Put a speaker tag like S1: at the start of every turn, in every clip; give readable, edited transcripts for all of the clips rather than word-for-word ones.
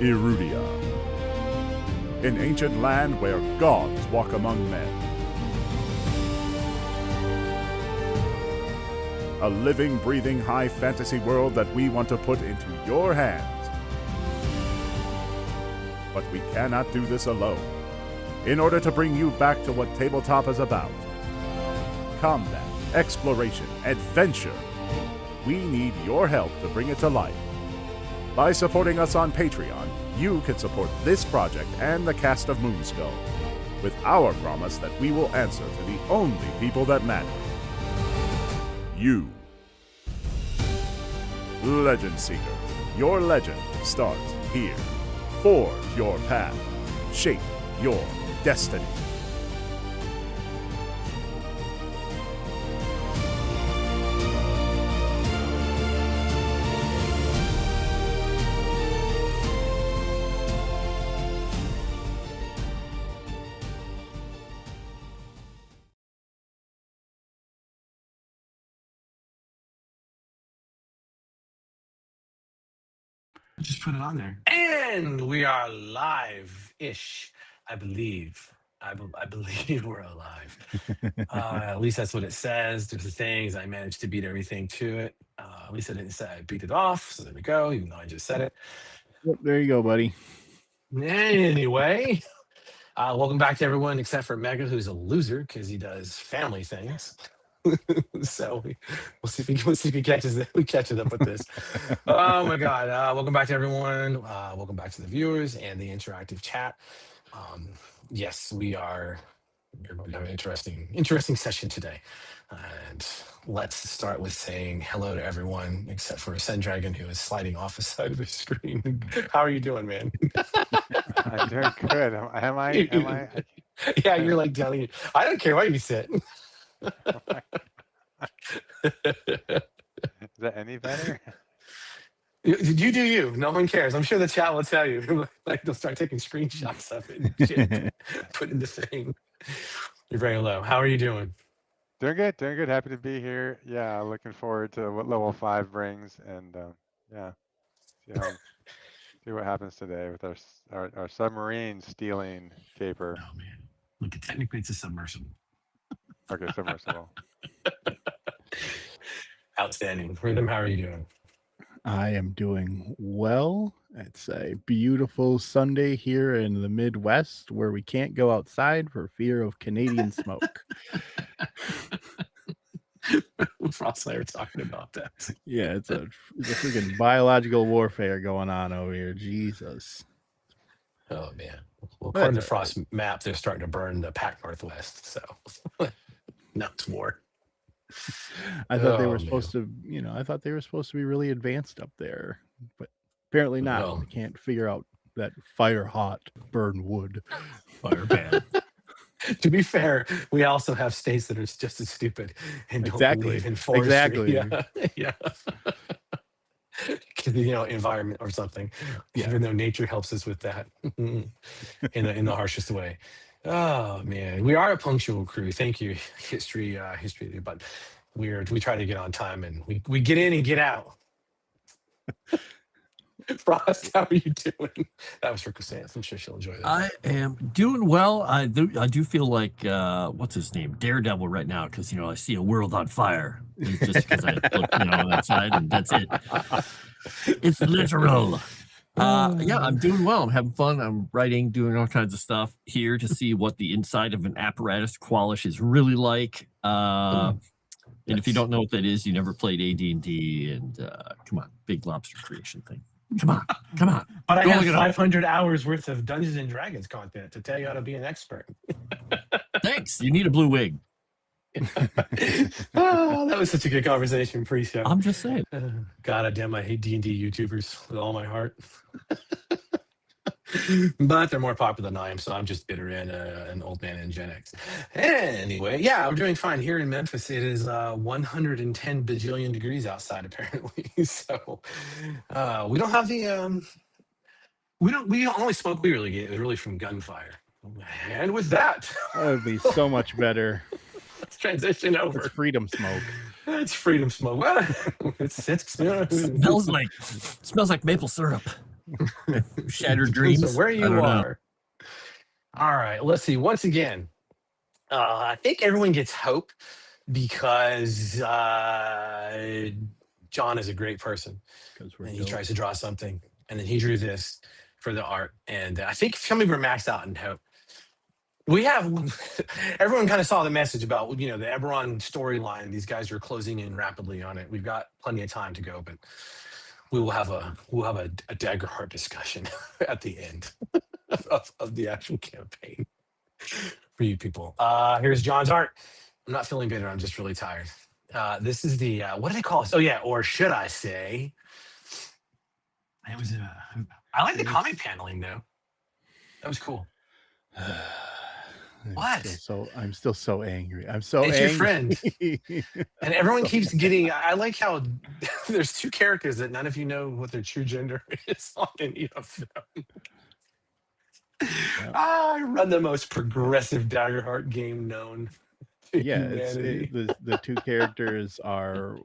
S1: Erudia, an ancient land where gods walk among men. A living, breathing, high fantasy world that we want to put into your hands. But we cannot do this alone. In order to bring you back to what tabletop is about, combat, exploration, adventure, we need your help to bring it to life. By supporting us on Patreon, you can support this project and the cast of Moonskull, with our promise that we will answer to the only people that matter. You. Legend Seekers, your legend starts here. Forge your path. Shape your destiny.
S2: Just put it on there. And we are live-ish, I believe. I believe we're alive. At least that's what it says. There's the things. I managed to beat everything to it. At least I didn't say I beat it off. So there we go, even though I just said it.
S3: Yep, there you go, buddy.
S2: Anyway, welcome back to everyone except for Mega, who's a loser because he does family things. So we'll see if he catches up with this. Oh my God! Welcome back to everyone. Welcome back to the viewers and the interactive chat. Yes, we're going to have an interesting session today. And let's start with saying hello to everyone except for Sen Dragon, who is sliding off the side of the screen. How are you doing, man?
S4: I'm doing good. Am I?
S2: Yeah, you're like telling you. I don't care where you sit.
S4: Is that any better?
S2: You do you. No one cares. I'm sure the chat will tell you. Like they'll start taking screenshots of it and shit, put in the thing. You're very low. How are you doing?
S4: Doing good. Happy to be here. Yeah, looking forward to what level 5 brings, and yeah, see what happens today with our submarine stealing caper.
S2: Oh man, look, technically it's a submersible.
S4: Okay, submersible.
S2: Outstanding. Rhythm, how are you doing?
S3: I am doing well. It's a beautiful Sunday here in the Midwest where we can't go outside for fear of Canadian smoke.
S2: Frostlayer talking about that.
S3: Yeah, it's a freaking biological warfare going on over here. Jesus.
S2: Oh man. Well, according to Frost map, they're starting to burn the Pac Northwest. So now it's war.
S3: I thought they were supposed to, I thought they were supposed to be really advanced up there, but apparently not.
S2: Well,
S3: they can't figure out that fire hot burn wood.
S2: Fire ban. To be fair, we also have states that are just as stupid and don't believe in forestry.
S3: Exactly.
S2: Yeah. Environment or something. Yeah. Even though nature helps us with that in the harshest way. Oh man, we are a punctual crew. Thank you, history. But we try to get on time and we get in and get out. Frost, how are you doing? That was for Cassandra. I'm sure she'll enjoy that.
S5: I am doing well. I do feel like what's his name, Daredevil, right now because I see a world on fire just because I look outside and that's it. It's literal. Yeah, I'm doing well. I'm having fun. I'm writing, doing all kinds of stuff here to see what the inside of an apparatus qualish is really like. And if you don't know what that is, you never played AD&D. And come on, Big Lobster creation thing. Come on.
S2: But I have 500 hours worth of Dungeons and Dragons content to tell you how to be an expert.
S5: Thanks. You need a blue wig.
S2: Oh, that was such a good conversation pre-show.
S5: I'm just saying.
S2: God damn, I hate D&D YouTubers with all my heart. But they're more popular than I am, so I'm just bitter and an old man in Gen X. Anyway, yeah, I'm doing fine. Here in Memphis, it is 110 bajillion degrees outside, apparently. So we don't have the... We only smoke we really get is really from gunfire. And with that...
S3: That would be so much better.
S2: Let's transition over.
S3: It's freedom smoke.
S2: It's freedom smoke. Well, it smells
S5: like maple syrup. Shattered
S2: Depends on
S5: dreams.
S2: where
S5: I
S2: you
S5: don't know.
S2: are. All right, let's see. Once again, I think everyone gets hope because John is a great person,
S3: Because we're
S2: and he
S3: dope.
S2: tries to draw something, and then he drew this for the art. And I think some of you are maxed out in hope. We have everyone kind of saw the message about the Eberron storyline. These guys are closing in rapidly on it. We've got plenty of time to go, but we'll have a Daggerheart discussion at the end of the actual campaign for you people. Here's John's art. I'm not feeling bitter. I'm just really tired. This is the what do they call this? Oh yeah, or should I say? It was. I like the comic paneling though. That was cool. What?
S3: I'm still so angry. I'm so
S2: It's
S3: angry.
S2: your friend. And everyone keeps getting. I like how there's two characters that none of you know what their true gender is on any of them.
S3: Yep.
S2: I run the most progressive Daggerheart game known to humanity.
S3: The two characters are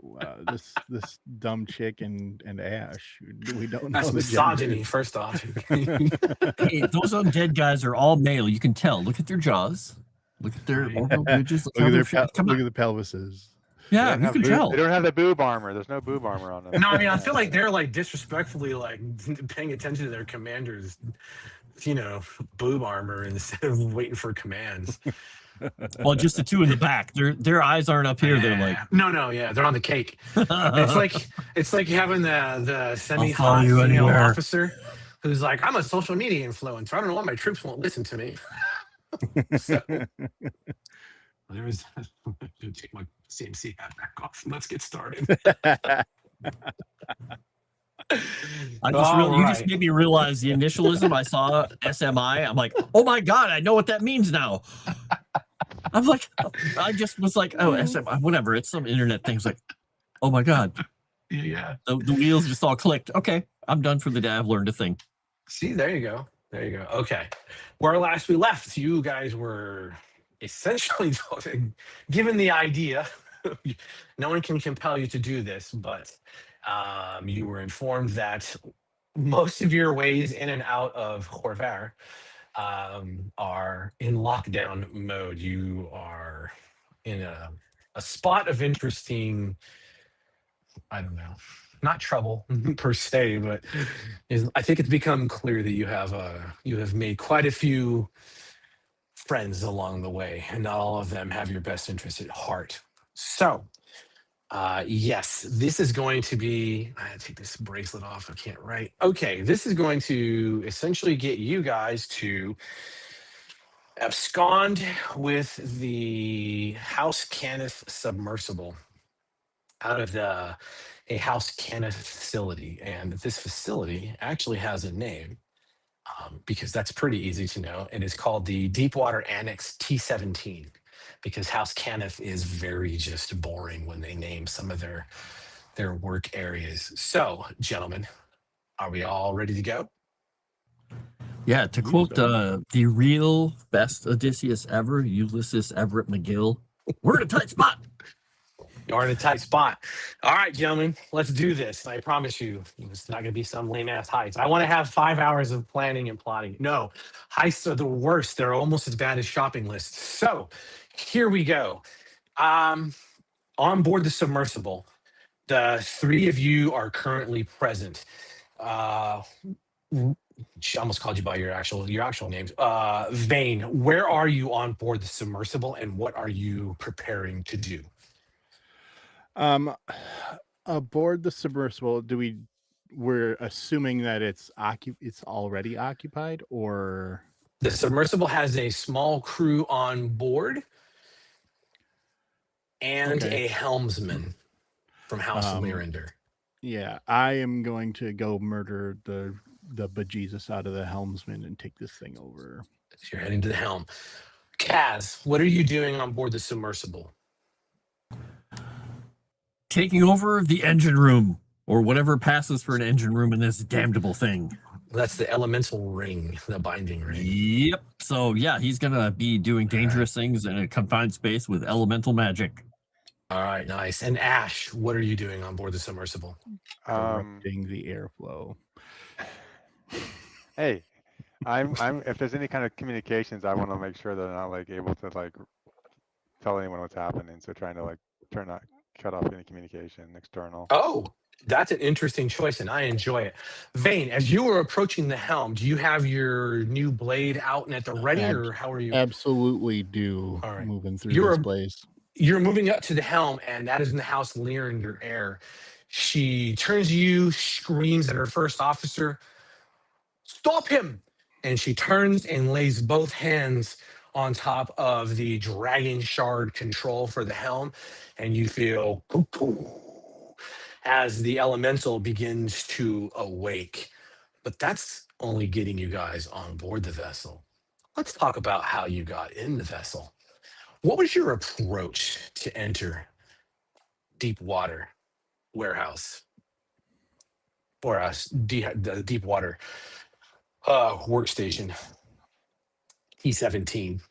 S3: this dumb chick and Ash. We don't know.
S2: That's misogyny, first off.
S5: Hey, those undead guys are all male. You can tell. Look at their jaws. Look at their orbital ridges.
S3: Look at the pelvises.
S5: Yeah, you can tell.
S4: They don't have the boob armor. There's no boob armor on them.
S2: No, I mean, I feel like they're like disrespectfully like paying attention to their commanders, boob armor instead of waiting for commands.
S5: Well, just the two in the back. Their eyes aren't up here. They're like
S2: they're on the cake. it's like having the semi-hot
S5: you
S2: female
S5: anywhere.
S2: officer who's like, I'm a social media influencer. I don't know why my troops won't listen to me. So, there was. I'm gonna take my CMC hat back off. Let's get started.
S5: You just made me realize the initialism. I saw SMI. I'm like, oh my god, I know what that means now. I'm like, I just was like, oh, SMI, whatever. It's some internet things. Like, oh my god.
S2: Yeah.
S5: The wheels just all clicked. Okay, I'm done for the day. I've learned a thing.
S2: See, there you go. Okay. Where last we left, you guys were essentially given the idea. No one can compel you to do this, but you were informed that most of your ways in and out of Khorvaire are in lockdown mode. You are in a spot of interesting, I don't know, not trouble per se, but I think it's become clear that you have made quite a few friends along the way, and not all of them have your best interest at heart. So, yes, this is going to be. I had to take this bracelet off. I can't write. Okay, this is going to essentially get you guys to abscond with the House Cannith submersible out of a House Cannith facility, and this facility actually has a name. Because that's pretty easy to know. It is called the Deepwater Annex T-17, because House Cannith is very just boring when they name some of their work areas. So, gentlemen, are we all ready to go?
S5: Yeah, to quote the real best Odysseus ever, Ulysses Everett McGill, we're in a tight spot.
S2: You're in a tight spot. All right, gentlemen, let's do this. I promise you, it's not going to be some lame-ass heist. I want to have 5 hours of planning and plotting. No, heists are the worst. They're almost as bad as shopping lists. So here we go. On board the submersible, the three of you are currently present. She almost called you by your actual names. Vane, where are you on board the submersible, and what are you preparing to do?
S3: Aboard the submersible, we're assuming that it's already occupied, or
S2: the submersible has a small crew on board and a helmsman from House Lyrander.
S3: Yeah, I am going to go murder the bejesus out of the helmsman and take this thing over.
S2: So you're heading to the helm. Kaz, what are you doing on board the submersible?
S5: Taking over the engine room, or whatever passes for an engine room in this damnable thing.
S2: That's the elemental ring, the binding ring.
S5: Yep. So yeah, he's gonna be doing dangerous things in a confined space with elemental magic.
S2: All right, nice. And Ash, what are you doing on board the submersible?
S3: Corrupting the airflow.
S4: Hey, if there's any kind of communications, I want to make sure they're not like able to like tell anyone what's happening. So trying to like cut off any communication external.
S2: Oh, that's an interesting choice, and I enjoy it. Vane, as you are approaching the helm, do you have your new blade out and at the ready, or how are you?
S3: Absolutely do.
S2: All right.
S3: Moving through this place.
S2: You're moving up to the helm, and that is in the house Lear, your heir. She turns to you, screams at her first officer, "Stop him!" And she turns and lays both hands on top of the dragon shard control for the helm, and you feel as the elemental begins to awake. But that's only getting you guys on board the vessel. Let's talk about how you got in the vessel. What was your approach to enter deep water warehouse or the deep water workstation T17?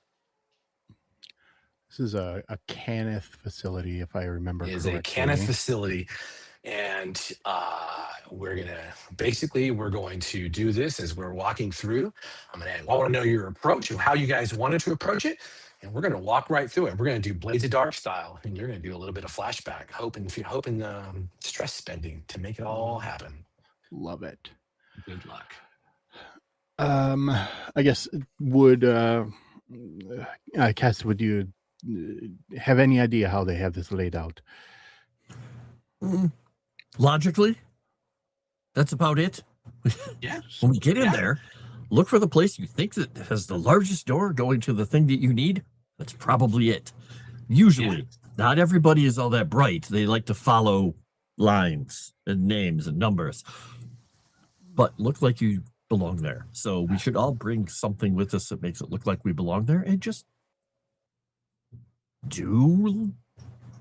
S3: This is a Cannith facility, if I remember
S2: It is
S3: correctly.
S2: a Cannith facility, and we're going to do this as we're walking through. I want to know your approach and how you guys wanted to approach it, and we're going to walk right through it. We're going to do Blades of Dark style, and you're going to do a little bit of flashback, hoping stress spending to make it all happen.
S3: Love it.
S2: Good luck.
S3: I guess Cass, would you have any idea how they have this laid out?
S5: Logically, that's about it.
S2: Yeah.
S5: When we get in there, look for the place you think that has the largest door going to the thing that you need. That's probably it. Usually, not everybody is all that bright. They like to follow lines and names and numbers. But look like you belong there. So we should all bring something with us that makes it look like we belong there, and just look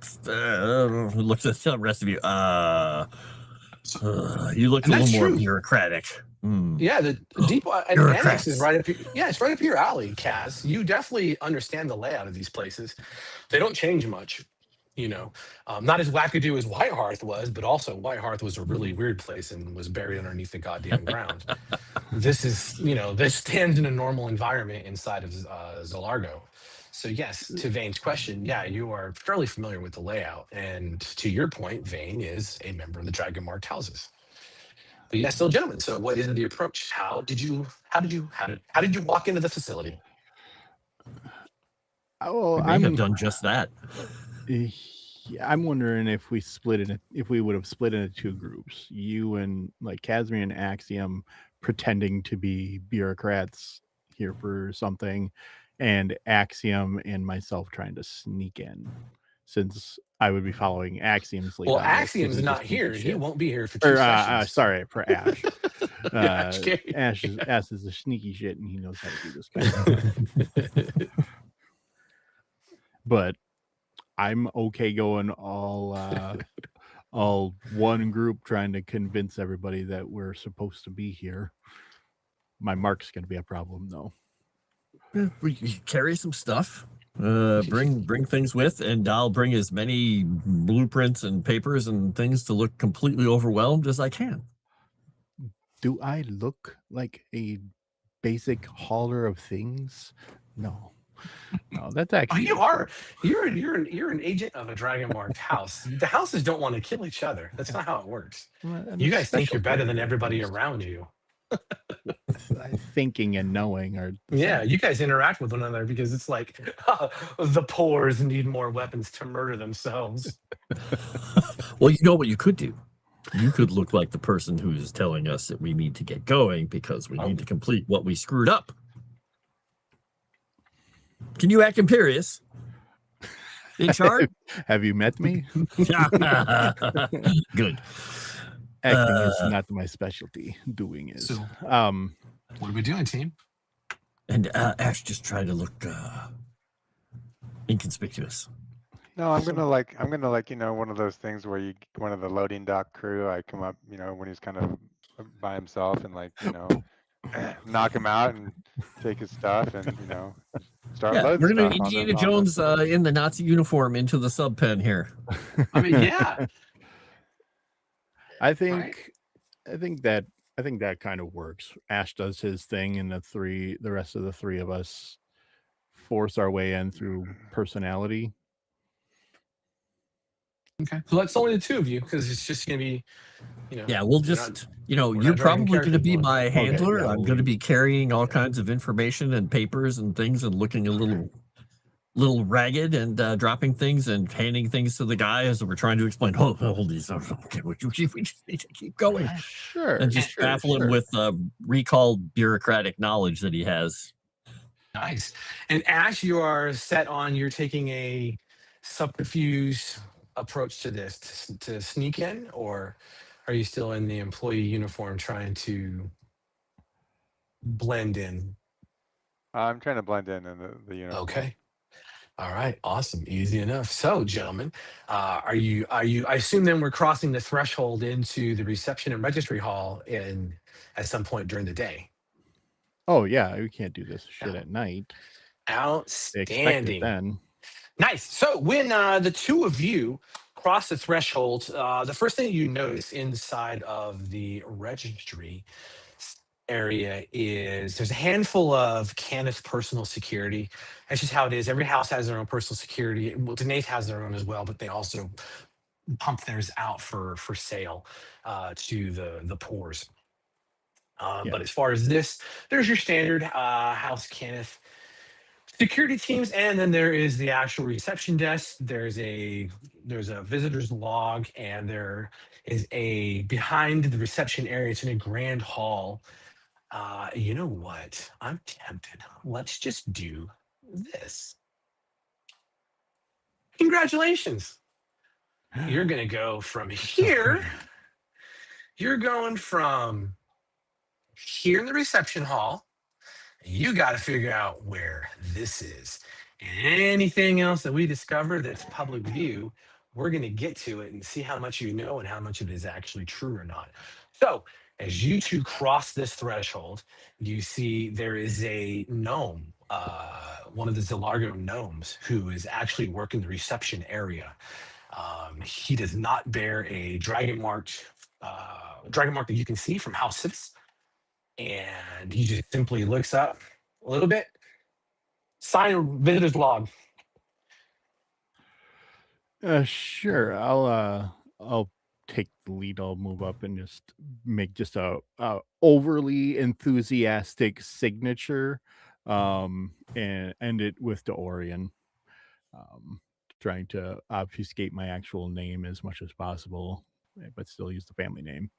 S5: at the rest of you. You look a little more bureaucratic.
S2: Yeah, the deep annex is right up here. Yeah, it's right up your alley, Kaz. You definitely understand the layout of these places. They don't change much, not as wackadoo as Whitehearth was, but also Whitehearth was a really weird place and was buried underneath the goddamn ground. This is, this stands in a normal environment inside of Zalargo. So yes, to Vane's question, yeah, you are fairly familiar with the layout. And to your point, Vane is a member of the dragonmarked houses. But yes, still gentlemen. So what is the approach? How did you walk into the facility?
S3: Oh,
S5: I have done just that.
S3: I'm wondering if we would have split into two groups. You and like Kasimir and Axiom pretending to be bureaucrats here for something, and Axiom and myself trying to sneak in, since I would be following Axiom's lead.
S2: Well, Axiom's not here. He won't be here for 2 sessions.
S3: Sorry, for Ash.
S2: Ash
S3: is a sneaky shit, and he knows how to do this kind of stuff. But I'm okay going all one group, trying to convince everybody that we're supposed to be here. My mark's going to be a problem, though.
S5: We carry some stuff. Bring things with, and I'll bring as many blueprints and papers and things to look completely overwhelmed as I can.
S3: Do I look like a basic hauler of things? No, that's actually.
S2: You are. You're an agent of a dragonmarked house. The houses don't want to kill each other. That's not how it works. You guys think you're better than everybody around you.
S3: Thinking and knowing are
S2: you guys interact with one another because it's like the poors need more weapons to murder themselves.
S5: Well, you know what you could do? You could look like the person who's telling us that we need to get going because we need to complete what we screwed up. Can you act imperious? In charge?
S3: Have you met me?
S5: Good.
S3: Acting is not my specialty. Doing is.
S2: So, what are we doing, team?
S5: And Ash just try to look inconspicuous.
S4: No, I'm gonna like one of those things where one of the loading dock crew, I come up, when he's kind of by himself and knock him out and take his stuff and start loading.
S5: We're gonna Indiana Jones in the Nazi uniform into the sub pen here.
S2: I mean, yeah.
S3: I think that I think that kind of works. Ash does his thing, and the rest of the three of us force our way in through personality.
S2: Okay. So that's only the two of you because it's just going to be,
S5: Yeah, we'll
S2: we're not-
S5: just,
S2: we're
S5: you're
S2: not dragging
S5: probably going to
S2: characters
S5: be
S2: along.
S5: my handler.
S3: yeah,
S5: I'm
S3: we'll
S5: going to
S3: leave.
S5: be carrying all kinds of information and papers and things and looking a little ragged and dropping things and handing things to the guy as we're trying to explain. Hold these. Okay, we just need to keep going
S3: Sure.
S5: and just baffle him with recalled bureaucratic knowledge that he has.
S2: Nice. And Ash, you're taking a subterfuge approach to this to sneak in, or are you still in the employee uniform trying to blend in?
S4: I'm trying to blend in the uniform.
S2: Okay. All right. Awesome. Easy enough. So, gentlemen, are you? I assume then we're crossing the threshold into the reception and registry hall at some point during the day.
S3: Oh yeah, we can't do this shit at night. They expect it
S2: Outstanding.
S3: then.
S2: Nice. So when the two of you cross the threshold, the first thing you notice inside of the registry area is there's a handful of Kenneth personal security. That's just how it is. Every house has their own personal security. Well, Danaith has their own as well, but they also pump theirs out for sale to the poors. But as far as this, there's your standard house Kenneth security teams, and then there is the actual reception desk. There's a visitor's log, and there is a behind the reception area. It's in a grand hall. You know what? I'm tempted. Let's just do this. Congratulations. You're gonna go from here. You're going from here in the reception hall. You got to figure out where this is. And anything else that we discover that's public view, we're going to get to it and see how much you know and how much of it is actually true or not. So, as you two cross this threshold, you see there is a gnome, one of the Zilargo gnomes, who is actually working the reception area. He does not bear a dragon mark that you can see from House 6. And he just simply looks up a little bit. Sign a visitor's log.
S3: Sure. I'll take the lead. I'll move up and just make just a overly enthusiastic signature, and end it with Dorian. Trying to obfuscate my actual name as much as possible, but still use the family name.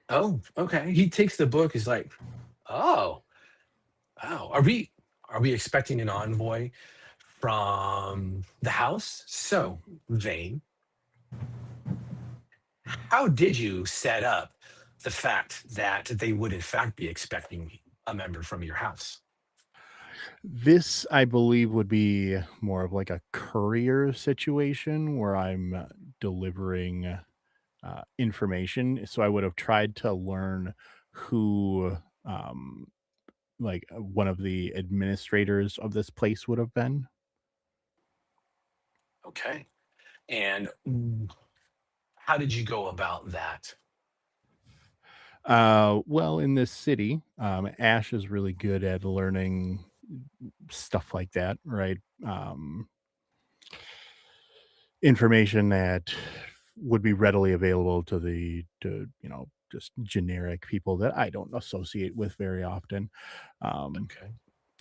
S2: Oh, okay. He takes the book. He's like, oh. Are we expecting an envoy from the house? So, Vane, how did you set up the fact that they would in fact be expecting a member from your house?
S3: This, I believe, would be more of like a courier situation where I'm delivering information. So I would have tried to learn who, one of the administrators of this place would have been.
S2: Okay. And how did you go about that?
S3: Well, in this city, Ash is really good at learning stuff like that, right? Information that would be readily available to just generic people that I don't associate with very often.
S2: Okay.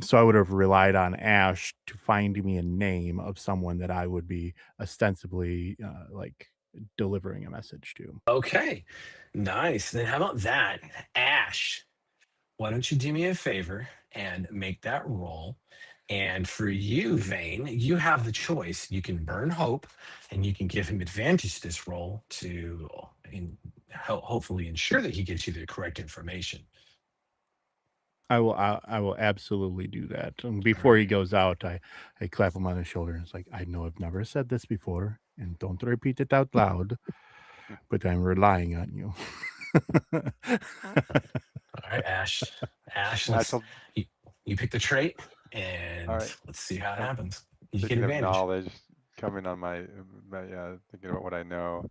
S3: So I would have relied on Ash to find me a name of someone that I would be ostensibly delivering a message to.
S2: Okay. Nice. Then how about that? Ash, why don't you do me a favor and make that roll? And for you, Vane, you have the choice. You can burn hope and you can give him advantage to this roll to hopefully ensure that he gets you the correct information.
S3: I will absolutely do that. And before he goes out, I clap him on the shoulder and it's like, I know I've never said this before, and don't repeat it out loud, but I'm relying on you.
S2: All right, Ash. Ash, you pick the trait, and let's see how it happens. You get
S4: Thinking of
S2: advantage.
S4: knowledge coming on my thinking about what I know.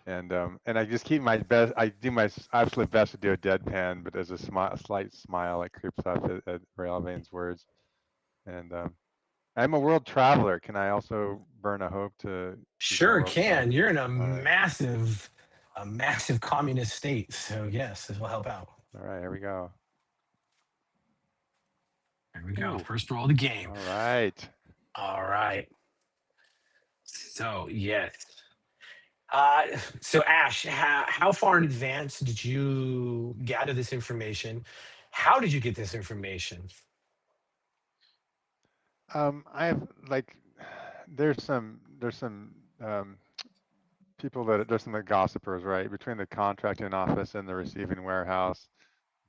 S4: And I just keep my best. I do my absolute best to do a deadpan, but there's a slight smile that creeps up at Vane's words. And I'm a world traveler. Can I also burn a hope to?
S2: Sure
S4: world
S2: can.
S4: travel?
S2: You're in a
S4: right.
S2: massive communist state. So yes, this will help out.
S4: All right, here we go.
S2: Here we go.
S4: Ooh.
S2: First roll of the game.
S4: All right.
S2: All right. So yes. So Ash, how far in advance did you gather this information? How did you get this information?
S4: I have like, there's some people that there's some gossipers, right, between the contracting office and the receiving warehouse.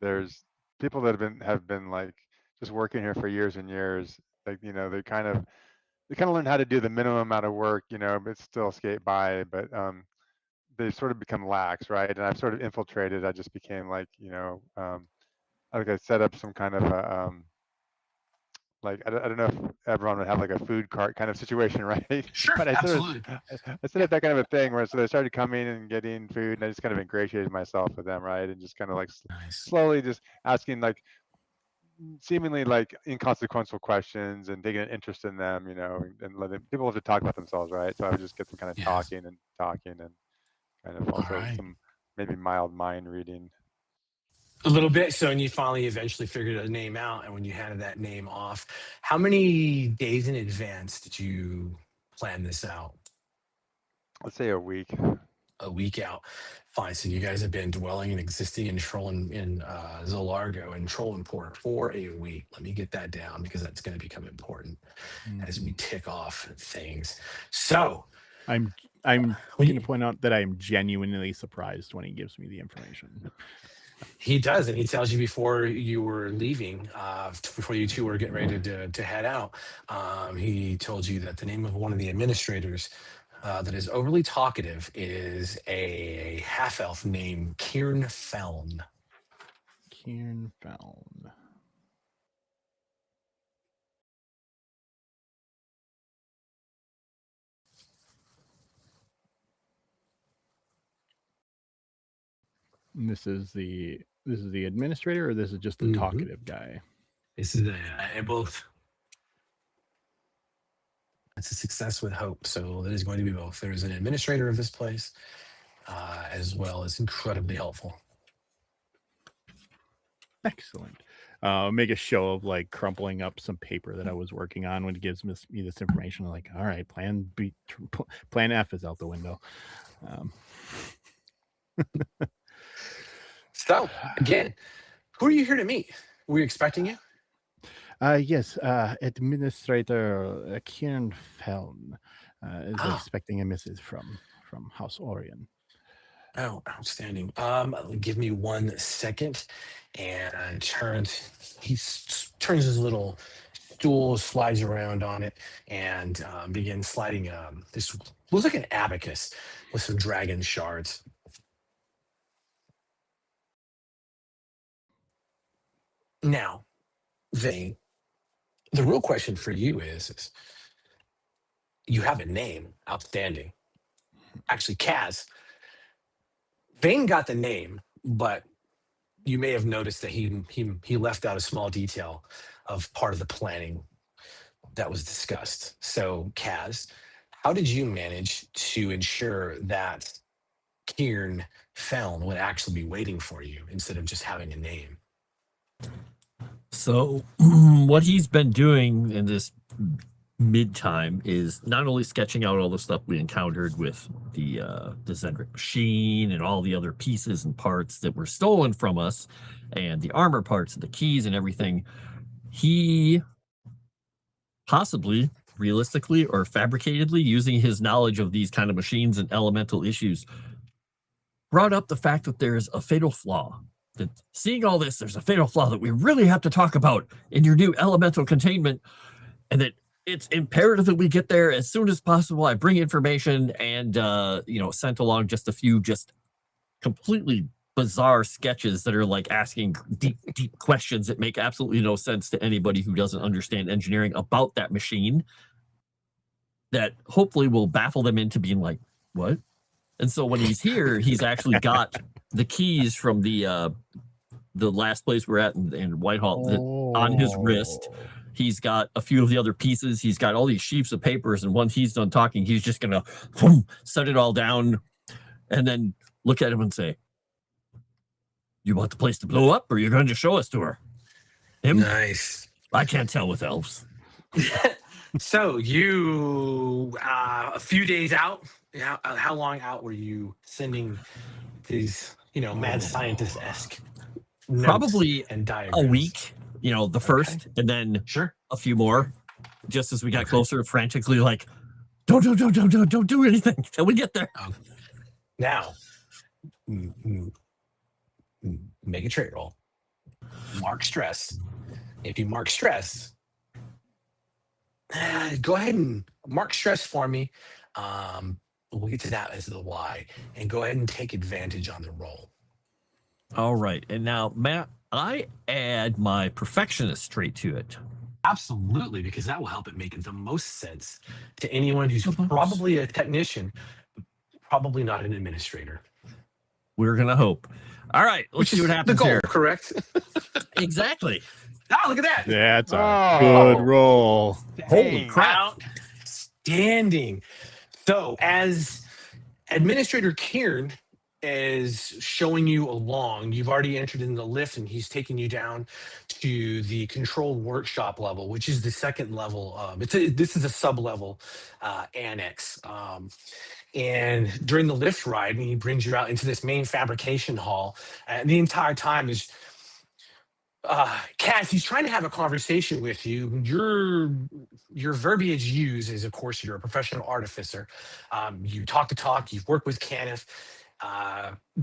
S4: There's people that have been like just working here for years and years. Like, you know, they kind of learn how to do the minimum amount of work, you know, but still skate by. But they sort of become lax, right? And I've sort of infiltrated. I just became like, you know, like I set up some kind of a like I don't know if everyone would have like a food cart kind of situation, right?
S2: Sure,
S4: But I
S2: absolutely.
S4: set up that kind of a thing where so they started coming and getting food, and I just kind of ingratiated myself with them, right? And just kind of like
S2: Nice.
S4: slowly just asking like seemingly like inconsequential questions and taking an interest in them, you know, and letting people have to talk about themselves, right? So I would just get them kind of
S2: Yes.
S4: talking and kind of also
S2: right.
S4: some maybe mild mind reading.
S2: A little bit. So, and you finally eventually figured a name out. And when you handed that name off, how many days in advance did you plan this out?
S4: Let's say a week.
S2: A week out. Fine. So you guys have been dwelling and existing in Zolargo and Trollenport for a week. Let me get that down because that's going to become important as we tick off things. So
S3: I'm going to point out that I am genuinely surprised when he gives me the information.
S2: He does, and he tells you before you were leaving, before you two were getting ready to head out. He told you that the name of one of the administrators that is overly talkative is a half-elf named Kieran Feln.
S3: Kieran Feln. And this is the administrator, or this is just the talkative guy?
S2: This is both. It's a success with hope. So it is going to be both. There is an administrator of this place, as well as incredibly helpful.
S3: Excellent. Make a show of like crumpling up some paper that I was working on when he gives me this information. I'm like, all right, plan F is out the window.
S2: So again, who are you here to meet? Were you expecting you?
S3: Yes, Administrator Kieran Feln is expecting a message from House Orion.
S2: Oh, outstanding. Give me 1 second, and he turns his little stool, slides around on it, and begins sliding. This looks like an abacus with some dragon shards. Now, Vane, the real question for you is you have a name, outstanding. Actually, Kaz. Vane got the name, but you may have noticed that he left out a small detail of part of the planning that was discussed. So, Kaz, how did you manage to ensure that Kieran Feln would actually be waiting for you instead of just having a name?
S5: So what he's been doing in this mid-time is not only sketching out all the stuff we encountered with the Zendrick machine and all the other pieces and parts that were stolen from us, and the armor parts and the keys and everything. He possibly, realistically or fabricatedly, using his knowledge of these kind of machines and elemental issues, brought up the fact that there's a fatal flaw. That seeing all this, there's a fatal flaw that we really have to talk about in your new elemental containment, and that it's imperative that we get there as soon as possible. I bring information and, sent along just a few just completely bizarre sketches that are like asking deep, deep questions that make absolutely no sense to anybody who doesn't understand engineering about that machine, that hopefully will baffle them into being like, what? And so when he's here, he's actually got the keys from the last place we're at in Whitehall on his wrist. He's got a few of the other pieces. He's got all these sheets of papers, and once he's done talking, he's just gonna set it all down and then look at him and say, "You want the place to blow up, or you're going to show us to her?" Him?
S2: Nice.
S5: I can't tell with elves.
S2: So you, a few days out, how long out were you sending these, mad scientist-esque notes
S5: Probably
S2: and diagrams?
S5: a week, the first, and then
S2: Sure.
S5: a few more, just as we got closer, frantically like, don't do anything till we get there.
S2: Now, make a trait roll. Mark stress. If you mark stress, go ahead and mark stress for me. We'll get to that as the why. And go ahead and take advantage on the roll.
S5: All right. And now, Matt, I add my perfectionist trait to it.
S2: Absolutely, because that will help it make the most sense to anyone who's probably a technician, probably not an administrator.
S5: We're going to hope. All right. Let's see what happens
S2: the goal,
S5: here.
S2: Correct?
S5: Exactly.
S2: Look at that.
S3: That's a good roll.
S5: Holy crap.
S2: Outstanding. So as Administrator Kieran is showing you along, you've already entered in the lift and he's taking you down to the controlled workshop level, which is the second level. This is a sub-level annex. And during the lift ride, he brings you out into this main fabrication hall. And the entire time is Cass, he's trying to have a conversation with you. Your verbiage used is, of course, you're a professional artificer. You talk the talk. You've worked with Kenneth.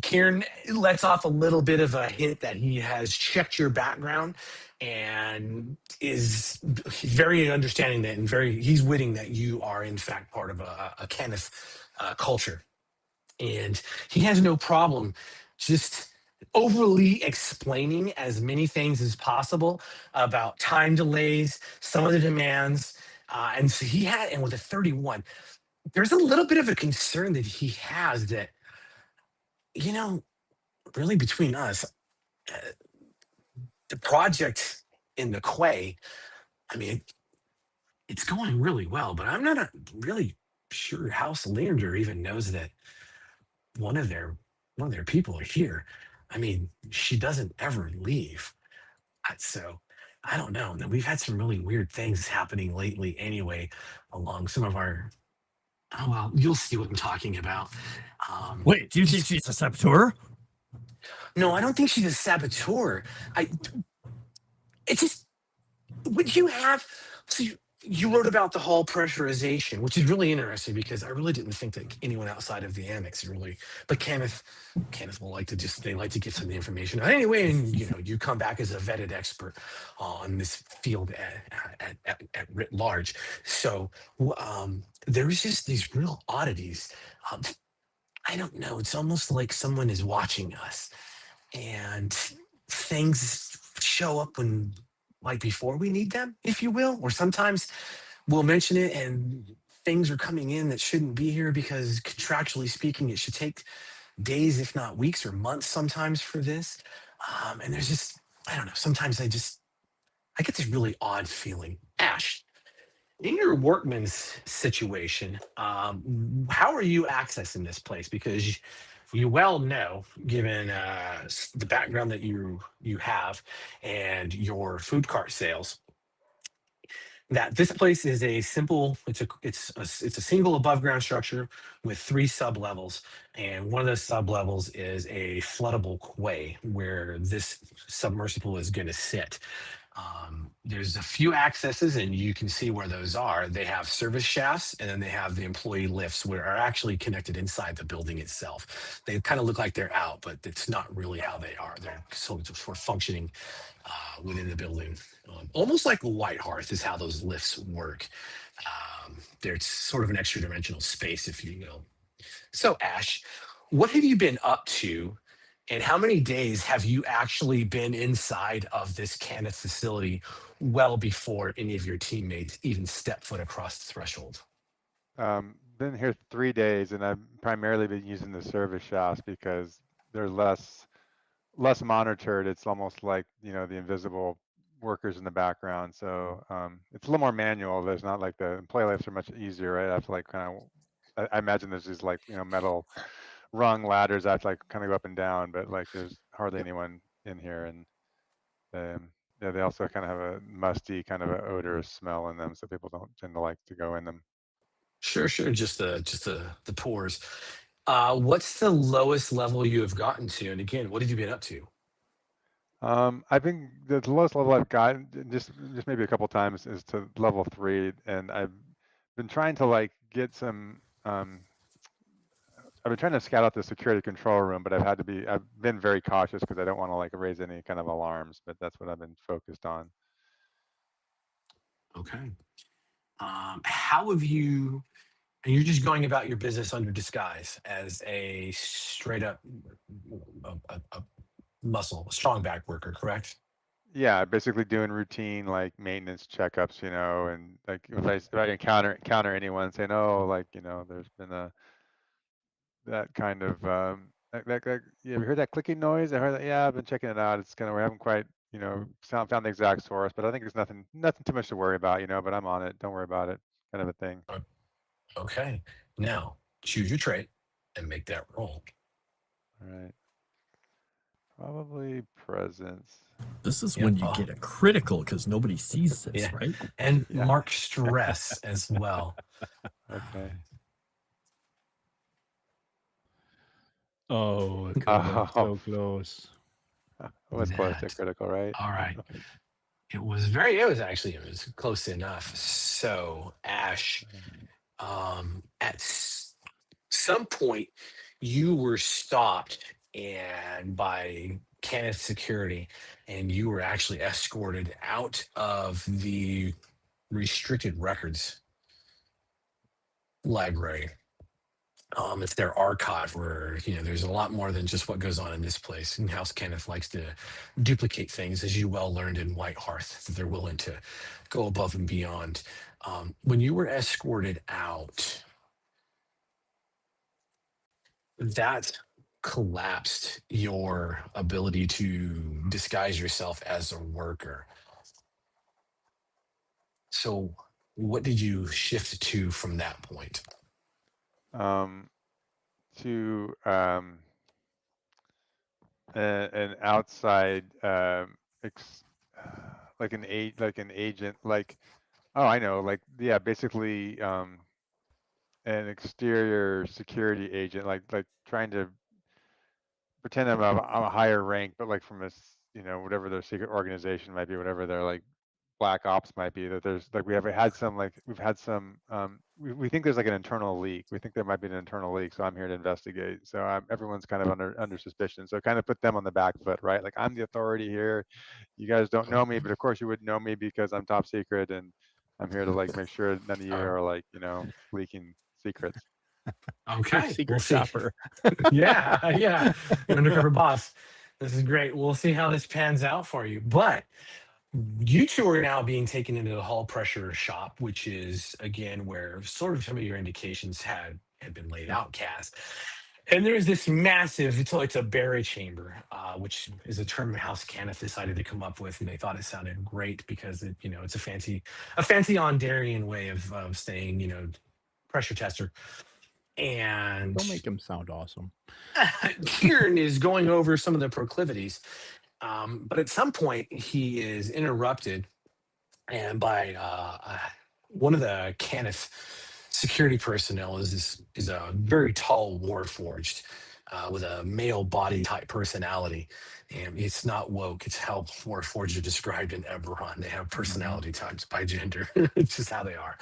S2: Kieran lets off a little bit of a hint that he has checked your background and is very understanding that and he's witting that you are in fact part of a Kenneth culture, and he has no problem just overly explaining as many things as possible about time delays, some of the demands, and so and with a 31, there's a little bit of a concern that he has that, really between us, the project in the Quay, I mean, it's going really well, but I'm not really sure House Leander even knows that one of their people are here. I mean, she doesn't ever leave. So I don't know. And we've had some really weird things happening lately anyway, along some of our, oh, well, you'll see what I'm talking about.
S5: Wait, do you think she's a saboteur?
S2: No, I don't think she's a saboteur. It's just, would you have, so you wrote about the hull pressurization, which is really interesting because I really didn't think that anyone outside of the annex really, but Kenneth will like to they like to get some of the information out anyway, and you come back as a vetted expert on this field at writ large. So there's just these real oddities. I don't know. It's almost like someone is watching us, and things show up when, like, before we need them, if you will, or sometimes we'll mention it and things are coming in that shouldn't be here because contractually speaking, it should take days, if not weeks or months sometimes for this. And there's just, I don't know, sometimes I get this really odd feeling. Ash, in your workman's situation, how are you accessing this place? Because you well know, given the background that you have and your food cart sales, that this place is a simple. It's a single above ground structure with 3 sub levels, and one of those sub levels is a floodable quay where this submersible is going to sit. There's a few accesses, and you can see where those are. They have service shafts, and then they have the employee lifts, where are actually connected inside the building itself. They kind of look like they're out, but it's not really how they are. They're sort of functioning within the building. Almost like White Hearth is how those lifts work. They're sort of an extra dimensional space, if you will. So, Ash, what have you been up to? And how many days have you actually been inside of this Kenneth facility well before any of your teammates even step foot across the threshold?
S4: been here 3 days, and I've primarily been using the service shafts because they're less monitored. It's almost like, the invisible workers in the background. So it's a little more manual. There's not like the employee lifts are much easier, right? I have to like kind of, I imagine there's these like, metal rung ladders. I have to like kind of go up and down, but like there's hardly anyone in here. And yeah, they also kind of have a musty kind of an odorous smell in them. So people don't tend to like to go in them.
S2: Sure, sure. Just the pores. What's the lowest level you have gotten to? And again, what have you been up to?
S4: I think the lowest level I've gotten just maybe a couple times is to level 3, and I've been trying to like get some. I've been trying to scout out the security control room, but I've been very cautious because I don't want to like raise any kind of alarms. But that's what I've been focused on.
S2: Okay. How have you? And you're just going about your business under disguise as a straight up a muscle, a strong back worker, correct?
S4: Yeah, basically doing routine like maintenance checkups, and like if I encounter anyone saying, oh, like there's been that kind of yeah, have you heard that clicking noise? I heard that. Yeah, I've been checking it out. It's kind of, we haven't quite found the exact source, but I think there's nothing too much to worry about, but I'm on it. Don't worry about it, kind of a thing.
S2: Okay. Now choose your trait and make that roll.
S4: All right. Probably presence.
S5: This is when you get a critical because nobody sees this,
S2: Yeah.
S5: right?
S2: And mark stress as well.
S4: Okay.
S3: Oh, it could have been so close.
S4: It was close to critical, right?
S2: All right. It was close enough. So Ash, at some point you were stopped and by Kenneth security, and you were actually escorted out of the restricted records library. It's their archive where there's a lot more than just what goes on in this place. And House Kenneth likes to duplicate things, as you well learned in White Hearth, that they're willing to go above and beyond. When you were escorted out, that collapsed your ability to disguise yourself as a worker. So what did you shift to from that point?
S4: To an outside like an agent, like, oh, I know, like, yeah, basically an exterior security agent, like trying to pretend I'm a higher rank, but like from a whatever their secret organization might be, whatever their like black ops might be, that there's like we've had some we think there's like an internal leak. We think there might be an internal leak, so I'm here to investigate. So everyone's kind of under suspicion. So kind of put them on the back foot, right? Like, I'm the authority here. You guys don't know me, but of course you would know me because I'm top secret, and I'm here to like make sure none of you are like leaking secrets.
S2: Okay,
S3: Secret shopper.
S2: yeah, undercover boss. This is great. We'll see how this pans out for you. But you two are now being taken into the hull pressure shop, which is again where sort of some of your indications had been laid out, Cass. And there's this massive, it's a buried chamber, which is a term House Kenneth decided to come up with, and they thought it sounded great because it's a fancy Ondarian way of saying, pressure tester. And
S3: Don't make him sound awesome.
S2: Kieran is going over some of the proclivities, but at some point he is interrupted, and by one of the Kenneth security personnel is a very tall warforged with a male body type personality. And it's not woke. It's how warforged are described in Eberron. They have personality types by gender. It's just how they are.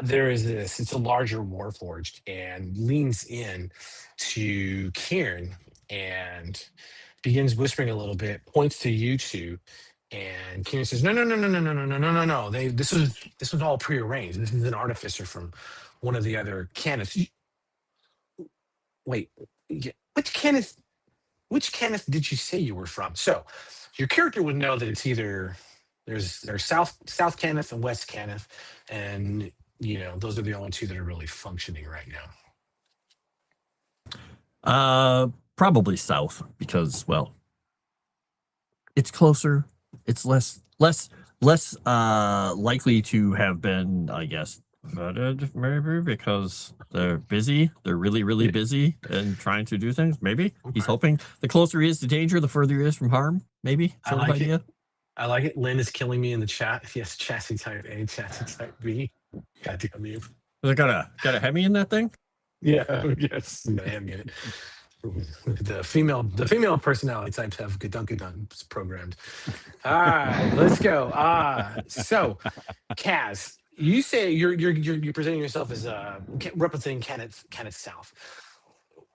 S2: There is this. It's a larger warforged and leans in to Kieran and begins whispering a little bit, points to you two, and Kieran says, "No. This was all prearranged. This is an artificer from one of the other Kenneths." Wait, which Kenneth? Which Kenneth did you say you were from? So, your character would know that it's either there's South Kenneth and West Kenneth, and you know, those are the only two that are really functioning right now.
S5: Probably south because, well, it's closer. It's less likely to have been, I guess, flooded, maybe because they're busy. They're really busy and trying to do things. Maybe he's hoping the closer he is to danger, the further he is from harm. Maybe sort of idea.
S2: I like it. Lynn is killing me in the chat. Yes, chassis type A, chassis type B. God damn you.
S5: Has it got a Hemi in that thing?
S2: Yeah, yes. Hemi in it. The female personality types have gadunkaduns programmed. All right, let's go. So Kaz, you say you're presenting yourself as representing Kenneth South.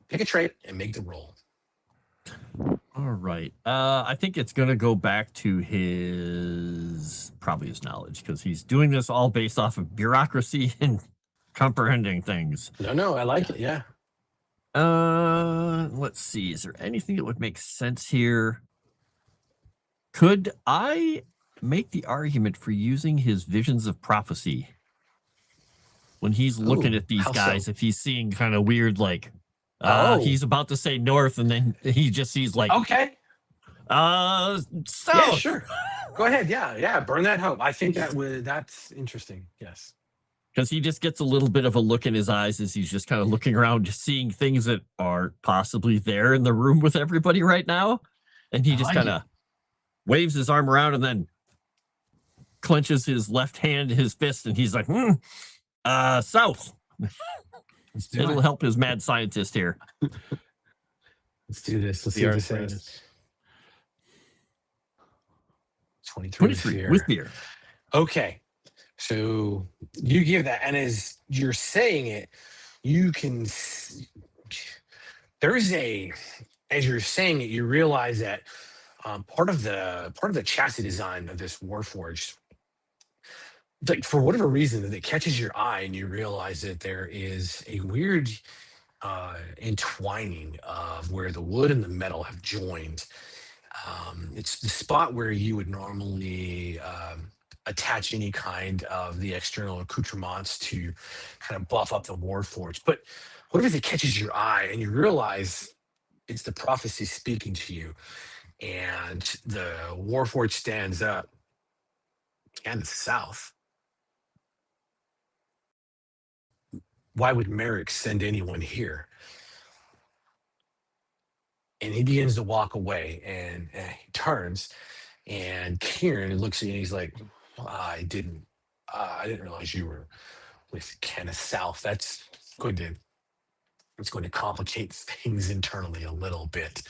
S2: Pick a trait and make the roll.
S5: All right. I think it's gonna go back to his knowledge because he's doing this all based off of bureaucracy and comprehending things.
S2: No, I like it. Yeah.
S5: Let's see. Is there anything that would make sense here? Could I make the argument for using his visions of prophecy when he's looking at these guys? So? If he's seeing kind of weird, like, he's about to say north, and then he just sees like,
S2: okay,
S5: south.
S2: Yeah, sure. Go ahead. Yeah. Burn that hope. I think that's interesting. Yes.
S5: Because he just gets a little bit of a look in his eyes as he's just kind of looking around, just seeing things that are possibly there in the room with everybody right now. And he just kind of waves his arm around and then clenches his left hand, his fist, and he's like, south. It'll help his mad scientist here.
S2: Let's do this. Let's see what this is. 23
S5: with fear.
S2: Okay. So you give that, and as you're saying it, you can. As you're saying it, you realize that part of the chassis design of this Warforged, like for whatever reason, that it catches your eye, and you realize that there is a weird entwining of where the wood and the metal have joined. It's the spot where you would normally attach any kind of the external accoutrements to kind of buff up the Warforged. But what if it catches your eye and you realize it's the prophecy speaking to you, and the Warforged stands up and it's south? Why would Merrick send anyone here? And he begins to walk away, and he turns, and Kieran looks at you and he's like, I didn't realize you were with Kenneth South. It's going to complicate things internally a little bit.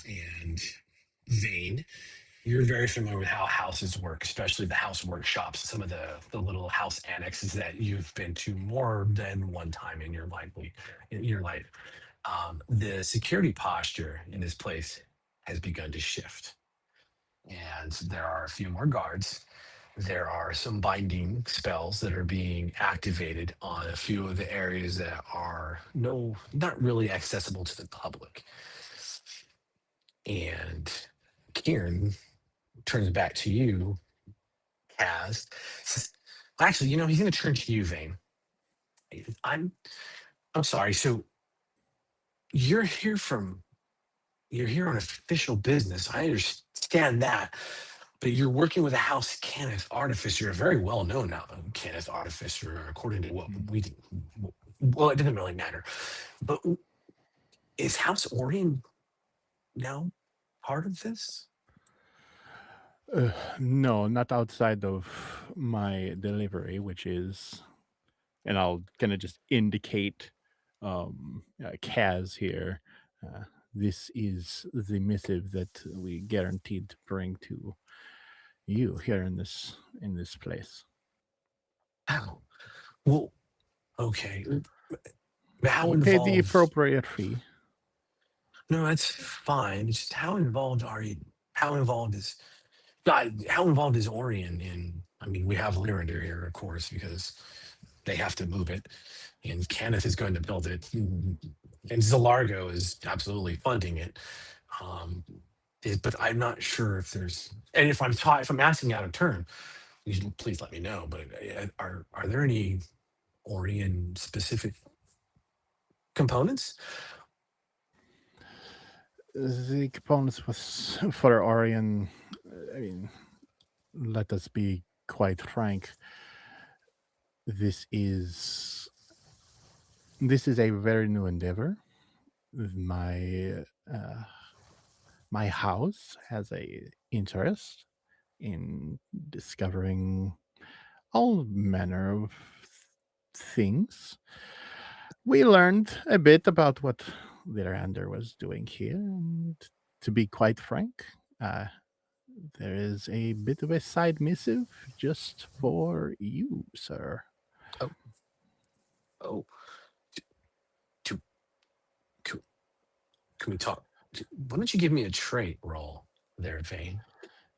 S2: And Vane, you're very familiar with how houses work, especially the house workshops, some of the little house annexes that you've been to more than one time in your life. The security posture in this place has begun to shift. And there are a few more guards. There are some binding spells that are being activated on a few of the areas that are not really accessible to the public. And Kieran turns back to you, Kaz. Actually, he's going to turn to you, Vane. I'm sorry. So you're here on official business. I understand that. But you're working with a House Kenneth Artificer, a very well-known now Kenneth Artificer, according to what we did. Well, it didn't really matter. But is House Orion now part of this?
S3: No, not outside of my delivery, which is, and I'll kind of just indicate Kaz here. This is the missive that we guaranteed to bring to you here in this place.
S2: Oh, well, okay. How involved?
S3: Pay the appropriate fee.
S2: No, that's fine. It's just how involved are you? How involved is Orion in? I mean, we have Lyrander here, of course, because they have to move it, and Kenneth is going to build it, and Zalargo is absolutely funding it. But I'm not sure if there's, and if I'm asking out of turn, please let me know. But are there any Orion specific components?
S3: The components was for Orion. I mean, let us be quite frank. This is a very new endeavor. My my house has a interest in discovering all manner of things. We learned a bit about what Virander was doing here, and to be quite frank, there is a bit of a side missive just for you, sir.
S2: Oh, to, can we talk? Why don't you give me a trait roll there, Vane?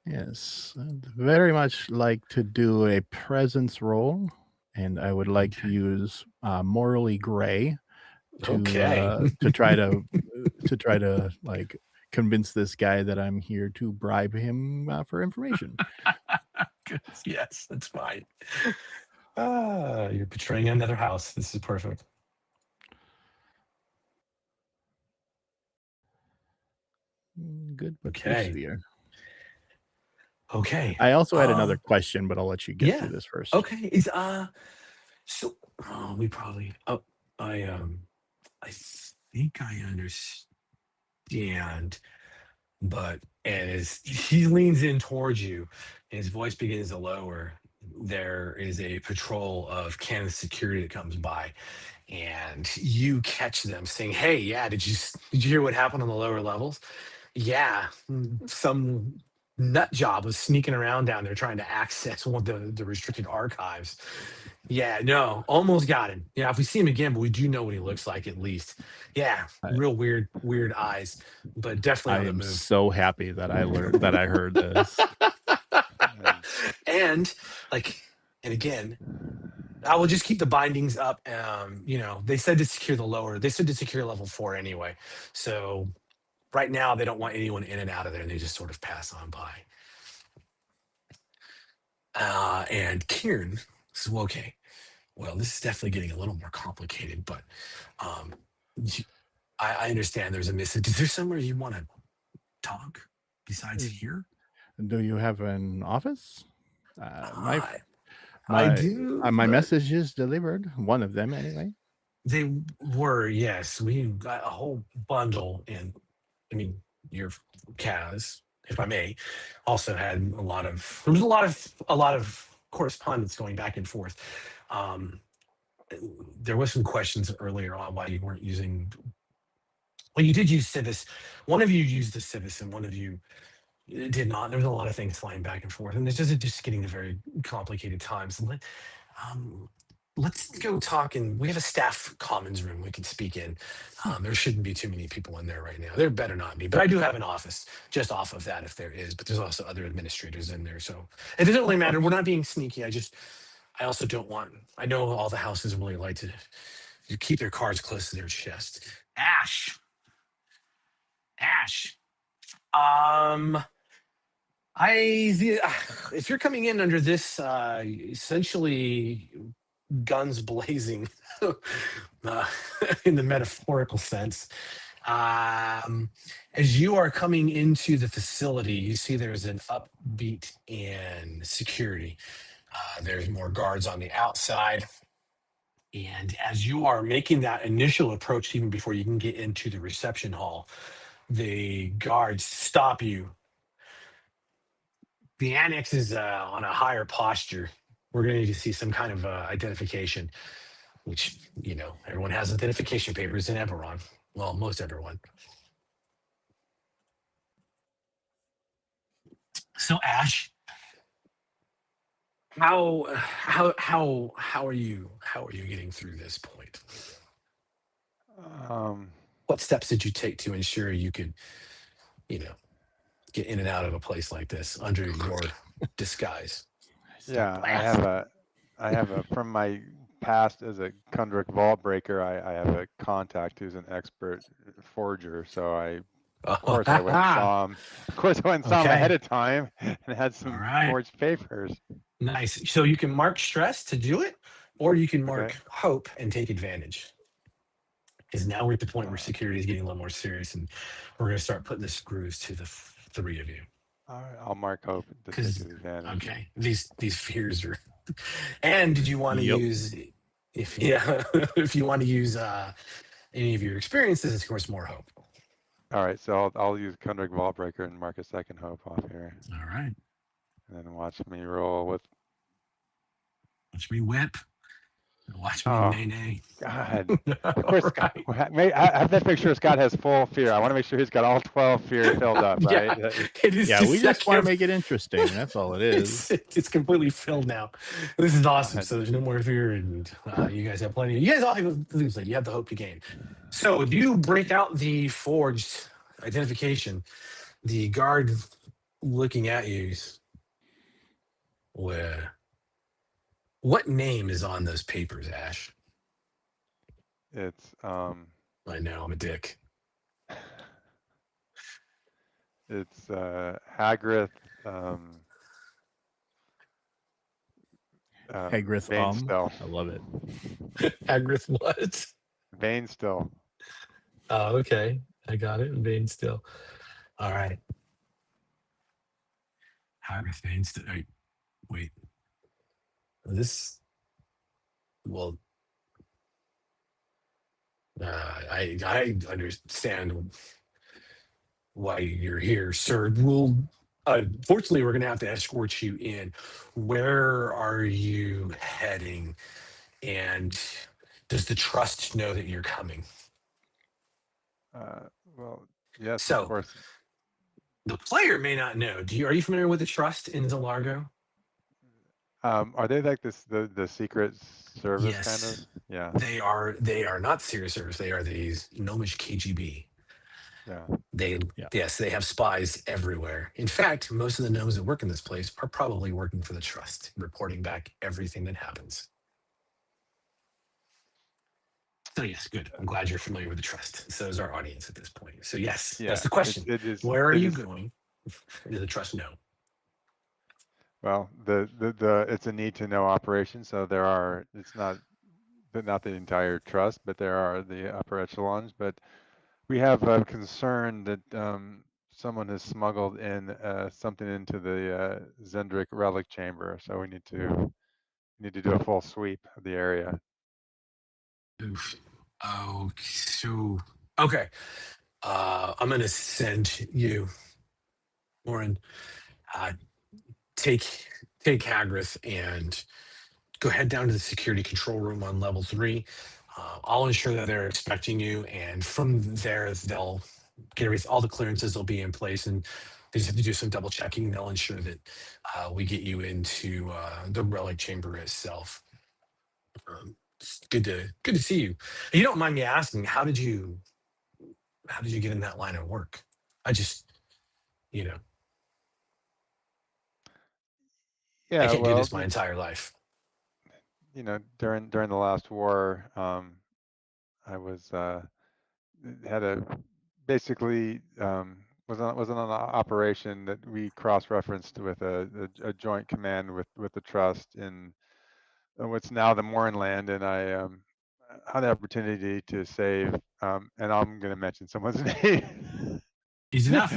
S3: Yes, I'd very much like to do a presence roll, and I would like to use morally gray to try to like convince this guy that I'm here to bribe him for information.
S2: Yes, that's fine. You're betraying another house. This is perfect.
S3: Good, but
S2: Okay.
S3: severe.
S2: Okay.
S3: I also had another question, but I'll let you get through this first.
S2: Okay. So we probably I think I understand, but and as he leans in towards you and his voice begins to lower, there is a patrol of Kansas security that comes by, and you catch them saying, "Hey, yeah, did you hear what happened on the lower levels? Yeah, some nut job was sneaking around down there trying to access one of the restricted archives. Yeah, no, almost got him. Yeah, if we see him again, but we do know what he looks like at least. Yeah, real weird eyes, but definitely
S3: I
S2: on the
S3: am
S2: move.
S3: so happy that I learned that I heard this.
S2: And again, I will just keep the bindings up. They said to secure the lower. They said to secure level 4 anyway. So right now they don't want anyone in and out of there. They just sort of pass on by. And Kieran says, well, okay, well, this is definitely getting a little more complicated, but I understand there's a message. Is there somewhere you want to talk besides here?
S3: Do you have an office?
S2: I do.
S3: My message is delivered. One of them, anyway.
S2: They were, yes. We got a whole bundle, and I mean, your Kaz, if I may, also had a lot of correspondence going back and forth. There was some questions earlier on why you weren't using. Well, you did use Civis. One of you used the Civis, and one of you did not. There was a lot of things flying back and forth, and it's just getting to very complicated times. Let's go talk, and we have a staff commons room we can speak in. There shouldn't be too many people in there right now. There better not be, but I do have an office just off of that if there is, but there's also other administrators in there. So it doesn't really matter. We're not being sneaky. I also don't want, I know all the houses really like to keep their cards close to their chest. Ash. If you're coming in under this essentially guns blazing in the metaphorical sense, as you are coming into the facility, you see there's an upbeat in security. There's more guards on the outside. And as you are making that initial approach, even before you can get into the reception hall, the guards stop you. The annex is on a higher posture. We're going to need to see some kind of identification, which, everyone has identification papers in Eberron. Well, most everyone. So, Ash, how are you getting through this point? What steps did you take to ensure you could, get in and out of a place like this under your disguise?
S4: Yeah, I have a from my past as a Kundrik vault breaker, I have a contact who's an expert forger. So of course I went and saw him. Of course I went and saw him ahead of time and had some forged papers.
S2: Nice. So you can mark stress to do it, or you can mark
S4: Okay.
S2: hope and take advantage. Because now we're at the point where security is getting a little more serious, and we're going to start putting the screws to the three of you.
S4: All right, I'll mark hope to take
S2: Because
S4: advantage.
S2: okay, these fears are. And did you want to
S3: Yep.
S2: use if you want to use any of your experiences, it's of course more hope.
S4: All right, so I'll use Kundrik Vaultbreaker and mark a second hope off here,
S2: All right.
S4: and then watch me roll with.
S2: Watch me whip. Watch me
S4: Oh,
S2: nay.
S4: God. Of course, Scott. I have to make sure Scott has full fear. I want to make sure he's got all 12 fear filled up, right?
S2: Yeah, it is.
S3: Yeah, we just want to make it interesting. That's all it is.
S2: It's completely filled now. This is awesome. So there's no more fear, and you guys have plenty. You guys all have things like you have the hope to gain. So if you break out the forged identification, the guard looking at you, where what name is on those papers, Ash?
S4: It's
S2: I know I'm a dick.
S4: It's Hagrith.
S3: Hagrith
S4: Vane still.
S3: I love it.
S2: Hagrith what?
S4: Vane still.
S2: Oh, okay. I got it. Vane still. All right. Hagrith Vane still. Wait. This. Well. I understand why you're here, sir. We'll. Fortunately, we're going to have to escort you in. Where are you heading? And does the trust know that you're coming?
S4: Well, yes,
S2: So,
S4: of course.
S2: the player may not know. Are you familiar with the trust in Zelargo?
S4: Are they like this the secret service
S2: Yes.
S4: kind of? Yeah.
S2: They are not Secret Service. They are these gnomish KGB.
S4: Yeah.
S2: Yes, they have spies everywhere. In fact, most of the gnomes that work in this place are probably working for the trust, reporting back everything that happens. So yes, good. I'm glad you're familiar with the trust. So is our audience at this point. So yes,
S4: Yeah,
S2: that's the question.
S4: it is.
S2: Where are
S4: it
S2: you
S4: is-
S2: going? Does the trust know?
S4: Well, the it's a need to know operation. So there are. It's not the entire trust, but there are the upper echelons. But we have a concern that someone has smuggled in something into the Zendrick relic chamber. So we need to do a full sweep of the area.
S2: Oof. Oh, so okay. I'm gonna send you, Lauren. Take Hagrith and go head down to the security control room on level 3. I'll ensure that they're expecting you, and from there they'll get all the clearances will be in place, and they just have to do some double checking. They'll ensure that we get you into the relic chamber itself. It's good to see you. You don't mind me asking, how did you get in that line of work? I just, I
S4: Yeah.
S2: can't do
S4: Well,
S2: this my entire life.
S4: during the last war, I was had a basically was on an operation that we cross-referenced with a joint command with the trust in what's now the Mournland, and I had the opportunity to save, and I'm going to mention someone's name.
S2: Easy enough.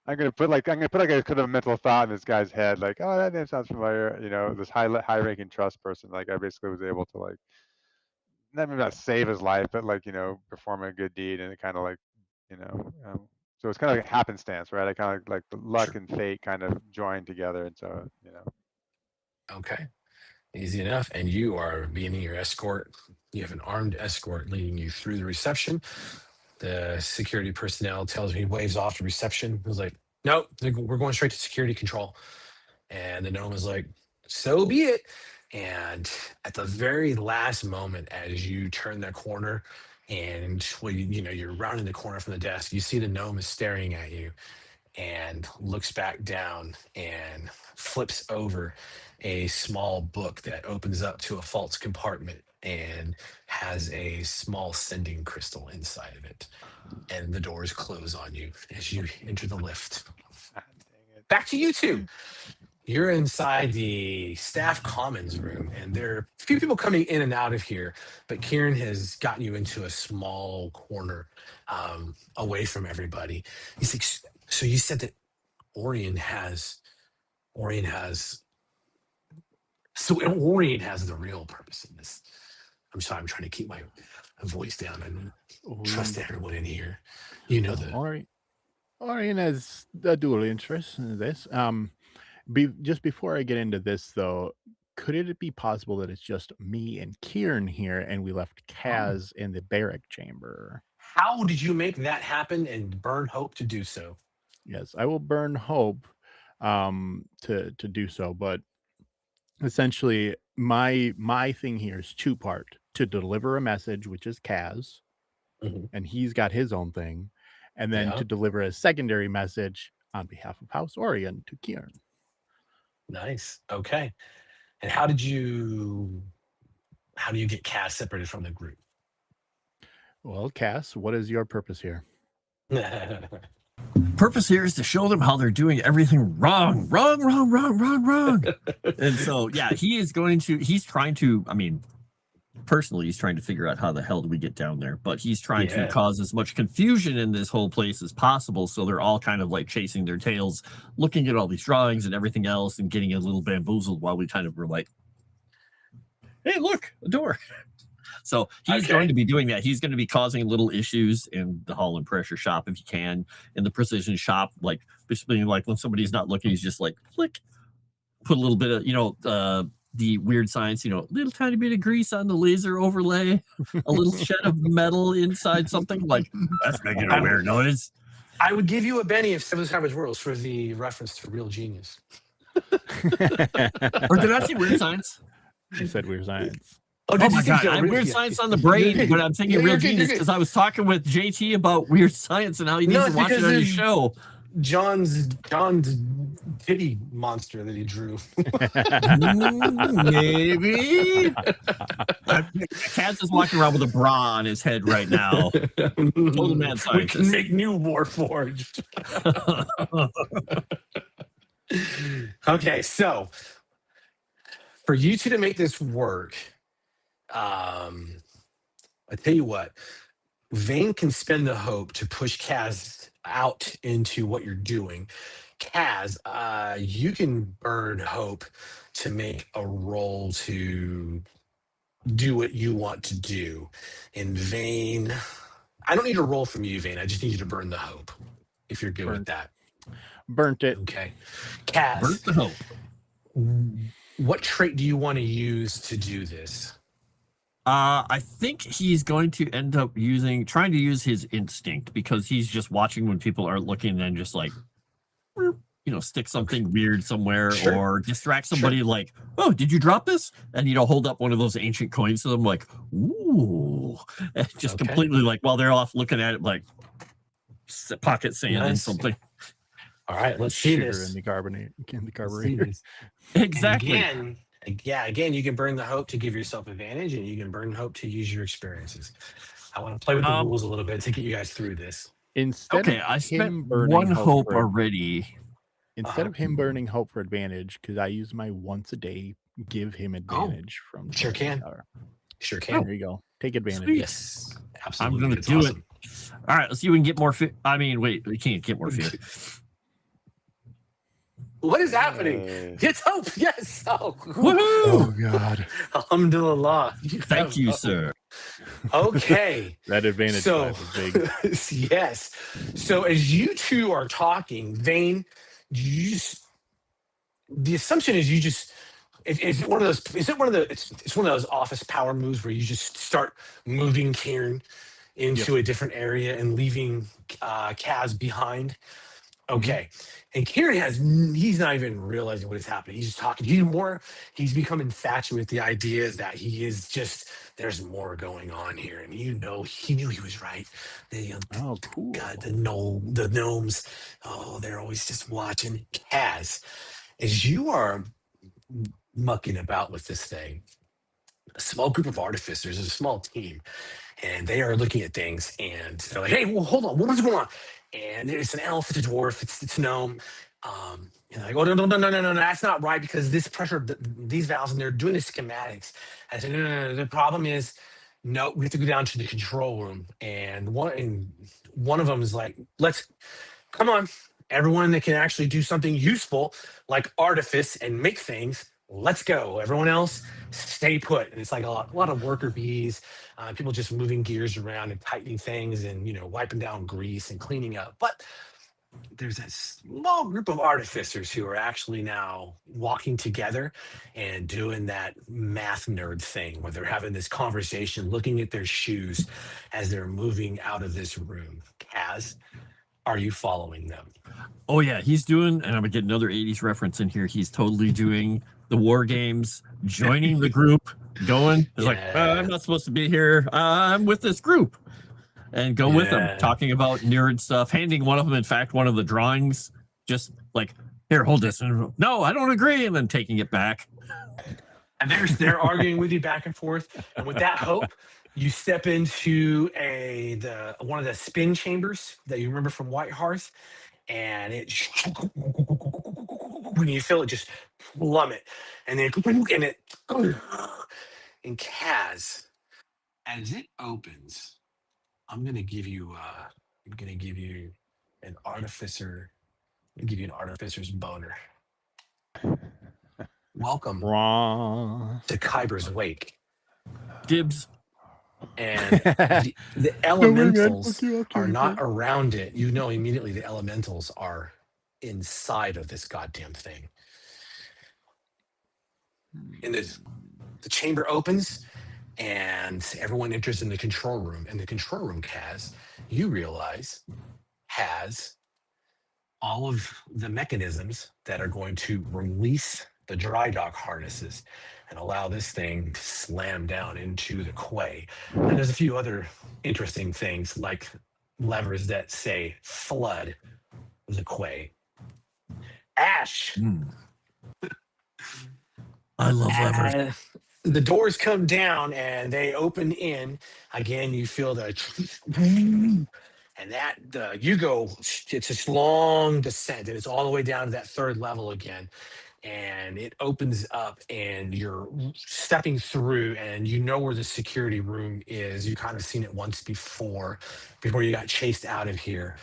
S4: I'm gonna put like a kind of a mental thought in this guy's head, like, oh, that name sounds familiar. This high-ranking trust person. Like, I basically was able to, like, not save his life, but like, perform a good deed, and it kind of like, so it's kind of like happenstance, right? I kind of like the luck and fate kind of joined together, and so
S2: Okay. Easy enough. And you are beginning your escort. You have an armed escort leading you through the reception. The security personnel tells me, waves off to reception. He's like, nope, we're going straight to security control. And the gnome is like, so be it. And at the very last moment, as you turn that corner and you're rounding the corner from the desk, you see the gnome is staring at you and looks back down and flips over a small book that opens up to a false compartment and has a small sending crystal inside of it. And the doors close on you as you enter the lift. Back to you two. You're inside the staff commons room, and there are a few people coming in and out of here, but Kieran has gotten you into a small corner away from everybody. He's like, so you said that Orion has the real purpose in this. I'm sorry, I'm trying to keep my voice down and trust everyone in here. You know the
S3: Orion has a dual interest in this. Just before I get into this, though, could it be possible that it's just me and Kieran here, and we left Kaz in the barrack chamber?
S2: How did you make that happen and burn hope to do so?
S3: Yes, I will burn hope to do so, but essentially my thing here is two-part: to deliver a message, which is Kaz, and he's got his own thing, and then to deliver a secondary message on behalf of House Orion to Kieran.
S2: Nice. Okay. And how do you get Kaz separated from the group?
S3: Well, Cass, what is your purpose here?
S5: Purpose here is to show them how they're doing everything wrong. And so, yeah, he's trying to, I mean, personally, he's trying to figure out how the hell do we get down there, but he's trying to cause as much confusion in this whole place as possible. So they're all kind of like chasing their tails, looking at all these drawings and everything else and getting a little bamboozled while we kind of were like, hey, look, a door. So he's going to be doing that. He's going to be causing little issues in the Hall and Pressure shop if he can, in the precision shop, like basically like when somebody's not looking, he's just like flick, put a little bit of, the weird science, little tiny bit of grease on the laser overlay, a little shed of metal inside something like that's making a weird noise.
S2: I would give you a Benny of Seven Savage Worlds for the reference to Real Genius.
S5: Or did I say weird science?
S3: She said weird science.
S5: Oh my God, I have weird science on the brain, but I'm thinking Real Genius because I was talking with JT about weird science and how he needs to watch it on his show.
S2: John's titty monster that he drew.
S5: Maybe. Kaz is walking around with a bra on his head right now. Total mad scientist.
S2: We can make new Warforged. Okay, so for you two to make this work, I tell you what, Vane can spend the hope to push Kaz out into what you're doing. Kaz, you can burn hope to make a roll to do what you want to do. In Vane, I don't need a roll from you, Vane. I just need you to burn the hope, if you're good with that.
S3: Burnt it.
S2: Okay. Kaz,
S5: burnt the hope.
S2: What trait do you want to use to do this?
S5: I think he's going to end up trying to use his instinct because he's just watching when people aren't looking and then just like, stick something weird somewhere or distract somebody like, oh, did you drop this? And, hold up one of those ancient coins to them like, ooh, and just completely like while they're off looking at it like pocket sand and something.
S2: All right, let's see this.
S3: In the carburetor.
S5: Exactly.
S2: Again, you can burn the hope to give yourself advantage, and you can burn hope to use your experiences. I want to play with the rules a little bit to get you guys through this.
S5: I spent one hope already.
S3: Instead of him burning hope for advantage, because I use my once a day, give him advantage from.
S2: Sure can. Sure can.
S3: There you go. Take advantage.
S5: Sweet.
S2: Yes, absolutely.
S5: I'm going to do it. All right, let's see if we can get more fear. I mean, wait, we can't get more fear.
S2: What is happening? It's hope. Yes. Oh,
S5: woohoo!
S3: Oh God.
S2: Alhamdulillah.
S5: Thank you, sir.
S2: Okay.
S3: That advantage is big.
S2: Yes. So as you two are talking, Vane, the assumption is it's one of those. Is it one of the? It's one of those office power moves where you just start moving Kieran into a different area and leaving Kaz behind. Okay. And Kieran he's not even realizing what is happening. He's just talking. He's become infatuated with the idea that he is there's more going on here. And he knew he was right.
S3: Cool.
S2: God, the gnomes, they're always just watching. Kaz, as you are mucking about with this thing, a small group of artificers, a small team, and they are looking at things and they're like, hey, well, hold on, what's going on? and it's an elf, it's a dwarf, it's a gnome. And I go, no, that's not right because this pressure, these valves, and they're doing the schematics. I said, no. The problem is, no, we have to go down to the control room, and one of them is like, let's come on, everyone that can actually do something useful like artifice and make things. Let's go. Everyone else, stay put. And it's like a lot of worker bees, people just moving gears around and tightening things and wiping down grease and cleaning up. But there's a small group of artificers who are actually now walking together and doing that math nerd thing where they're having this conversation, looking at their shoes as they're moving out of this room. Kaz, are you following them?
S5: Oh yeah, he's doing, and I'm gonna get another 80s reference in here. He's totally doing the war games, joining the group, going. He's like, I'm not supposed to be here. I'm with this group, and go with them, talking about nerd stuff. Handing one of them, in fact, one of the drawings, just like, here, hold this. And, no, I don't agree, and then taking it back.
S2: And they're arguing with you back and forth. And with that hope, you step into one of the spin chambers that you remember from White Hearth, and when you feel it just plummet, and then and Kaz, as it opens, I'm gonna give you an artificer. I'm gonna give you an artificer's boner. Welcome to Kyber's Wake.
S5: Dibs.
S2: And the elementals are not around it. You know immediately the elementals are inside of this goddamn thing. And the chamber opens and everyone enters in the control room. And the control room, Kaz, you realize, has all of the mechanisms that are going to release the dry dock harnesses and allow this thing to slam down into the quay. And there's a few other interesting things like levers that say flood the quay. Ash.
S5: I love levers.
S2: The doors come down and they open in. Again, you feel the and that you go, it's this long descent and it's all the way down to that third level again. And it opens up and you're stepping through and you know where the security room is. You kind of seen it once before you got chased out of here.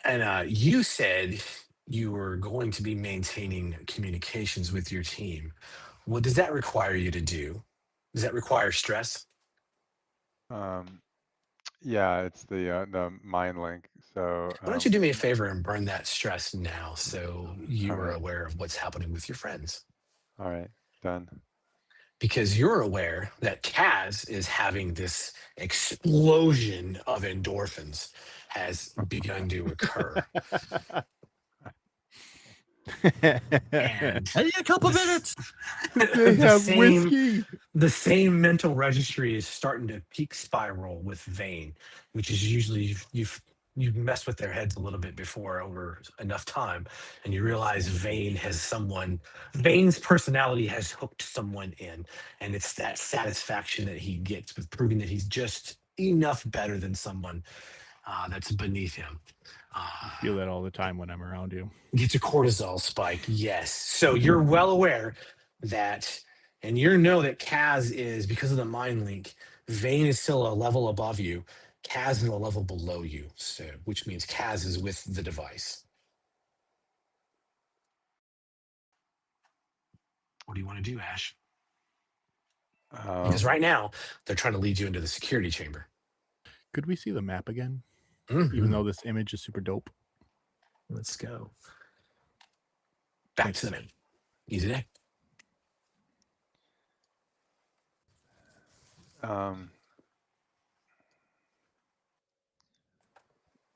S2: And you said you were going to be maintaining communications with your team. What does that require you to do? Does that require stress?
S4: Yeah, it's the mind link. So
S2: why don't you do me a favor and burn that stress now so you are aware of what's happening with your friends?
S4: All right, done.
S2: Because you're aware that Kaz is having this explosion of endorphins has begun to occur. And
S5: I need a couple minutes.
S3: They have whiskey.
S2: The same mental registry is starting to peak spiral with Vane, which is usually you've messed with their heads a little bit before over enough time, and you realize Vane's personality has hooked someone in, and it's that satisfaction that he gets with proving that he's just enough better than someone that's beneath him.
S3: I feel that all the time when I'm around you.
S2: Gets a cortisol spike, yes. So you're well aware that, and you know that Kaz is, because of the mind link, Vane is still a level above you. Kaz is a level below you, so which means Kaz is with the device. What do you want to do, Ash? Because right now, they're trying to lead you into the security chamber.
S3: Could we see the map again?
S2: Mm-hmm.
S3: Even though this image is super dope.
S2: Let's go. Back to the map. Easy day.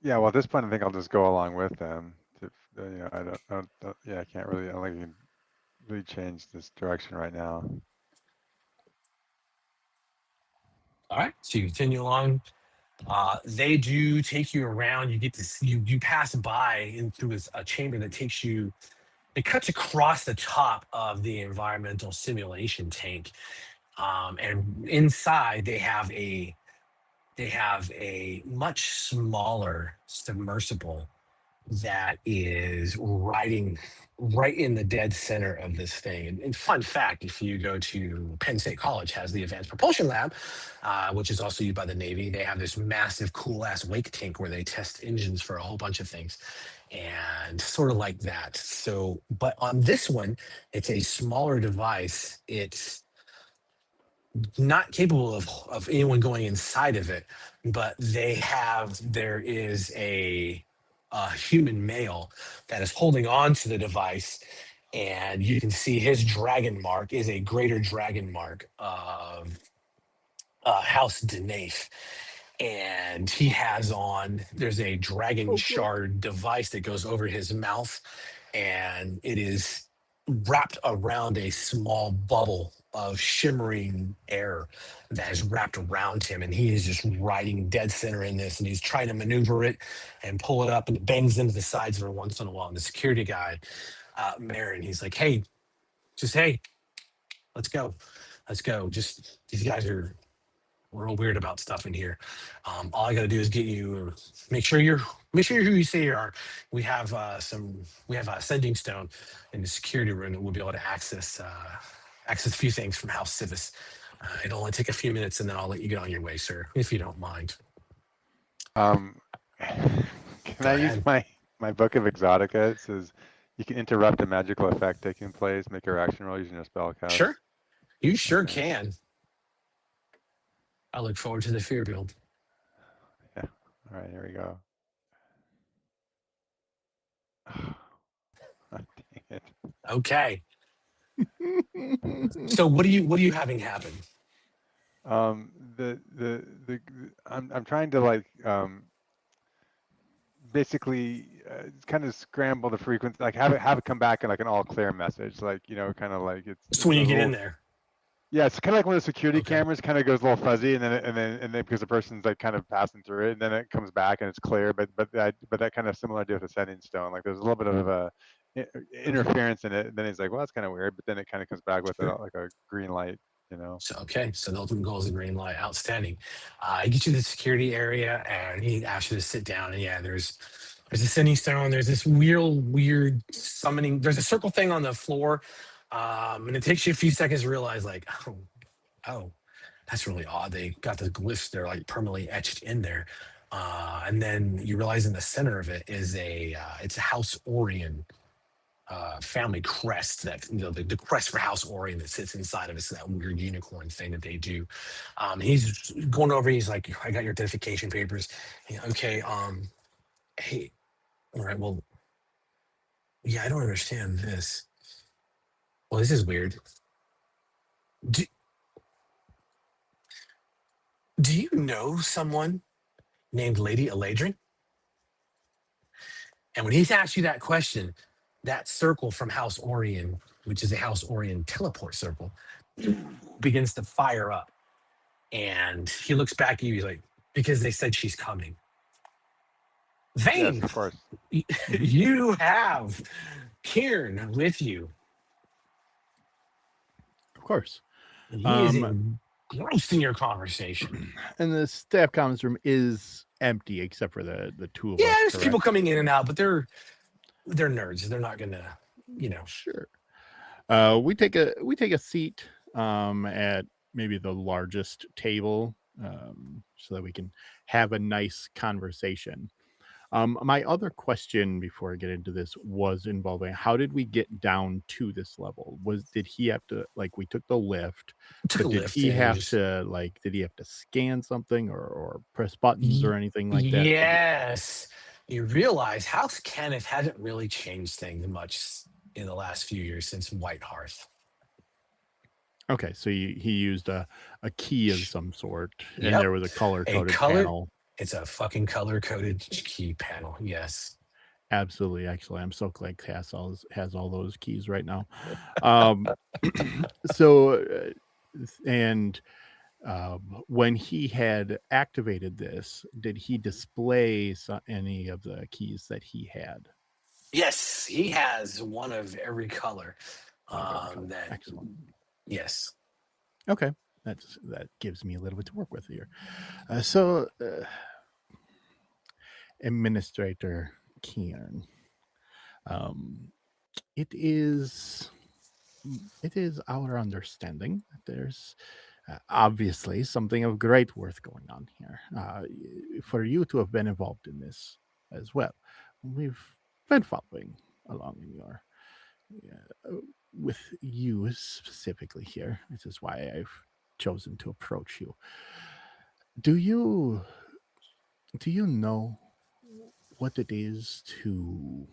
S4: Yeah, well, at this point, I think I'll just go along with them. I don't yeah, I can't really, I don't think you can really change this direction right now.
S2: All right, so you continue along. They do take you around. You get to see, you pass by into a chamber that takes you. It cuts across the top of the environmental simulation tank, and inside they have a they have a much smaller submersible that is riding right in the dead center of this thing. And fun fact, if you go to Penn State College, has the Advanced Propulsion Lab, which is also used by the Navy. They have this massive, cool-ass wake tank where they test engines for a whole bunch of things, and sort of like that. So, but on this one, it's a smaller device. It's not capable of anyone going inside of it, but there is a human male that is holding on to the device, and you can see his dragon mark is a greater dragon mark of House Denafe. And he has on, there's a dragon shard device that goes over his mouth, and it is wrapped around a small bubble of shimmering air that is wrapped around him. And he is just riding dead center in this, and he's trying to maneuver it and pull it up, and it bangs into the sides every once in a while. And the security guy, Marin, he's like, hey, let's go. Let's go. Just, these guys are real weird about stuff in here. All I got to do is get you, make sure you're who you say you are. We have a sending stone in the security room that we'll be able to access a few things from House Civis. It'll only take a few minutes, and then I'll let you get on your way, sir, if you don't mind.
S4: Can I use my book of Exotica? It says you can interrupt a magical effect taking place, make your action roll using your spell cast.
S2: Sure, you sure can. I look forward to the fear build.
S4: Yeah. All right, here we go. Oh, dang it.
S2: Okay. So what are you having happen?
S4: I'm trying to like basically kind of scramble the frequency, like have it come back in like an all clear message, like, you know, kind of like it's
S2: when you get in there.
S4: Yeah, it's kind of like when the security cameras kind of goes a little fuzzy, and then because the person's like kind of passing through it, and then it comes back and it's clear. But that kind of similar deal with the sending stone. Like there's a little bit of a interference in it, and then he's like, well, that's kind of weird. But then it kind of comes back with like a green light, you know.
S2: So so the ultimate goal is a green light. Outstanding. I get you to the security area, and he asks you to sit down. And yeah, there's a sending stone. There's this weird summoning. There's a circle thing on the floor. And it takes you a few seconds to realize, like, oh, that's really odd. They got the glyphs, they're like permanently etched in there. And then you realize in the center of it is it's a House Orion family crest, that, you know, the crest for House Orion that sits inside of it. So that weird unicorn thing that they do. He's going over, he's like, I got your identification papers. Okay, hey, all right, well, yeah, I don't understand this. Well, this is weird. Do you know someone named Lady Eladrin? And when he's asked you that question, that circle from House Orion, which is a House Orion teleport circle, begins to fire up. And he looks back at you, he's like, because they said she's coming. Vane,
S4: Yes, of course.
S2: You have Kieran with you.
S3: Of course.
S2: And he is engrossed in your conversation.
S3: And the staff commons room is empty except for the two of us.
S2: Yeah, there's
S3: correct?
S2: people coming in and out, but they're nerds. They're not gonna, you know.
S3: Sure. We take a seat at maybe the largest table so that we can have a nice conversation. My other question before I get into this was involving how did we get down to this level? Did he have to, like, we took the lift, but did he have to scan something or press buttons or anything like that?
S2: Yes. You realize House Kenneth hasn't really changed things much in the last few years since White Hearth.
S3: Okay, so he used a key of some sort, and
S2: Yep.
S3: there was a color-coded panel.
S2: It's a fucking color-coded key panel. Yes.
S3: Absolutely, actually, I'm so glad Cass has all those keys right now. When he had activated this, did he display any of the keys that he had?
S2: Yes, he has one of every color.
S3: Excellent.
S2: Yes.
S3: Okay. that gives me a little bit to work with here. Administrator Kieran, it is our understanding that there's obviously something of great worth going on here. For you to have been involved in this as well, we've been following along in your with you specifically here. This is why I've chosen to approach you. Do you know what it is to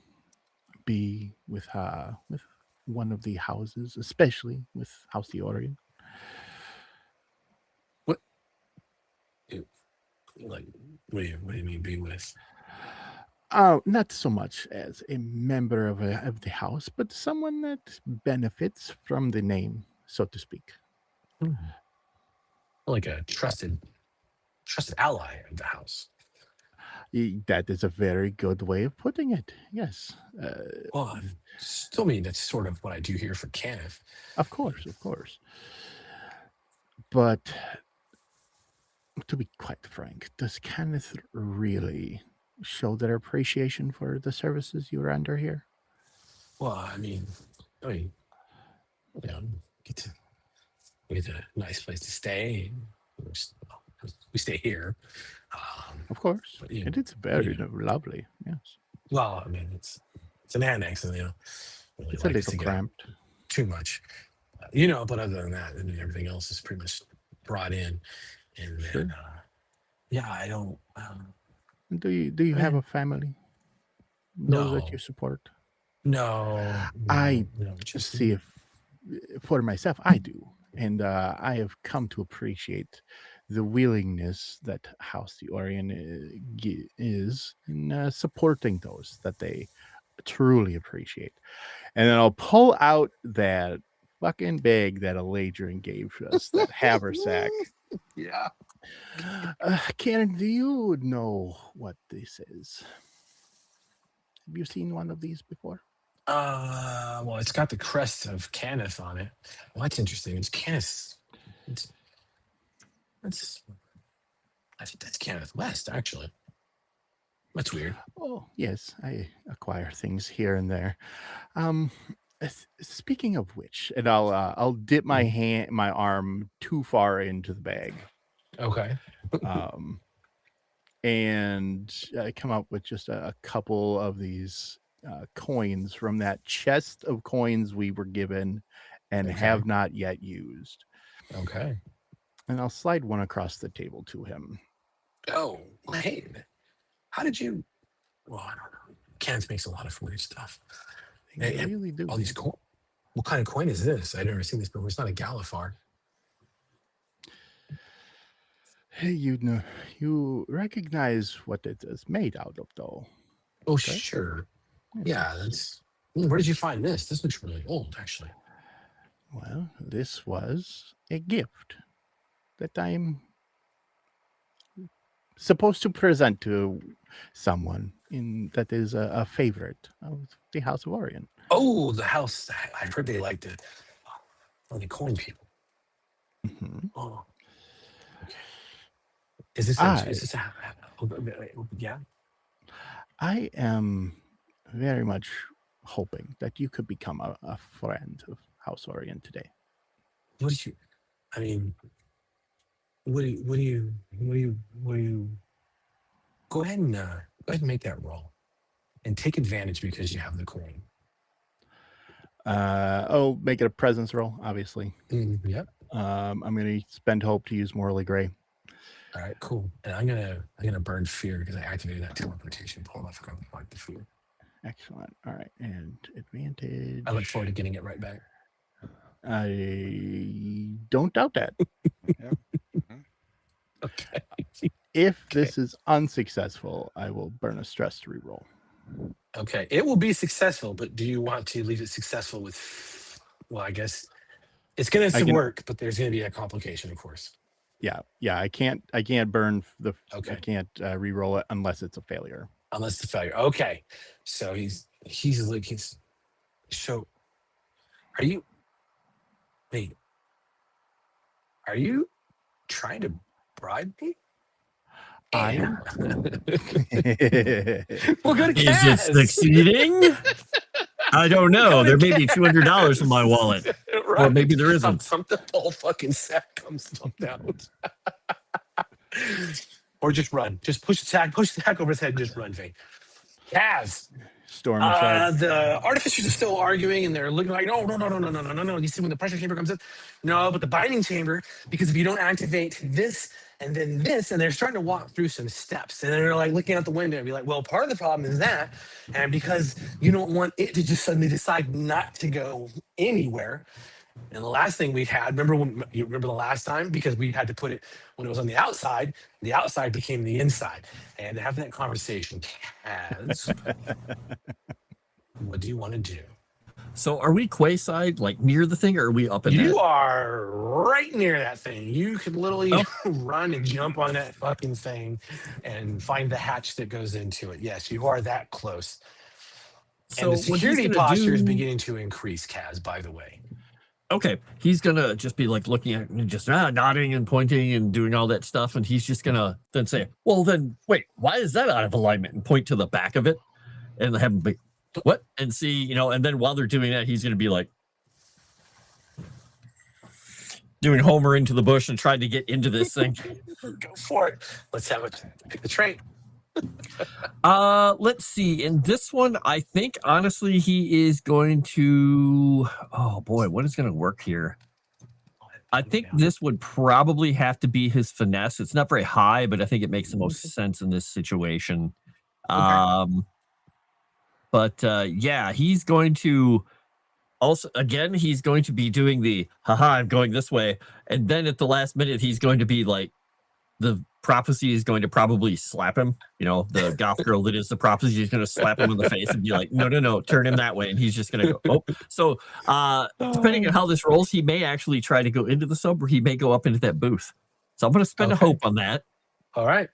S3: be with one of the houses, especially with House the Orient?
S2: Like, what do you mean be with?
S3: Not so much as a member of the house, but someone that benefits from the name, so to speak.
S2: Like a trusted ally of the house.
S3: That is a very good way of putting it. Yes.
S2: Well, still mean that's sort of what I do here for Kenneth.
S3: Of course. But to be quite frank, does Kenneth really show their appreciation for the services you render here?
S2: Well, I mean, you know, get a nice place to stay. We stay here.
S3: Of course,
S2: but,
S3: and it's very lovely. Yes.
S2: Well, I mean, it's an annex, and really
S3: it's a little cramped.
S2: Too much, But other than that, I mean, everything else is pretty much brought in, and then, I don't.
S3: Do you have a family? Those that you support?
S2: No.
S3: I just see if for myself, I do. And I have come to appreciate the willingness that House the Orient is in supporting those that they truly appreciate. And then I'll pull out that fucking bag that Eladrin gave us, that haversack.
S2: Yeah.
S3: Karen, do you know what this is? Have you seen one of these before?
S2: Well, it's got the crest of Kenneth on it. Well, that's interesting. It's Kenneth. I think that's Kenneth West, actually. That's weird.
S3: Oh, yes, I acquire things here and there. Speaking of which, and I'll dip my arm too far into the bag.
S2: Okay.
S3: And I come up with just a couple of these coins from that chest of coins we were given and have not yet used.
S2: Okay.
S3: And I'll slide one across the table to him.
S2: Oh, hey, how did you? Well, I don't know. Kenneth makes a lot of weird stuff.
S3: They really do.
S2: All these coins. What kind of coin is this? I've never seen this before. It's not a Galifar.
S3: Hey, you recognize what it is made out of, though?
S2: Oh, sure. Yeah, that's. Where did you find this? This looks really old, actually.
S3: Well, this was a gift that I'm supposed to present to someone that is a favorite of the House of Orient.
S2: Oh, the house. I've heard they like the coin people.
S3: Mm-hmm.
S2: Oh. Okay. Is this yeah?
S3: I am very much hoping that you could become a friend of House Orient today.
S2: What did you? I mean, what do you? Go ahead and make that roll, and take advantage because you have the coin.
S3: I'll make it a presence roll, obviously.
S2: Yep.
S3: I'm going to spend hope to use Morally Gray.
S2: All right, cool. And I'm gonna burn fear because I activated that teleportation pull. I forgot to fight the fear.
S3: Excellent. All right, and advantage.
S2: I look forward to getting it right back.
S3: I don't doubt that.
S4: Yep.
S2: Okay.
S3: If this is unsuccessful, I will burn a stress to reroll.
S2: Okay, it will be successful, but do you want to leave it successful with? Well, I guess it's going to work, but there's going to be a complication, of course.
S3: Yeah. I can't burn the.
S2: Okay.
S3: I can't re-roll it unless it's a failure.
S2: Unless it's a failure. Okay. So he's. So, are you? Wait. Are you trying to bribe me?
S3: I'm.
S2: We'll go to
S5: Is it
S2: Kaz.
S5: succeeding? I don't know. There may be $200 in my wallet, or
S2: Right.
S5: maybe there isn't.
S2: Something, the whole fucking sack comes out. Or just run. Just push the sack over his head and just run, Vane. Kaz.
S3: Storm aside.
S2: The artificers are still arguing and they're looking like, no. You see when the pressure chamber comes in? No, but the binding chamber, because if you don't activate this and then this, and they're starting to walk through some steps. And they're like looking out the window and be like, well, part of the problem is that, and because you don't want it to just suddenly decide not to go anywhere. And the last thing we had, remember the last time? Because we had to put it when it was on the outside became the inside. And having that conversation, Kaz, what do you want to do?
S5: So are we quayside, like near the thing, or are we up in
S2: You
S5: that?
S2: are right near that thing. You could literally run and jump on that fucking thing and find the hatch that goes into it. Yes, you are that close.
S5: So
S2: And the
S5: what he's
S2: security
S5: gonna
S2: posture is
S5: do-
S2: beginning to increase, Kaz, by the way.
S5: Okay, he's gonna just be like looking at and just nodding and pointing and doing all that stuff, and he's just gonna then say, well then wait, why is that out of alignment, and point to the back of it and have him be what, and see, and then while they're doing that, he's gonna be like doing Homer into the bush and trying to get into this thing.
S2: Go for it. Let's have it. Pick the trait.
S5: Let's see. In this one, I think honestly he is going to, oh boy, what is going to work here? I think this would probably have to be his finesse. It's not very high, but I think it makes the most sense in this situation. But yeah, he's going to also, again, he's going to be doing the haha, I'm going this way, and then at the last minute he's going to be like, the prophecy is going to probably slap him. The goth girl that is the prophecy is going to slap him in the face and be like, no, turn him that way. And he's just going to go, oh. So depending on how this rolls, he may actually try to go into the sub, or he may go up into that booth. So I'm going to spend a hope on that.
S2: All right.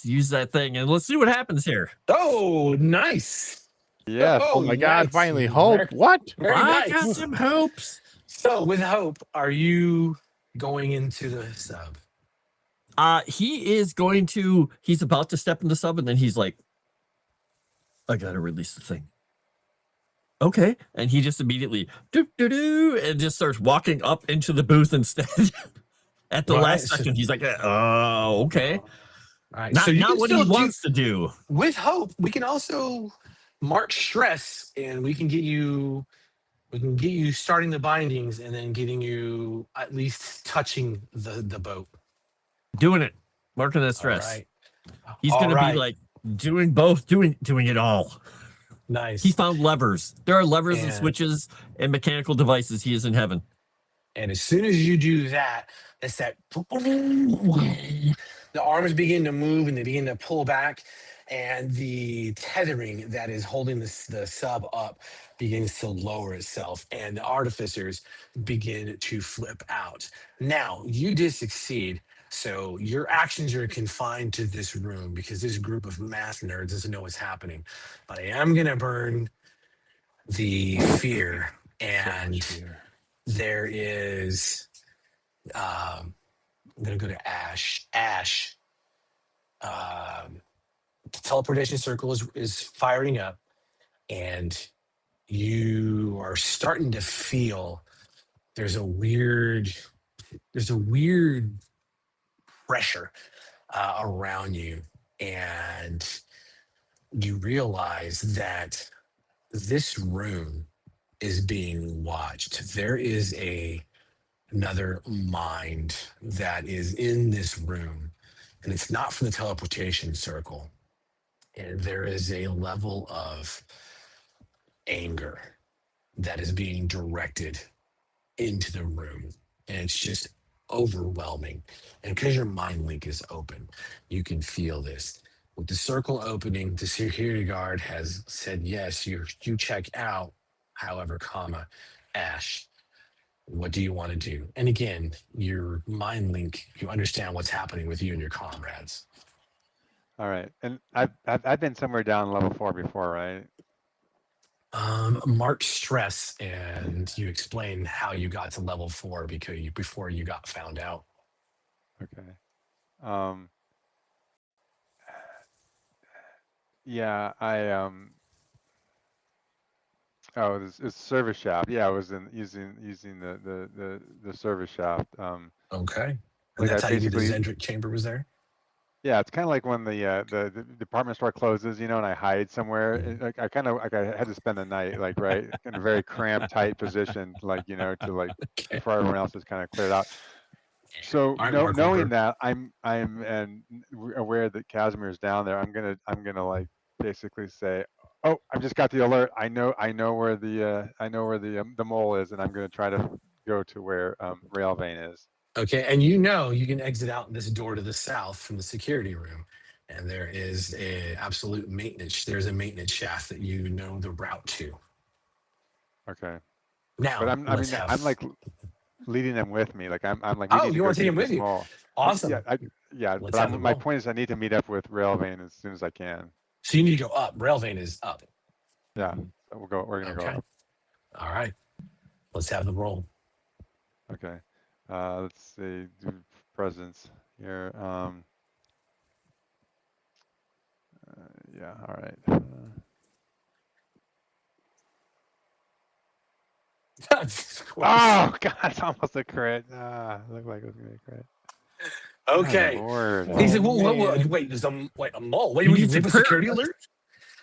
S5: Use that thing, and let's see what happens here.
S2: Oh, nice.
S4: Yes.
S3: Oh my God!
S2: nice.
S3: Finally, hope. What?
S2: Very
S5: I
S2: nice.
S5: got some hopes.
S2: So with hope, are you going into the sub?
S5: He's about to step in the sub, and then he's like, I gotta release the thing. Okay. And he just immediately and just starts walking up into the booth instead. At the last second, he's like, oh, okay.
S2: All right.
S5: Not,
S2: so you
S5: not
S2: can
S5: what he
S2: still
S5: wants to do.
S2: With hope, we can also march stress, and we can get you starting the bindings, and then getting you at least touching the boat.
S5: Doing it. Marking that stress.
S2: All right.
S5: He's gonna be like doing both, doing it all.
S2: Nice.
S5: He found levers. There are levers and switches and mechanical devices. He is in heaven.
S2: And as soon as you do that, it's that the arms begin to move and they begin to pull back, and the tethering that is holding the sub up begins to lower itself, and the artificers begin to flip out. Now, you did succeed, so your actions are confined to this room because this group of math nerds doesn't know what's happening. But I am going to burn the fear, and there is... I'm going to go to Ash. Ash, the teleportation circle is firing up, and you are starting to feel there's a weird pressure around you, and you realize that this room is being watched. There is another mind that is in this room, and it's not from the teleportation circle. And there is a level of anger that is being directed into the room, and it's just overwhelming. And because your mind link is open, you can feel this. With the circle opening, the security guard has said, yes, you check out. However, Ash, what do you want to do? And again, your mind link, you understand what's happening with you and your comrades.
S4: All right. And I've been somewhere down level 4 before, right?
S2: Mark stress, and you explain how you got to level 4 before you got found out.
S4: Okay. Yeah, oh, it's service shaft. Yeah, I was using the service shaft.
S2: Okay. And
S4: Like
S2: that's
S4: I
S2: how you knew the
S4: basically,
S2: Zendrick chamber was there?
S4: yeah, it's kind of like when the department store closes, you know, and I hide somewhere. Like I kind of like I had to spend the night, like right in a very cramped, tight position, like you know, to like
S2: Okay.
S4: before everyone else is kind of cleared out. So
S2: All right, Mark
S4: knowing
S2: Wahlberg.
S4: that, I'm and aware that Kasimir is down there. I'm gonna like basically say, oh, I've just got the alert. I know where the mole is, and I'm gonna try to go to where Vane is.
S2: Okay, and you know you can exit out this door to the south from the security room, and there is a absolute maintenance. There's a maintenance shaft that you know the route to.
S4: Okay, but
S2: Now let's have.
S4: I'm like leading them with me. Like I'm like we
S2: Oh,
S4: need to
S2: you
S4: go
S2: want to take
S4: get
S2: him with
S4: this
S2: you?
S4: mole.
S2: Awesome.
S4: Yeah,
S2: Let's
S4: but
S2: have the
S4: my
S2: roll.
S4: point is I need to meet up with Vane as soon as I can.
S2: So you need to go up. Railvane is up.
S4: Yeah, so we're gonna go
S2: Okay.
S4: up.
S2: All right. Let's have the roll.
S4: Okay. Let's see, do presence here. Yeah, all right. Oh God, it's almost a crit. Looked like it was gonna be a crit.
S2: Okay.
S4: Good Lord.
S2: He said,
S3: Oh,
S2: well,
S3: man.
S2: wait, there's a mole. Wait,
S5: He
S2: we
S5: needs a
S2: have a
S5: crit.
S2: security alert?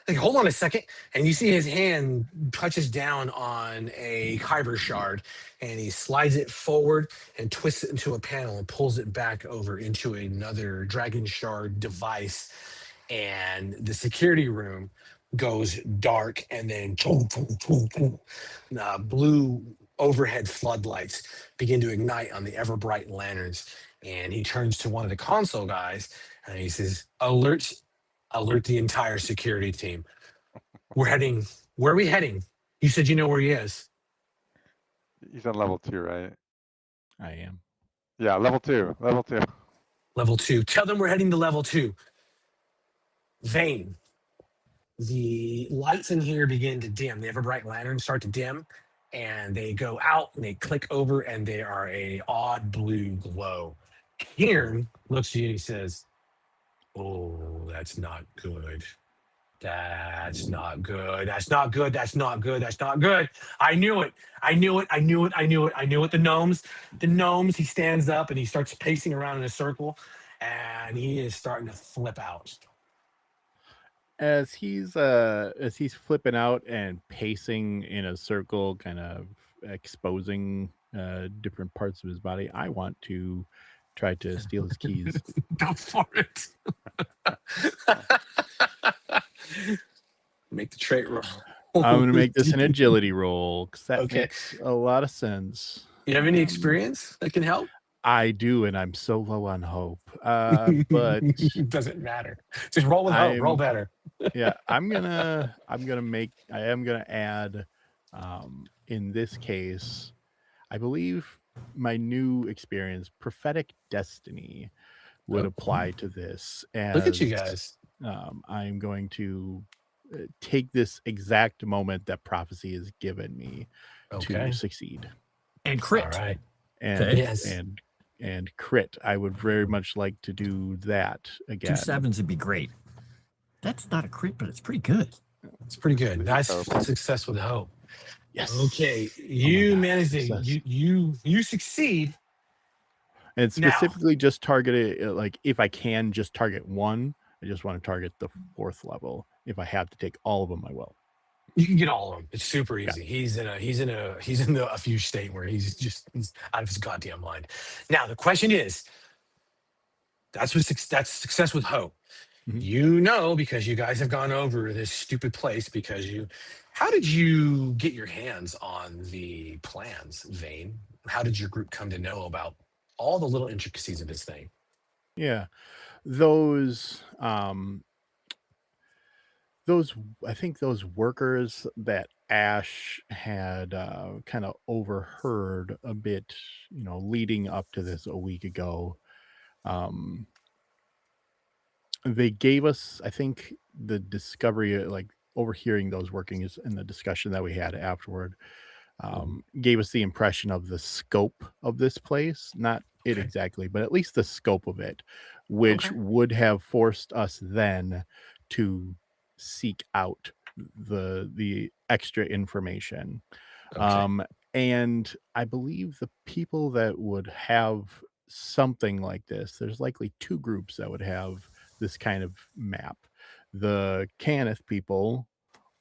S2: Like, hold on a second. And you see his hand touches down on a kyber shard, and he slides it forward and twists it into a panel and pulls it back over into another dragon shard device. And the security room goes dark, and then blue overhead floodlights begin to ignite on the ever bright lanterns. And he turns to one of the console guys and he says, alert the entire security team. We're heading. Where are we heading? You said you know where he is.
S4: He's on level 2, right?
S3: I am.
S4: Yeah, level 2. Level 2.
S2: Level 2. Tell them we're heading to level 2. Vane. The lights in here begin to dim. The ever bright lanterns start to dim, and they go out and they click over, and they are a odd blue glow. Kieran looks at you and he says, "Oh, that's not good. That's not good. That's not good. That's not good. That's not good. I knew it. I knew it. I knew it. I knew it. I knew it. The gnomes. The gnomes." He stands up and he starts pacing around in a circle, and he is starting to flip out.
S3: As he's flipping out and pacing in a circle, kind of exposing different parts of his body, I want to try to steal his keys.
S2: Go for it. Make the trait roll.
S3: I'm going to make this an agility roll because that
S2: Okay.
S3: makes a lot of sense.
S2: You have any experience that can help?
S3: I do, and I'm so low on hope. But
S2: it doesn't matter. Just roll with hope. Roll better.
S3: Yeah, I am gonna add in this case, I believe my new experience, prophetic destiny, would apply to this.
S2: Look at you
S3: as,
S2: guys.
S3: I'm going to take this exact moment that prophecy has given me
S2: Okay.
S3: to succeed.
S5: And crit.
S2: All right.
S3: And
S5: Okay.
S2: Yes.
S3: and crit. I would very much like to do that again.
S5: 2 7s would be great. That's not a crit, but it's pretty good.
S2: It's pretty good. Nice success with hope.
S3: Yes.
S2: Okay. You managed to
S3: success.
S2: you succeed.
S3: And specifically just target it, like if I can just target one, I just want to target the 4th level. If I have to take all of them, I will.
S2: You can get all of them. It's super easy. He's in a fugue state where he's out of his goddamn mind. Now the question is, that's success with hope.
S3: Mhm.
S2: You know, because you guys have gone over this stupid place how did you get your hands on the plans, Vane? How did your group come to know about all the little intricacies of this thing?
S3: Yeah. Those I think those workers that Ash had kind of overheard a bit, leading up to this a week ago. They gave us, I think, the discovery, like overhearing those workings in the discussion that we had afterward gave us the impression of the scope of this place, not it exactly, but at least the scope of it, which would have forced us then to seek out the extra information. And I believe the people that would have something like this, there's likely two groups that would have this kind of map: the Cannith people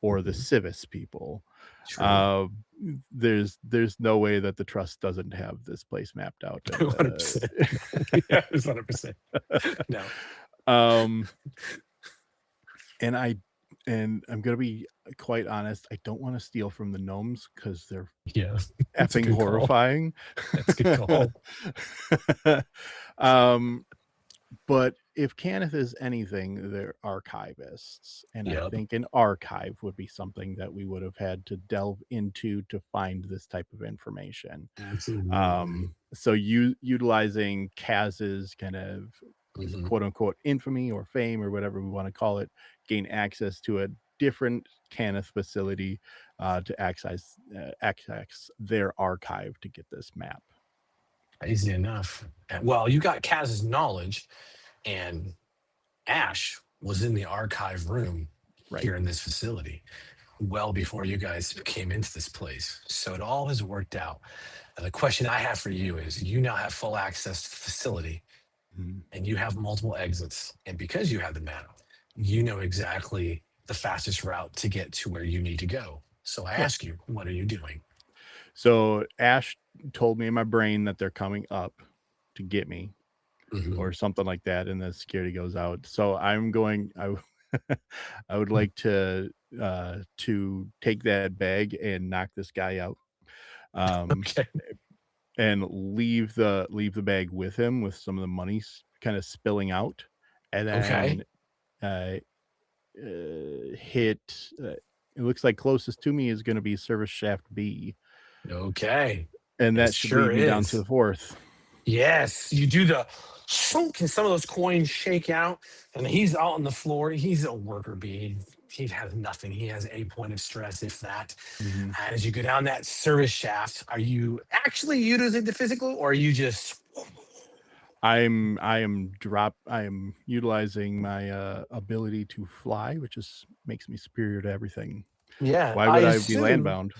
S3: or the Civis people. There's no way that the trust doesn't have this place mapped out.
S2: 100%. Yeah, 100%. No.
S3: And I'm gonna be quite honest, I don't want to steal from the gnomes because they're
S2: that's
S3: effing horrifying.
S2: That's a good
S3: call. But if Cannith is anything, they're archivists. And I think an archive would be something that we would have had to delve into to find this type of information.
S2: Absolutely.
S3: So utilizing Kaz's kind of quote unquote infamy or fame or whatever we want to call it, gain access to a different Cannith facility to access their archive to get this map.
S2: Easy enough. Well, you got Kaz's knowledge, and Ash was in the archive room here in this facility well before you guys came into this place. So it all has worked out. And the question I have for you is, you now have full access to the facility, and you have multiple exits. And because you have the map, you know exactly the fastest route to get to where you need to go. So I ask you, what are you doing?
S3: So Ash told me in my brain that they're coming up to get me or something like that, and the security goes out. So I'm going, I would like to take that bag and knock this guy out. And leave the bag with him with some of the money kind of spilling out, and then hit it looks like closest to me is going to be service shaft B. And that should lead me down to the 4th.
S2: Yes, you do the shunk, and some of those coins shake out, and he's out on the floor. He's a worker bee. He has nothing. He has a point of stress, if that. And as you go down that service shaft, are you actually using the physical, or are you just?
S3: I am utilizing my ability to fly, which makes me superior to everything.
S2: Yeah.
S3: Why would I be landbound?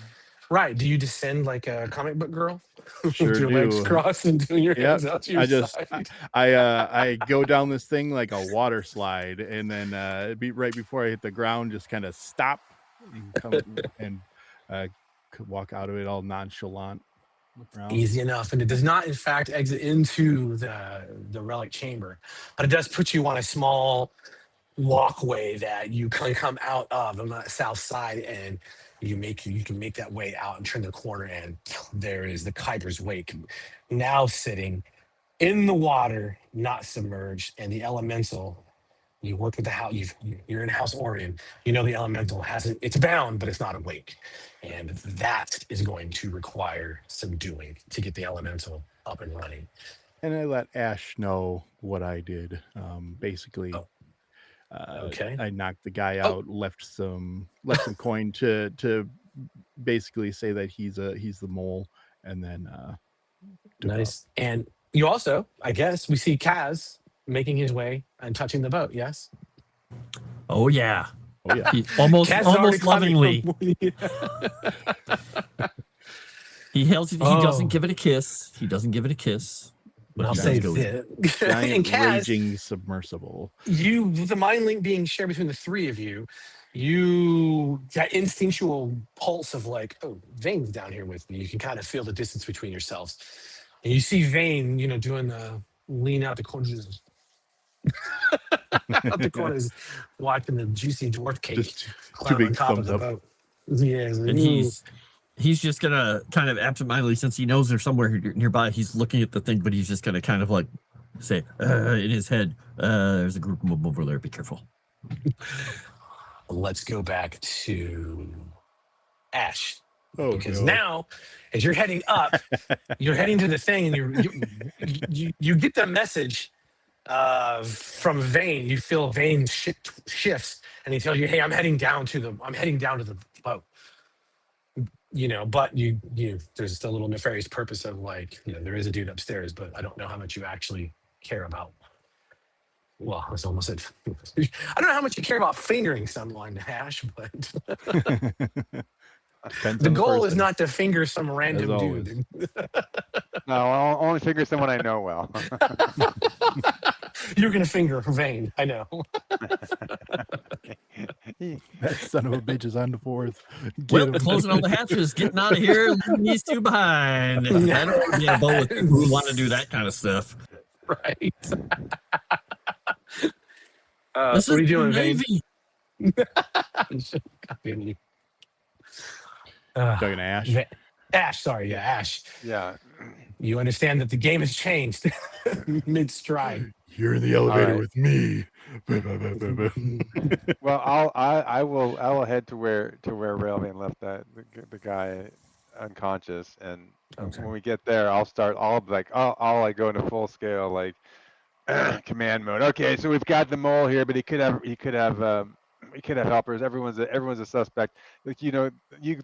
S2: Right. Do you descend like a comic book girl?
S3: Sure
S2: with your legs crossed and doing your hands out to your side?
S3: I go down this thing like a water slide, and then right before I hit the ground, just kind of stop and come and walk out of it all nonchalant.
S2: Easy enough. And it does not, in fact, exit into the relic chamber, but it does put you on a small walkway that you can come out of on the south side, and you can make that way out and turn the corner, and there is the Kyber's Wake now sitting in the water, not submerged, and the elemental. You work with the house. You're in House Orion. You know the elemental hasn't. It's bound, but it's not awake, and that is going to require some doing to get the elemental up and running.
S3: And I let Ash know what I did. Basically, I knocked the guy out, left some coin to basically say that he's the mole, and then
S2: nice. And you also, I guess, we see Kaz making his way and touching the boat. Yes.
S5: Oh yeah. He almost lovingly. He doesn't give it a kiss. He doesn't give it a kiss.
S2: But I'll say this:
S3: giant raging submersible.
S2: The mind link being shared between the three of you, that instinctual pulse of like, oh, Vane's down here with me. You can kind of feel the distance between yourselves, and you see Vane, doing the lean out the corners, watching the juicy dwarf cake clown on top of the boat. Yes,
S5: and he's just gonna kind of absentmindedly, since he knows they're somewhere nearby, he's looking at the thing, but he's just gonna kind of like say in his head, there's a group of them over there, be careful.
S2: Let's go back to Ash. Because now, as you're heading up, you're heading to the thing, and you get the message from Vane, you feel Vane shifts, and he tells you, "Hey, I'm heading down to the boat." But there's still a little nefarious purpose of like, there is a dude upstairs, but I don't know how much you actually care about. Well, I was almost said, I don't know how much you care about fingering someone, Ash, but
S3: Depends
S2: the
S3: on
S2: goal is
S3: person,
S2: not to finger some random
S3: always.
S2: dude.
S4: No, I'll only figure someone I know well.
S2: You're gonna finger Vane, I know.
S3: That son of a bitch is on the fourth.
S5: Well,
S3: Get him.
S5: closing all the hatches, getting out of here, leaving these two behind. I don't want to be in a boat with people who want to do that kind of stuff.
S2: Right.
S5: This
S2: So what are you
S5: is the
S2: doing, Vane?
S5: Navy.
S2: Copying you.
S3: Talking to Ash.
S2: Ash, sorry, yeah, Ash.
S4: Yeah.
S2: You understand that the game has changed mid-stride.
S3: You're in the elevator
S4: right.
S3: with me.
S4: Well, I will head to where Railvane left the guy unconscious, and
S2: Okay.
S4: when we get there, I'll be like, I'll like go into full scale like command mode. Okay, so we've got the mole here, but he could have helpers. Everyone's a suspect. Like, you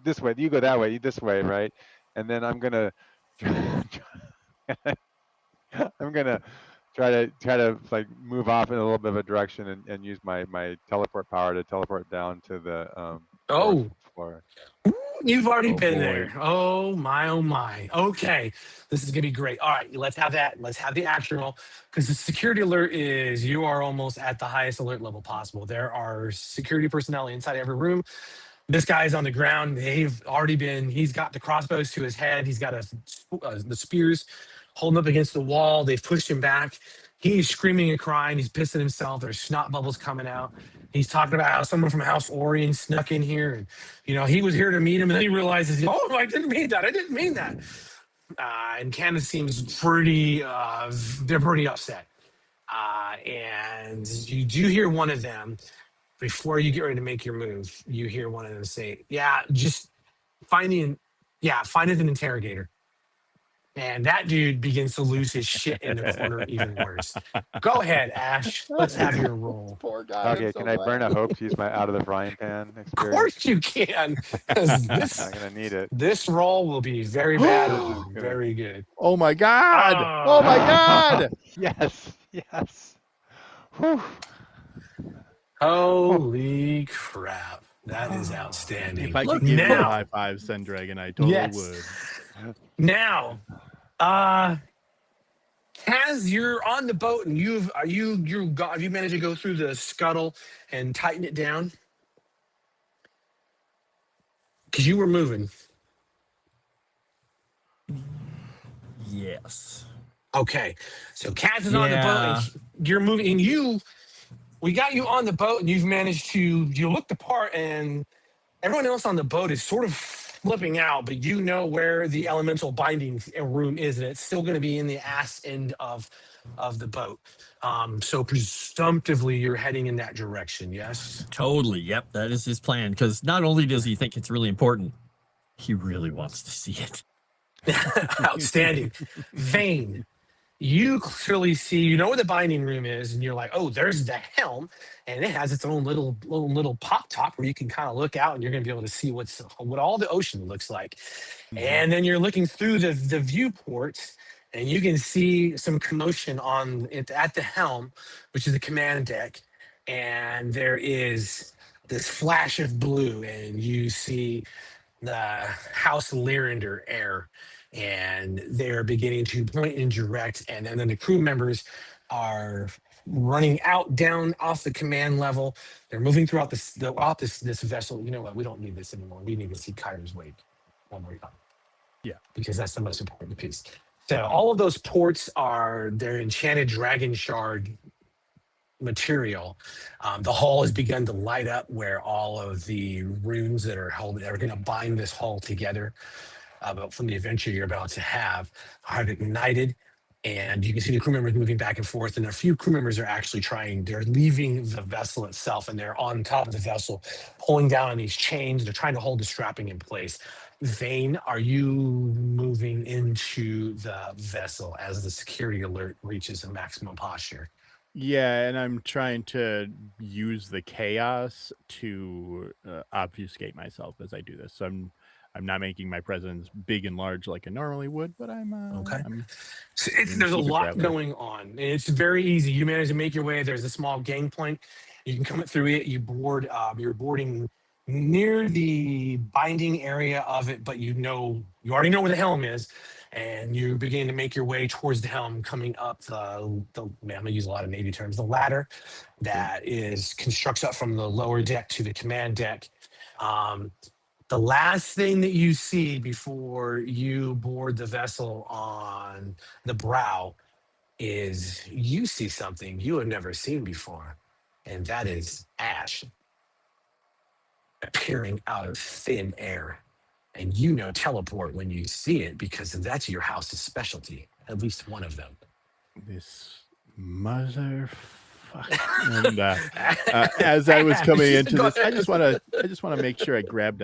S4: this way, you go that way, you this way, right? And then I'm gonna try to like move off in a little bit of a direction and use my teleport power to teleport down to the fourth floor.
S2: You've already been
S3: boy.
S2: there. Oh my. Okay. This is gonna be great. All right, let's have that. Let's have the action roll. Because the security alert is you are almost at the highest alert level possible. There are security personnel inside every room. This guy's on the ground. He's got the crossbows to his head. He's got the spears holding up against the wall. They've pushed him back. He's screaming and crying. He's pissing himself. There's snot bubbles coming out. He's talking about how someone from House Orion snuck in here, and he was here to meet him, and then he realizes, oh, I didn't mean that. I didn't mean that. And Candace seems pretty. They're pretty upset. And you do hear one of them before you get ready to make your move. You hear one of them say, "Yeah, just find it an interrogator." And that dude begins to lose his shit in the corner even worse. Go ahead, Ash. Let's have your roll.
S6: Poor guy.
S4: Okay, can I burn a hope to use my out of the frying pan
S2: Of
S4: experience?
S2: course you can. 'Cause
S4: I'm gonna need it.
S2: this roll will be very bad or very good.
S3: Oh my god! Oh my god!
S4: Yes. Whew.
S2: Holy crap. That is outstanding.
S3: If I could give you a
S2: Now-
S3: high five, Sendragon, I totally
S2: Yes.
S3: would.
S2: Now, Kaz, you're on the boat and have you managed to go through the scuttle and tighten it down? Because you were moving.
S5: Yes.
S2: Okay. So Kaz is on the boat and you're moving, and we got you on the boat, and you've managed to, you look the part, and everyone else on the boat is sort of flipping out, but you know where the elemental binding room is, and it's still going to be in the ass end of the boat. So presumptively you're heading in that direction, yes?
S5: Totally. Yep. That is his plan. Because not only does he think it's really important, he really wants to see it.
S2: Outstanding. Vane, you clearly see, you know where the binding room is, and you're like, oh, there's the helm, and it has its own little pop top where you can kind of look out, and you're going to be able to see what all the ocean looks like. And then you're looking through the viewport, and you can see some commotion at the helm, which is the command deck, and there is this flash of blue, and you see the House Lyrander air, and they're beginning to point and direct, and then the crew members are running down off the command level. They're moving throughout this vessel. You know what? We don't need this anymore. We need to see Kyra's wake one more time.
S3: Yeah,
S2: because that's the most important piece. So all of those ports are their enchanted dragon shard material. The hull has begun to light up where all of the runes that are going to bind this hull together from the adventure you're about to have ignited, and you can see the crew members moving back and forth, and a few crew members are actually they're leaving the vessel itself, and they're on top of the vessel pulling down on these chains. They're trying to hold the strapping in place. Vane, are you moving into the vessel as the security alert reaches a maximum posture?
S3: Yeah, and I'm trying to use the chaos to obfuscate myself as I do this. So I'm not making my presence big and large like I normally would, but I'm
S2: Okay.
S3: I'm
S2: So
S3: being
S2: there's a
S3: secret
S2: lot
S3: traveler.
S2: going on. And it's very easy. You manage to make your way. There's a small gangplank. You can come through it. You board. You're boarding near the binding area of it, but you already know where the helm is, and you begin to make your way towards the helm, coming up man, I'm gonna use a lot of Navy terms. The ladder that constructs up from the lower deck to the command deck. Um, the last thing that you see before you board the vessel on the brow is you see something you have never seen before, and that is ash appearing out of thin air. And you know teleport when you see it because that's your house's specialty, at least one of them.
S3: This motherfucker. And as I was coming into
S2: Go
S3: this, I
S2: ahead.
S3: just want to make sure I grabbed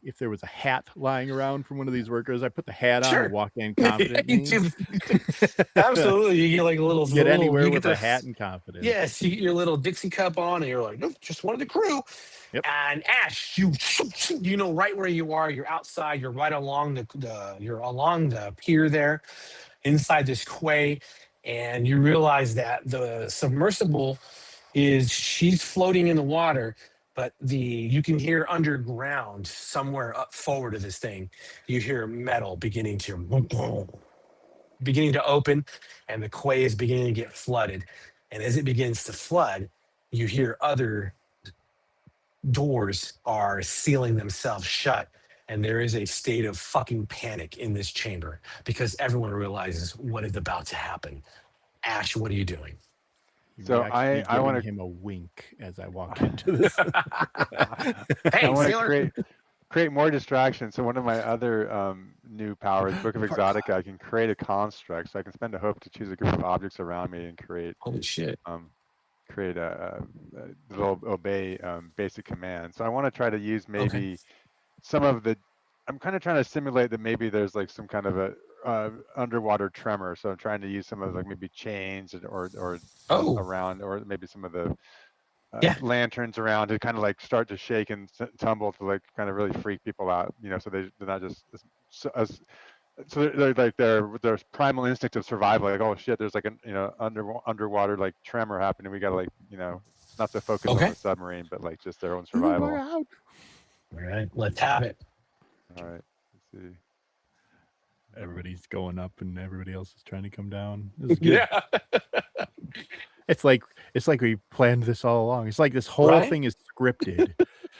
S3: if there was a hat lying around from one of these workers, I put the hat on
S2: Sure.
S3: and walk in confidently.
S2: Absolutely. You get like a little
S3: Get anywhere
S2: you
S3: with
S2: get
S3: a hat and confidence.
S2: Yes, you get your little Dixie cup on, and you're like, nope, just one of the crew.
S3: Yep.
S2: And Ash, you know right where you are. You're outside. You're right along you're along the pier there, inside this quay, and you realize that the submersible she's floating in the water, but you can hear underground somewhere up forward of this thing. You hear metal beginning to open, and the quay is beginning to get flooded. And as it begins to flood, you hear other doors are sealing themselves shut. And there is a state of fucking panic in this chamber because everyone realizes what is about to happen. Ash, what are you doing?
S4: So
S3: I
S4: I want
S3: giving
S4: to
S3: him a wink as I walk into this.
S2: Hey,
S4: I want
S2: sailor.
S4: to create more distraction. So one of my other new powers, Book of Exotica, I can create a construct. So I can spend a hope to choose a group of objects around me and create
S2: Holy shit.
S4: create a little obey basic command. So I want to try to use maybe some of the. I'm kind of trying to simulate that maybe there's like some kind of a underwater tremor. So I'm trying to use some of like maybe chains or around, or maybe some of the lanterns around to kind of like start to shake and tumble to like kind of really freak people out, so they're not just so they're like their primal instinct of survival, like, oh shit, there's like an underwater like tremor happening, we gotta like not to focus on the submarine, but like just their own survival.
S2: All right, let's have it.
S4: All right, let's see.
S3: Everybody's going up and everybody else is trying to come down. This is good.
S2: Yeah.
S3: It's like we planned this all along. It's like this whole thing is scripted.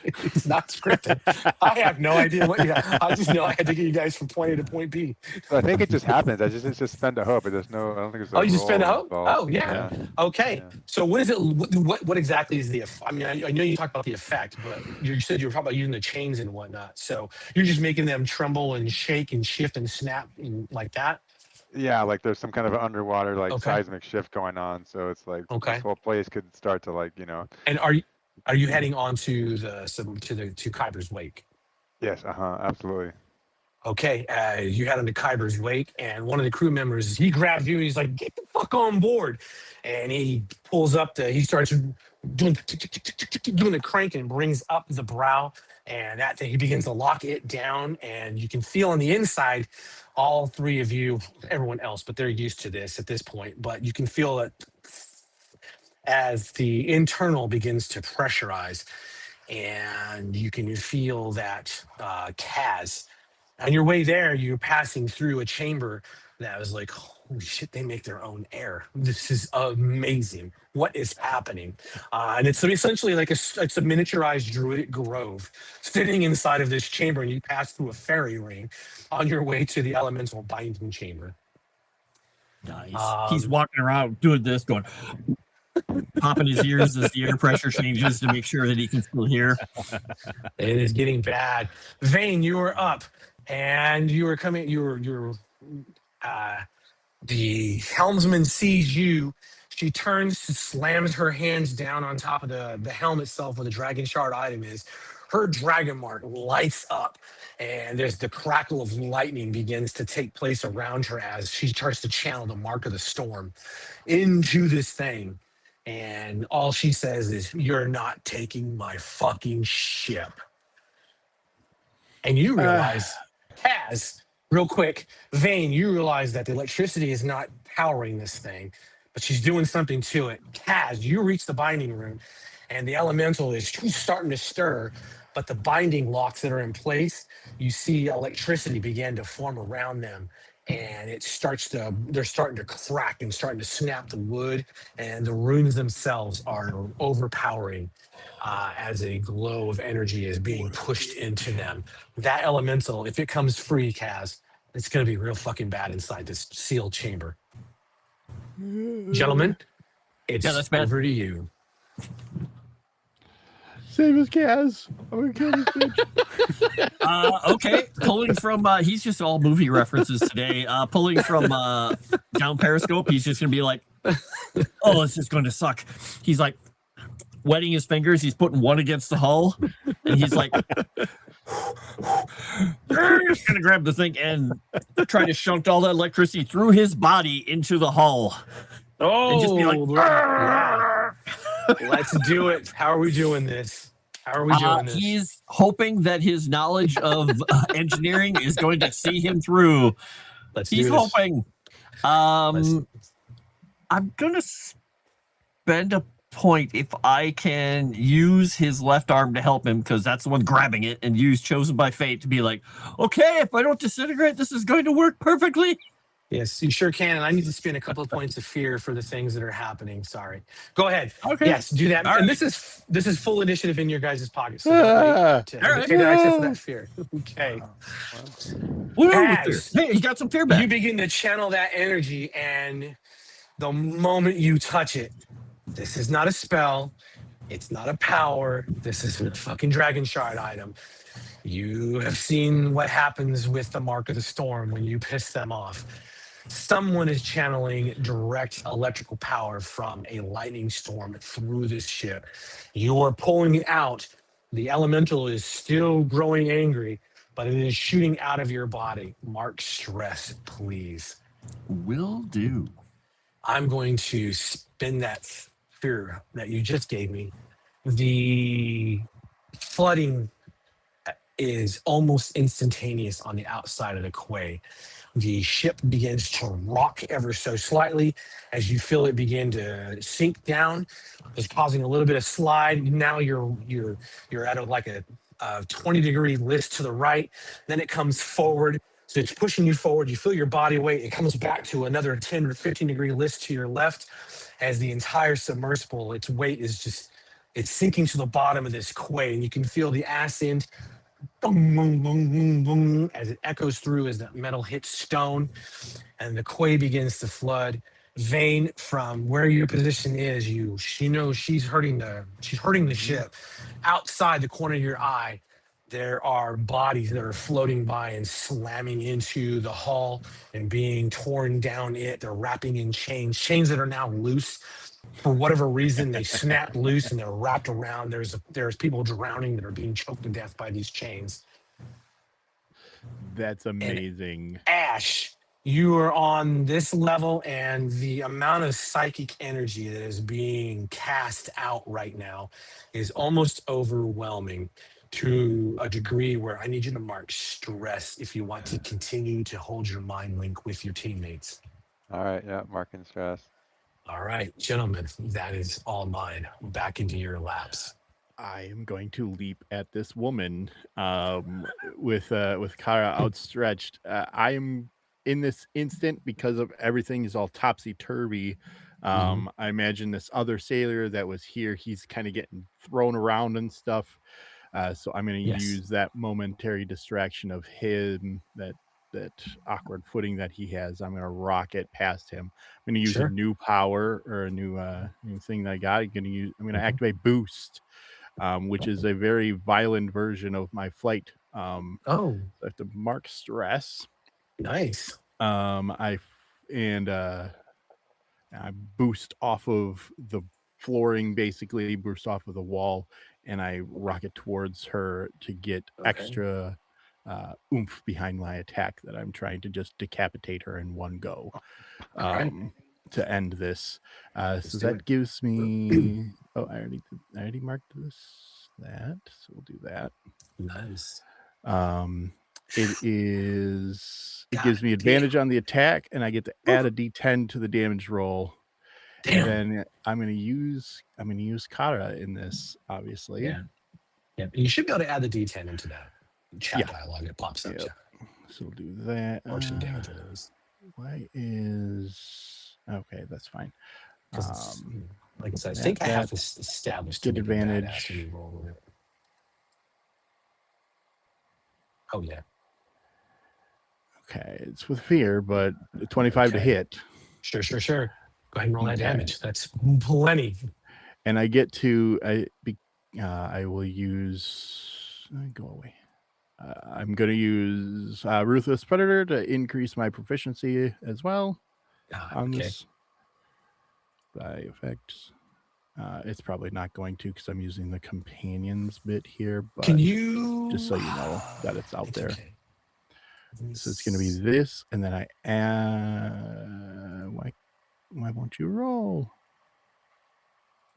S2: It's not scripted. I have no idea I just know I had to get you guys from point A to point B.
S4: So I think it just happens. It's just spend a hope. There's no. I don't think it's.
S2: You just spend a hope.
S4: Involved.
S2: Oh yeah. Okay. Yeah. So what is it? What exactly is the? I mean, I know you talked about the effect, but you said you were talking about using the chains and whatnot. So you're just making them tremble and shake and shift and snap and like that.
S4: Yeah, like there's some kind of underwater like seismic shift going on. So it's like this whole place could start to like
S2: And are you heading on to Kyber's Wake?
S4: Yes. Absolutely.
S2: Okay, you head into Kyber's Wake, and one of the crew members, he grabs you, and he's like, get the fuck on board. And he pulls up he starts doing the crank and brings up the brow, and that thing, he begins to lock it down, and you can feel on the inside, all three of you, everyone else, but they're used to this at this point, but you can feel it as the internal begins to pressurize, and you can feel that Kaz. On your way there, you're passing through a chamber that was like, holy shit, they make their own air. This is amazing. What is happening? And it's essentially like it's a miniaturized druidic grove sitting inside of this chamber, and you pass through a fairy ring on your way to the elemental binding chamber.
S5: Nice. He's walking around doing this, going, popping his ears as the air pressure changes to make sure that he can still hear.
S2: It is getting bad. Vane, you were up. And you were coming, the helmsman sees you. She turns, slams her hands down on top of the helm itself where the dragon shard item is. Her dragon mark lights up, and there's the crackle of lightning begins to take place around her as she starts to channel the mark of the storm into this thing. and all she says is, "You're not taking my fucking ship." And you realize, Kaz, real quick, Vane, you realize that the electricity is not powering this thing, but she's doing something to it. Kaz, you reach the binding room, and the elemental is starting to stir, but the binding locks that are in place, you see electricity begin to form around them. And they're starting to crack and starting to snap the wood, and the runes themselves are overpowering as a glow of energy is being pushed into them. That elemental, if it comes free, Kaz, it's going to be real fucking bad inside this sealed chamber. Gentlemen, it's
S5: that's bad.
S2: over to you.
S3: Save us, Kaz. I'm gonna kill this bitch.
S5: Okay, pulling from he's just all movie references today. Pulling from down Periscope, he's just gonna be like, "Oh, this is going to suck." He's like wetting his fingers. He's putting one against the hull, and he's like, "He's gonna grab the thing and try to shunt all that electricity through his body into the hull." And just be like,
S2: yeah. Let's do it. How are we doing this? How are we doing this?
S5: He's hoping that his knowledge of engineering is going to see him through. He's hoping. I'm gonna spend a point if I can use his left arm to help him, because that's the one grabbing it, and use Chosen by Fate to be like, okay, if I don't disintegrate, this is going to work perfectly.
S2: Yes, you sure can. And I need to spend a couple of points of fear for the things that are happening. Sorry. Go ahead.
S5: Okay.
S2: Yes, do that.
S5: All
S2: and
S5: right.
S2: this is full initiative in your guys' pockets. So take the access to that fear. Okay.
S5: Hey, you got some fear back.
S2: You begin to channel that energy, and the moment you touch it, this is not a spell. It's not a power. This is a fucking dragon shard item. You have seen what happens with the Mark of the Storm when you piss them off. Someone is channeling direct electrical power from a lightning storm through this ship. You are pulling it out. The elemental is still growing angry, but it is shooting out of your body. Mark stress, please.
S5: Will do.
S2: I'm going to spin that fear that you just gave me. The flooding is almost instantaneous on the outside of the quay. The ship begins to rock ever so slightly as you feel it begin to sink down. It's causing a little bit of slide. Now you're at a 20-degree list to the right. Then it comes forward. So it's pushing you forward. You feel your body weight. It comes back to another 10 or 15-degree list to your left as the entire submersible, its weight is just, it's sinking to the bottom of this quay. And you can feel the ascent boom, boom, boom, boom, boom, as it echoes through as that metal hits stone, and the quay begins to flood. Vane, from where your position is, she knows she's hurting the ship. Outside the corner of your eye, there are bodies that are floating by and slamming into the hull and being torn down it. They're wrapping in chains that are now loose. For whatever reason, they snapped loose and they're wrapped around. There's people drowning that are being choked to death by these chains.
S3: That's amazing.
S2: And Ash, you are on this level, and the amount of psychic energy that is being cast out right now is almost overwhelming to a degree where I need you to mark stress if you want to continue to hold your mind link with your teammates.
S4: All right, yeah, marking stress.
S2: All right, gentlemen, that is all mine. Back into your laps.
S3: I am going to leap at this woman with Kara outstretched. I am in this instant, because of everything is all topsy-turvy. I imagine this other sailor that was here, he's kind of getting thrown around and stuff. So I'm going to use that momentary distraction of him, that awkward footing that he has. I'm going to rocket past him. I'm going to use a new power, or a new thing that I got. I'm going to activate boost, which is a very violent version of my flight. So I have to mark stress.
S2: Nice.
S3: I boost off of the flooring, basically boost off of the wall, and I rocket towards her to get extra oomph behind my attack that I'm trying to just decapitate her in one go. to end this. So
S2: do
S3: that
S2: it.
S3: gives me. Oh, I already marked that. So we'll do that.
S2: Nice.
S3: It is. It
S2: God
S3: gives me
S2: damn.
S3: advantage on the attack, and I get to add a D10 to the damage roll.
S2: Damn.
S3: And then I'm gonna use Kara in this, obviously.
S2: Yeah. Yeah. You should be able to add the D10 into that chat
S3: Yeah.
S2: dialogue. It pops up.
S3: Yep.
S2: Yeah.
S3: So we'll do that.
S2: Fortune damage rolls.
S3: Why is okay? That's fine.
S2: Because like I said, I
S3: that-
S2: think I have
S3: that-
S2: this established
S3: good
S2: to make it
S3: advantage.
S2: badass when you roll with it. Oh yeah.
S3: Okay, it's with fear, but 25 to
S2: Okay.
S3: hit,
S2: Sure. Go ahead and roll that
S3: Okay.
S2: damage. That's plenty.
S3: and I get to I will use go away. I'm going to use Ruthless Predator to increase my proficiency as well on
S2: Okay.
S3: this by effects. It's probably not going to because I'm using the companions bit here, but
S2: Can you
S3: just so you know that it's out there.
S2: Okay.
S3: So it's going to be this, and then I add. Why won't you roll?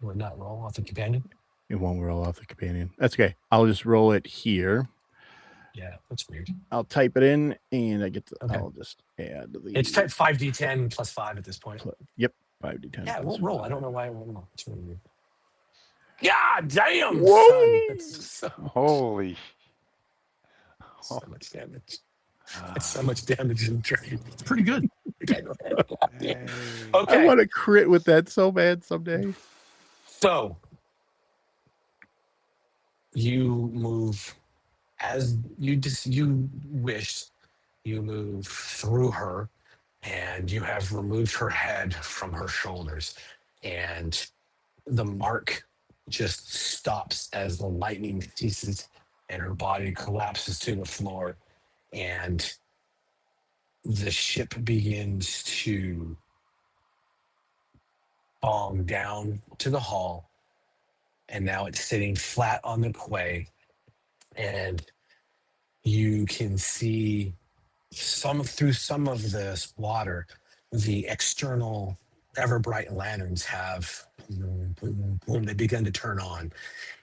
S2: Will it not roll off the companion?
S3: It won't roll off the companion. That's okay. I'll just roll it here.
S2: Yeah, that's weird.
S3: I'll type it in, and I get to.
S2: Okay.
S3: I'll just add the.
S2: It's type 5d10 plus 5 at this point.
S3: Yep, 5d10.
S2: Yeah, it
S3: plus
S2: won't roll.
S3: 5.
S2: I don't know why it won't roll. It's really weird. God damn,
S3: Whoa!
S2: son. That's
S4: Holy.
S2: so much damage. That's so much damage in trade.
S5: It's pretty good.
S2: Okay, go ahead.
S4: Hey.
S3: I
S2: Okay,
S3: want to crit with that so bad someday.
S2: so you move as you wish. You move through her, and you have removed her head from her shoulders, and the mark just stops as the lightning ceases, and her body collapses to the floor, and the ship begins to bong down to the hull, and now it's sitting flat on the quay, and you can see through some of this water, the external ever bright lanterns have boom, they begin to turn on,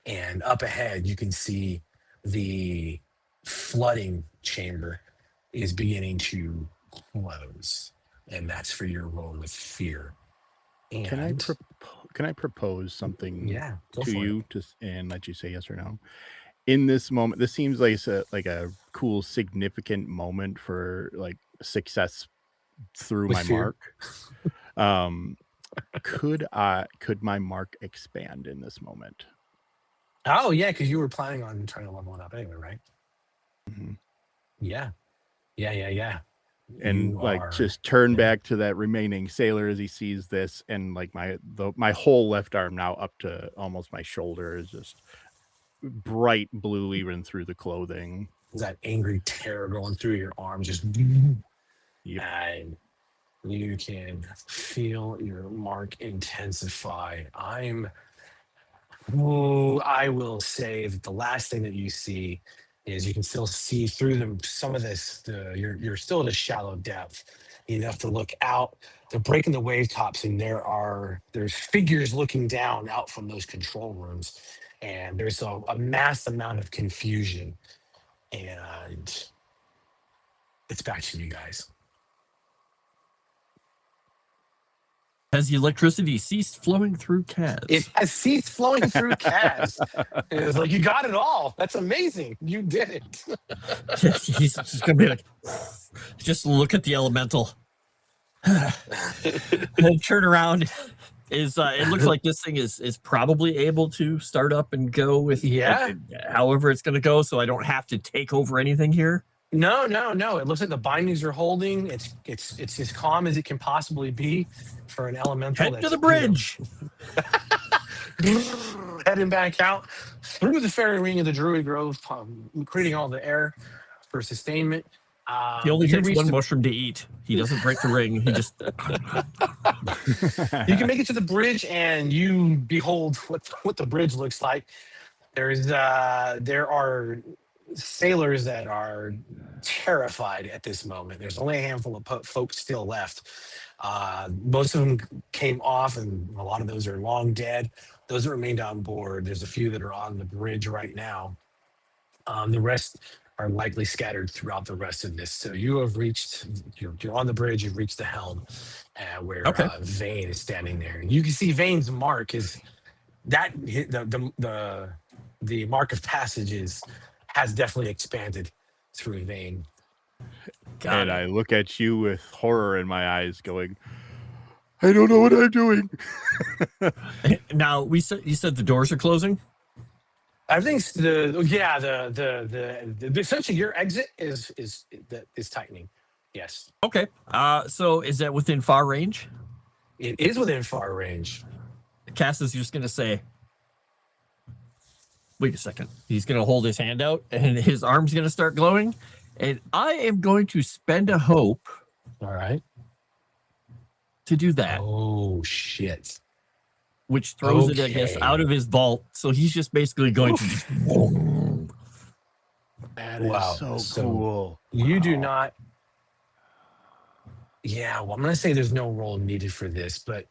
S2: and up ahead you can see the flooding chamber is beginning to close, and that's for your roll with fear. And
S3: Can I propose something
S2: yeah, go
S3: to
S2: for
S3: you and let you say yes or no? In this moment, this seems like a cool, significant moment for like success through
S2: With
S3: my
S2: fear.
S3: mark. Could my mark expand in this moment?
S2: Oh yeah, because you were planning on trying to level it up anyway, right?
S3: Mhm.
S2: Yeah.
S3: And
S2: You
S3: like
S2: are-
S3: just turn
S2: yeah.
S3: back to that remaining sailor as he sees this, and like my whole left arm now up to almost my shoulder is just bright blue even through the clothing.
S2: that angry terror going through your arm, just
S3: Yep.
S2: and you can feel your mark intensify. I will say that the last thing that you see is you can still see through some of this. You're still at a shallow depth enough to look out. They're breaking the wave tops, and there's figures looking down out from those control rooms, and there's a mass amount of confusion. And it's back to you guys.
S5: Has the electricity ceased flowing through Kaz?
S2: It has ceased flowing through Kaz. It's like, you got it all. That's amazing. You did it.
S5: He's just gonna be like, just look at the elemental. And turn around. It looks like this thing is probably able to start up and go with however it's gonna go, so I don't have to take over anything here.
S2: No. It looks like the bindings are holding. It's as calm as it can possibly be for an elemental.
S5: Head to the bridge.
S2: Heading back out through the fairy ring of the Druid Grove, creating all the air for sustainment.
S5: He only
S2: you
S5: takes
S2: reach
S5: one
S2: the-
S5: mushroom to eat. He doesn't break the ring. He just
S2: You can make it to the bridge, and you behold what the bridge looks like. There are sailors that are terrified at this moment. There's only a handful of folks still left. Most of them came off, and a lot of those are long dead. Those that remained on board, there's a few that are on the bridge right now. The rest are likely scattered throughout the rest of this. So you have reached, you're on the bridge, you've reached the helm where
S5: Okay.
S2: Vane is standing there. You can see Vane's mark is that the mark of passages has definitely expanded through Vane.
S5: Got
S3: And
S5: it.
S3: I look at you with horror in my eyes, going, I don't know what I'm doing.
S5: Now you said the doors are closing.
S2: Everything's the essentially your exit is tightening. Yes,
S5: Okay. So is that within far range?
S2: it is within far range.
S5: Cass is just gonna say, wait a second. He's gonna hold his hand out, and his arm's gonna start glowing, and I am going to spend a hope
S2: All right.
S5: to do that,
S2: Oh shit.
S5: which throws it, I guess,
S2: Okay.
S5: out of his vault. So he's just basically going to just.
S3: That is
S2: Wow.
S3: so cool.
S2: You do not. Yeah, well, I'm gonna say there's no roll needed for this, but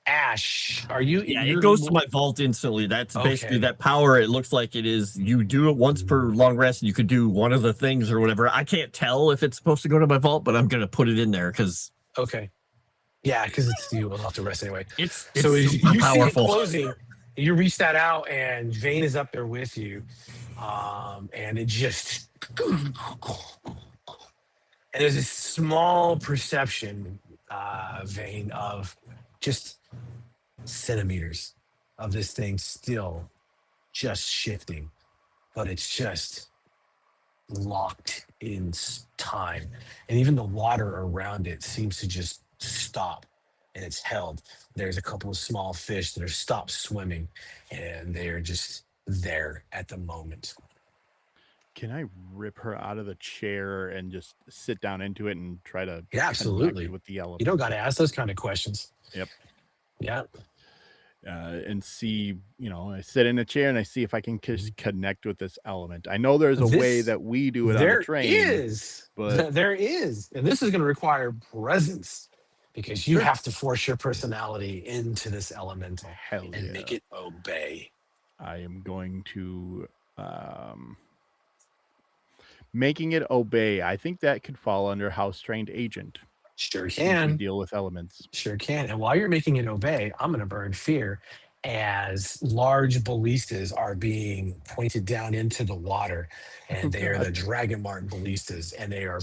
S2: Ash, are you?
S5: Yeah,
S2: you're-
S5: it goes to my vault instantly. That's basically
S2: Okay.
S5: that power. It looks like it is. You do it once per long rest, and you could do one of the things or whatever. I can't tell if it's supposed to go to my vault, but I'm gonna put it in there because
S2: Okay. Yeah, because it's you will have to rest anyway.
S5: it's
S2: So as
S5: super
S2: you see it
S5: powerful.
S2: closing, you reach that out, and Vane is up there with you, and it just and there's this small perception, Vane, of just centimeters of this thing still just shifting, but it's just locked in time, and even the water around it seems to just stop, and it's held. There's a couple of small fish that are stopped swimming, and they're just there at the moment.
S3: Can I rip her out of the chair and just sit down into it and try to
S2: Yeah,
S3: connect
S2: absolutely.
S3: with the element?
S2: You don't got to ask those kind of questions.
S3: Yep.
S2: Yeah.
S3: And see, I sit in a chair and I see if I can just connect with this element. I know there's a way
S2: This-
S3: that we do it on
S2: There
S3: the train.
S2: is.
S3: but-
S2: There is. And this is going to require presence because you
S3: Sure.
S2: have to force your personality into this element
S3: Hell
S2: and
S3: yeah.
S2: make it obey.
S3: I am going to making it obey. I think that could fall under house trained agent.
S2: Sure
S3: Since we
S2: can.
S3: deal with elements.
S2: Sure can. And while you're making it obey, I'm going to burn fear as large ballistas are being pointed down into the water. And they are the dragonmarked ballistas. And they are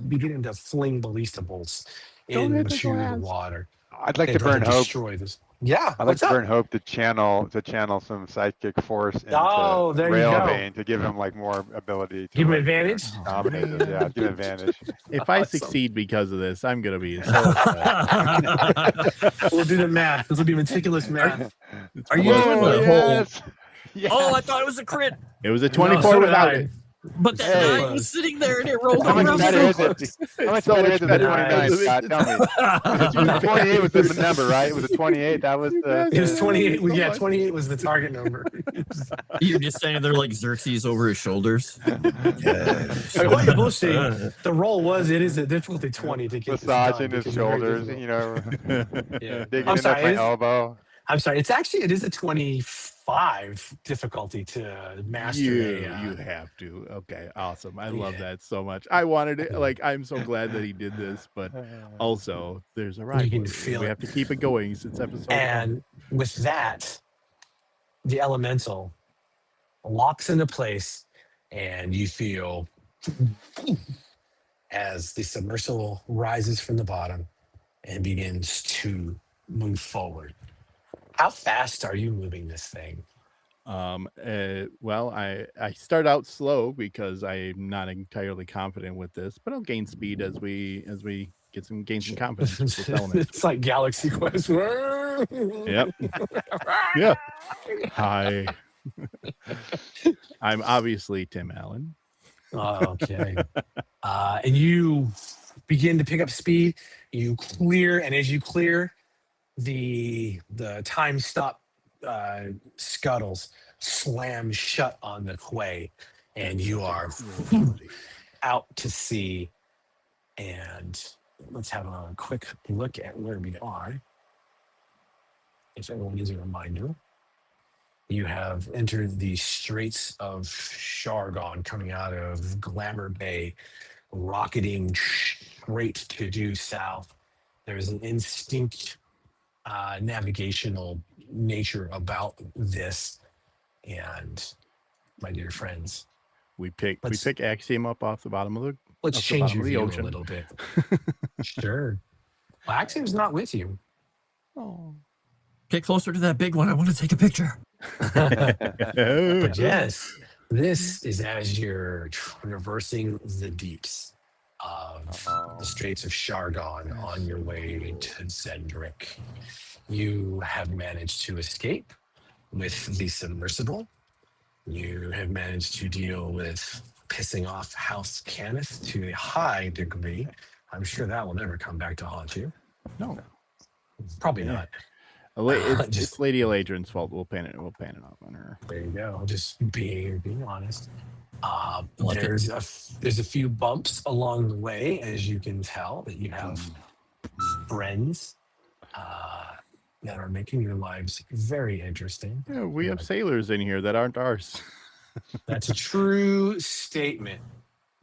S2: beginning to fling ballista bolts
S3: Don't hit the
S2: into the
S3: glass.
S2: water.
S4: I'd like
S2: and
S4: to
S2: try
S4: burn hope.
S2: destroy this. Yeah.
S4: I'd like
S2: What's
S4: to
S2: up?
S4: burn hope to channel some psychic force into
S2: Oh, there you go.
S4: Railvane to give him like more ability. To,
S2: Give him
S4: like,
S2: advantage?
S4: dominate this. Yeah, give him advantage.
S3: If I
S2: Awesome.
S3: succeed because of this, I'm gonna be so upset.
S2: We'll do the math. This will be meticulous math.
S5: Are you
S3: Whoa,
S5: doing the whole?
S4: yes. Yes.
S5: Oh, I thought it was a crit,
S3: It was a
S2: No,
S3: 24
S2: so did
S3: without
S2: I.
S3: it.
S5: but that
S4: Hey.
S5: 9 was sitting there and it rolled
S4: How much
S5: around.
S4: better is it?
S3: It's
S4: How much
S3: so
S4: better
S3: much
S4: is it than
S3: better
S4: 29,
S3: because of
S4: Scott?
S3: it.
S4: Tell me. 28 was the number, right? It was a 28. That was the.
S2: It was 28.
S3: So
S2: Yeah,
S3: much.
S2: 28 was the target number.
S5: You're just standing there like Xerxes over his shoulders.
S2: I call you bullshit. The roll was it is a difficulty 20 to get
S4: Massaging
S2: this
S4: his
S2: done.
S4: shoulders, you know,
S2: Yeah.
S4: digging
S2: I'm
S4: in
S2: sorry.
S4: up my elbow.
S2: I'm sorry. It is a 25 difficulty to master.
S3: You
S2: a,
S3: have to. Okay, awesome. I love
S2: Yeah.
S3: that so much. I wanted it. Like, I'm so glad that he did this, but also there's a rivalry.
S2: feel
S3: We
S2: it.
S3: have to keep it going since episode one.
S2: And with that, the elemental locks into place, and you feel as the submersible rises from the bottom and begins to move forward. How fast are you moving this thing?
S3: Well, I start out slow because I'm not entirely confident with this, but I'll gain speed as we gain some confidence with this element.
S2: It's like Galaxy Quest.
S3: Yep. Yeah. Hi. I'm obviously Tim Allen.
S2: Okay. And you begin to pick up speed. You clear, and as you clear, the time stop scuttles slam shut on the quay, and you are out to sea. And let's have a quick look at where we are. If everyone needs a reminder, you have entered the Straits of Shargon, coming out of Glamour Bay, rocketing straight to due south. There's an instinct navigational nature about this. And my dear friends,
S3: we pick Axiom up off the bottom of the
S2: let's
S3: off the
S2: change
S3: bottom
S2: your
S3: of the
S2: view
S3: ocean.
S2: a little bit. Sure. Well, Axiom's not with you.
S3: Oh.
S5: Get closer to that big one. I want to take a picture.
S2: But yes, this is as you're traversing the deeps of the Straits of Shargon on your way to Zendrick. You have managed to escape with the submersible. You have managed to deal with pissing off House Cannith to a high degree. I'm sure that will never come back to haunt you.
S3: No,
S2: Probably not.
S3: It's Lady Eladrin's fault. We'll pan it off on her.
S2: There you go. Just being honest. There's a few bumps along the way, as you can tell, that you have friends that are making your lives very interesting.
S3: Yeah, we have sailors in here that aren't ours.
S2: That's a true statement.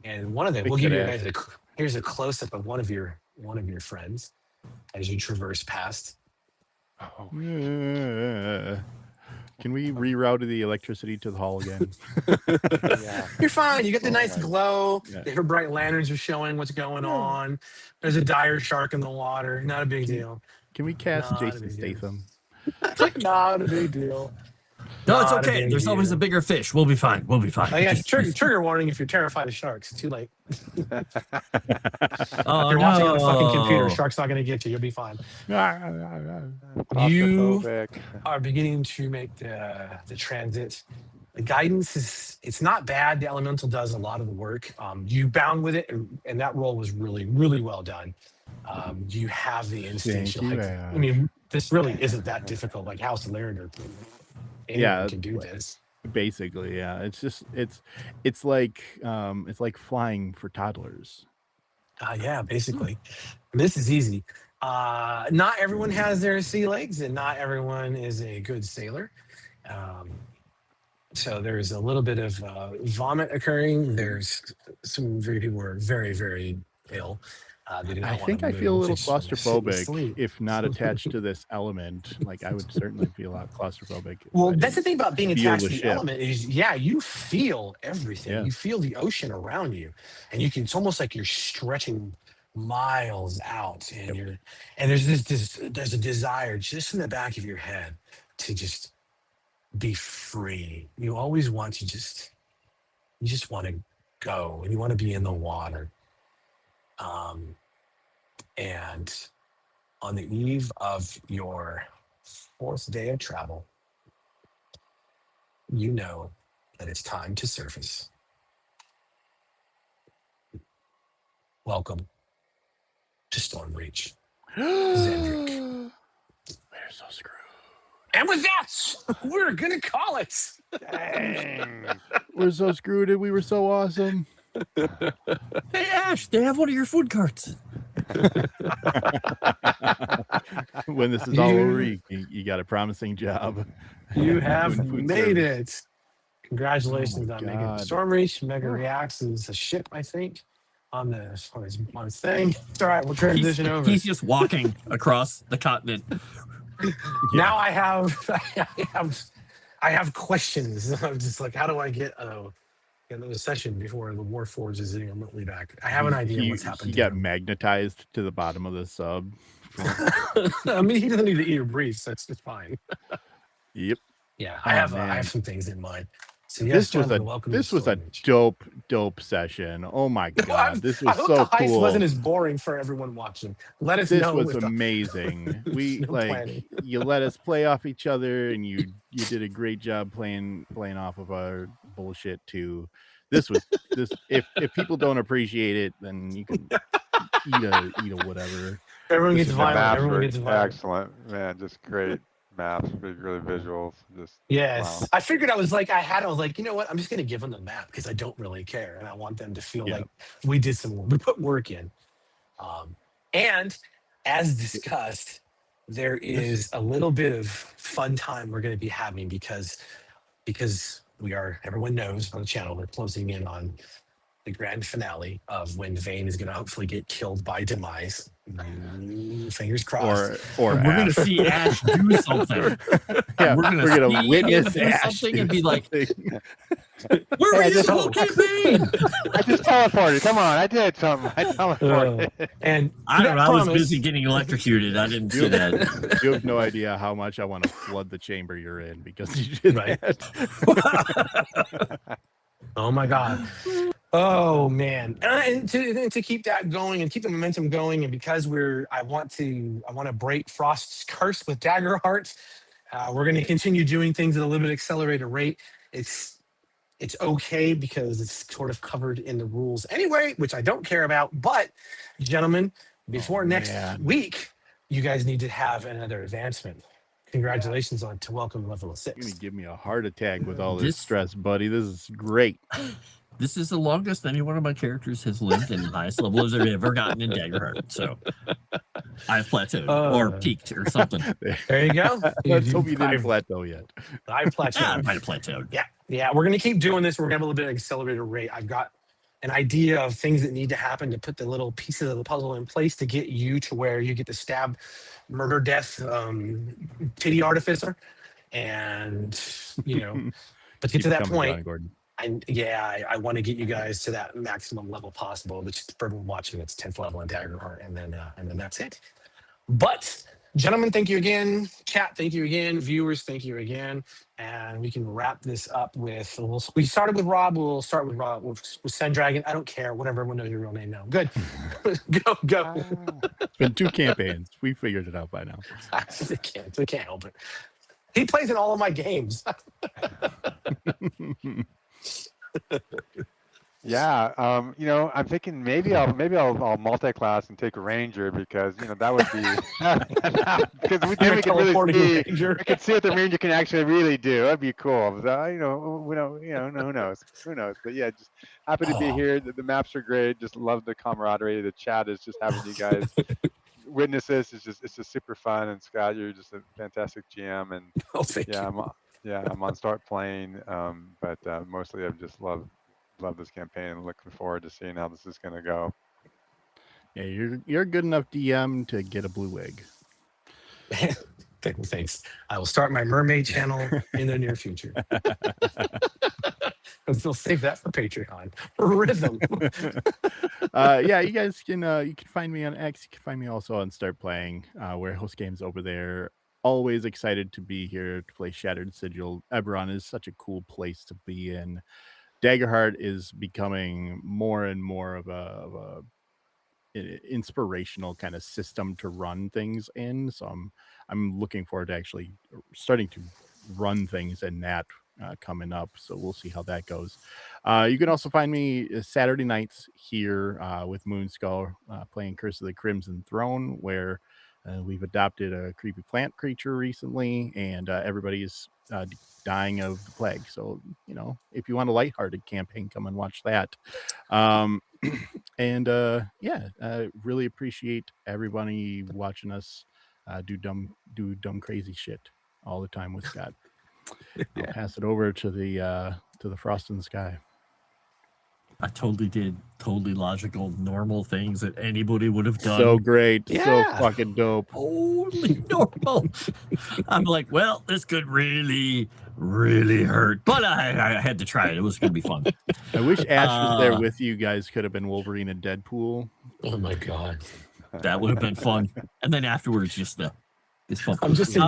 S2: And one of them, we'll give you guys here's a close-up of one of your friends as you traverse past.
S4: Oh,
S3: Can we reroute the electricity to the hall again?
S4: yeah.
S2: You're fine. You get the nice
S4: right.
S2: glow.
S3: Yeah.
S2: Your bright lanterns are showing what's going on. There's a dire shark in the water. Not a big deal.
S3: Can we cast
S2: Not a
S3: Jason
S2: big deal.
S3: Statham?
S2: Not a big deal.
S5: No, it's
S2: Not a
S5: okay.
S2: big
S5: There's always
S2: deal.
S5: a bigger fish. We'll be fine. We'll be fine.
S2: Oh, yeah,
S5: Just-
S2: trigger warning if you're terrified of sharks. Too late.
S5: Oh,
S2: If you're watching on the fucking computer,
S5: no.
S2: shark's not going to get you. You'll be fine. You
S4: Claustrophobic.
S2: are beginning to make the transit. The guidance it's not bad. The elemental does a lot of the work. You bound with it, and that roll was really, really well done. You have the instinct.
S3: Thank you,
S2: I mean, this really isn't that difficult. Like House of Laird, anyone can do this.
S3: Basically, yeah. It's just it's like flying for toddlers.
S2: Yeah, basically. This is easy. Not everyone has their sea legs, and not everyone is a good sailor. So there's a little bit of vomit occurring. There's some people who are very, very ill. They do not
S3: I
S2: want
S3: think
S2: to
S3: I feel a
S2: move.
S3: little
S2: They just wanna sit and
S3: claustrophobic
S2: sleep.
S3: if not attached to this element. Like I would certainly feel claustrophobic. if
S2: Well,
S3: I
S2: that's the
S3: didn't
S2: thing about being
S3: feel
S2: attached
S3: the
S2: to the
S3: ship.
S2: element is, you feel everything.
S3: Yeah.
S2: You feel the ocean around you, and you can. It's almost like you're stretching miles out, and there's there's a desire just in the back of your head to just be free. You always want to you just want to go, and you want to be in the water. And on the eve of your 4th day of travel, you know that it's time to surface. Welcome to Stormreach, Zendrick.
S3: We're so screwed.
S2: And with that, we're going to call it.
S4: Dang.
S3: We're so screwed and we were so awesome.
S5: Hey, Ash, they have one of your food carts.
S3: When this is all over, you got a promising job.
S2: You have
S3: Doing food
S2: made
S3: service.
S2: it. Congratulations
S3: Oh my
S2: on making
S3: God.
S2: Stormreach. Mega Reacts is a ship, I think, on his thing. It's all right. We'll transition over.
S5: He's just walking across the continent.
S2: Now I have questions. I'm just like, how do I get another session before the Warforged is remotely back? I have an idea what's happened.
S3: He got magnetized to the bottom of the sub.
S2: I mean, he doesn't need to eat or breathe, so it's fine.
S3: Yep.
S2: Yeah,
S3: Oh,
S2: I have
S3: man.
S2: some things in mind. So yes, welcome.
S3: This was a dope session. Oh my God, this was
S2: I hope
S3: so
S2: the heist
S3: cool.
S2: wasn't as boring for everyone watching. Let us
S3: This
S2: know.
S3: was
S2: if
S3: amazing. We
S2: no
S3: like
S2: planning.
S3: you let us play off each other, and you did a great job playing off of our bullshit too. This. If people don't appreciate it, then you can eat a whatever.
S2: Everyone gets
S4: The
S2: violent.
S4: maps
S2: Everyone
S4: were
S2: gets violent.
S4: excellent, man. Just great maps, really visuals. Just
S2: Yes,
S4: wow.
S2: I figured I was like, you know what? I'm just gonna give them the map because I don't really care, and I want them to feel like we put work in. And as discussed, there is a little bit of fun time we're going to be having because everyone knows on the channel we're closing in on the grand finale of when Vane is going to hopefully get killed by Demise. Fingers crossed.
S3: Or
S5: And we're gonna
S3: Ash.
S5: see Ash do something.
S3: Yeah,
S5: We're gonna
S3: gonna
S5: see
S3: witness
S5: him do
S3: Ash
S5: something
S3: do
S5: and be like,
S3: something.
S5: "Where were
S4: Hey, I
S5: you the
S4: just-
S5: whole campaign?"
S4: I just teleported. Come on, I did something. I teleported.
S2: And
S5: I don't know. I was
S2: promise-
S5: busy getting electrocuted. I didn't see that.
S3: You have no idea how much I want to flood the chamber you're in because you did
S2: Right.
S3: that.
S2: Oh my God. Oh man. And to keep that going and keep the momentum going, and because I want to break Frost's curse with Daggerheart, we're going to continue doing things at a little bit accelerated rate. It's okay because it's sort of covered in the rules anyway, which I don't care about. But gentlemen, before next week, you guys need to have another advancement. Congratulations on to welcome level of
S3: You're gonna
S2: 6.
S3: give me a heart attack with all this
S5: This-
S3: stress, buddy. This is great.
S5: This is the longest any one of my characters has lived and the highest level has ever gotten in Daggerheart. So I've plateaued or peaked or something.
S2: There you go.
S3: Let's hope you didn't plateau yet.
S2: I
S5: Yeah, I
S2: plateaued.
S5: might have plateaued.
S2: Yeah. We're gonna keep doing this. We're gonna have a little bit of accelerated rate. I've got an idea of things that need to happen to put the little pieces of the puzzle in place to get you to where you get to stab, murder, death, titty artificer, and but to get to that point.
S3: Down, Gordon.
S2: I want to get you guys to that maximum level possible, which for everyone watching, it's 10th level in Daggerheart, and then that's it. But gentlemen, thank you again. Chat, thank you again. Viewers, thank you again. And we can wrap this up with we started with Rob. We'll start with Rob with Sendragon. I don't care. Whatever. Everyone knows your real name now. Good. Go.
S3: It's been 2 campaigns. We figured it out by now.
S2: I can't help it. He plays in all of my games.
S4: Yeah, I'm thinking maybe I'll multi-class and take a ranger because that would be because then we can really see we can see what the ranger can actually really do. That'd be cool. We don't, who knows? But yeah, just happy to be here. The maps are great. Just love the camaraderie. The chat is just having you guys witness this. It's just super fun. And Scott, you're just a fantastic GM. And
S2: Thank you.
S4: I'm on start playing, but mostly I've just love this campaign and looking forward to seeing how this is going to go.
S3: Yeah, you're a good enough DM to get a blue wig.
S2: Thanks. I will start my mermaid channel in the near future. We'll save that for Patreon. Rhythm.
S3: Yeah, you guys can you can find me on X. You can find me also on Start Playing, where I host games over there. Always excited to be here to play Shattered Sigil. Eberron is such a cool place to be in. Daggerheart is becoming more and more of a inspirational kind of system to run things in. So I'm looking forward to actually starting to run things in that coming up. So we'll see how that goes. You can also find me Saturday nights here with Moonskull playing Curse of the Crimson Throne, where we've adopted a creepy plant creature recently, and everybody is dying of the plague. So, if you want a lighthearted campaign, come and watch that. And really appreciate everybody watching us do dumb crazy shit all the time with Scott. I'll pass it over to the Frost in the Sky.
S5: I totally did totally logical, normal things that anybody would have done.
S3: So great.
S2: Yeah.
S3: So fucking dope.
S5: Totally normal. I'm like, well, this could really, really hurt. But I had to try it. It was going to be fun.
S3: I wish Ash was there with you guys. Could have been Wolverine and Deadpool.
S2: Oh my God.
S5: That would have been fun. And then afterwards, just it's fun.
S2: I'm just go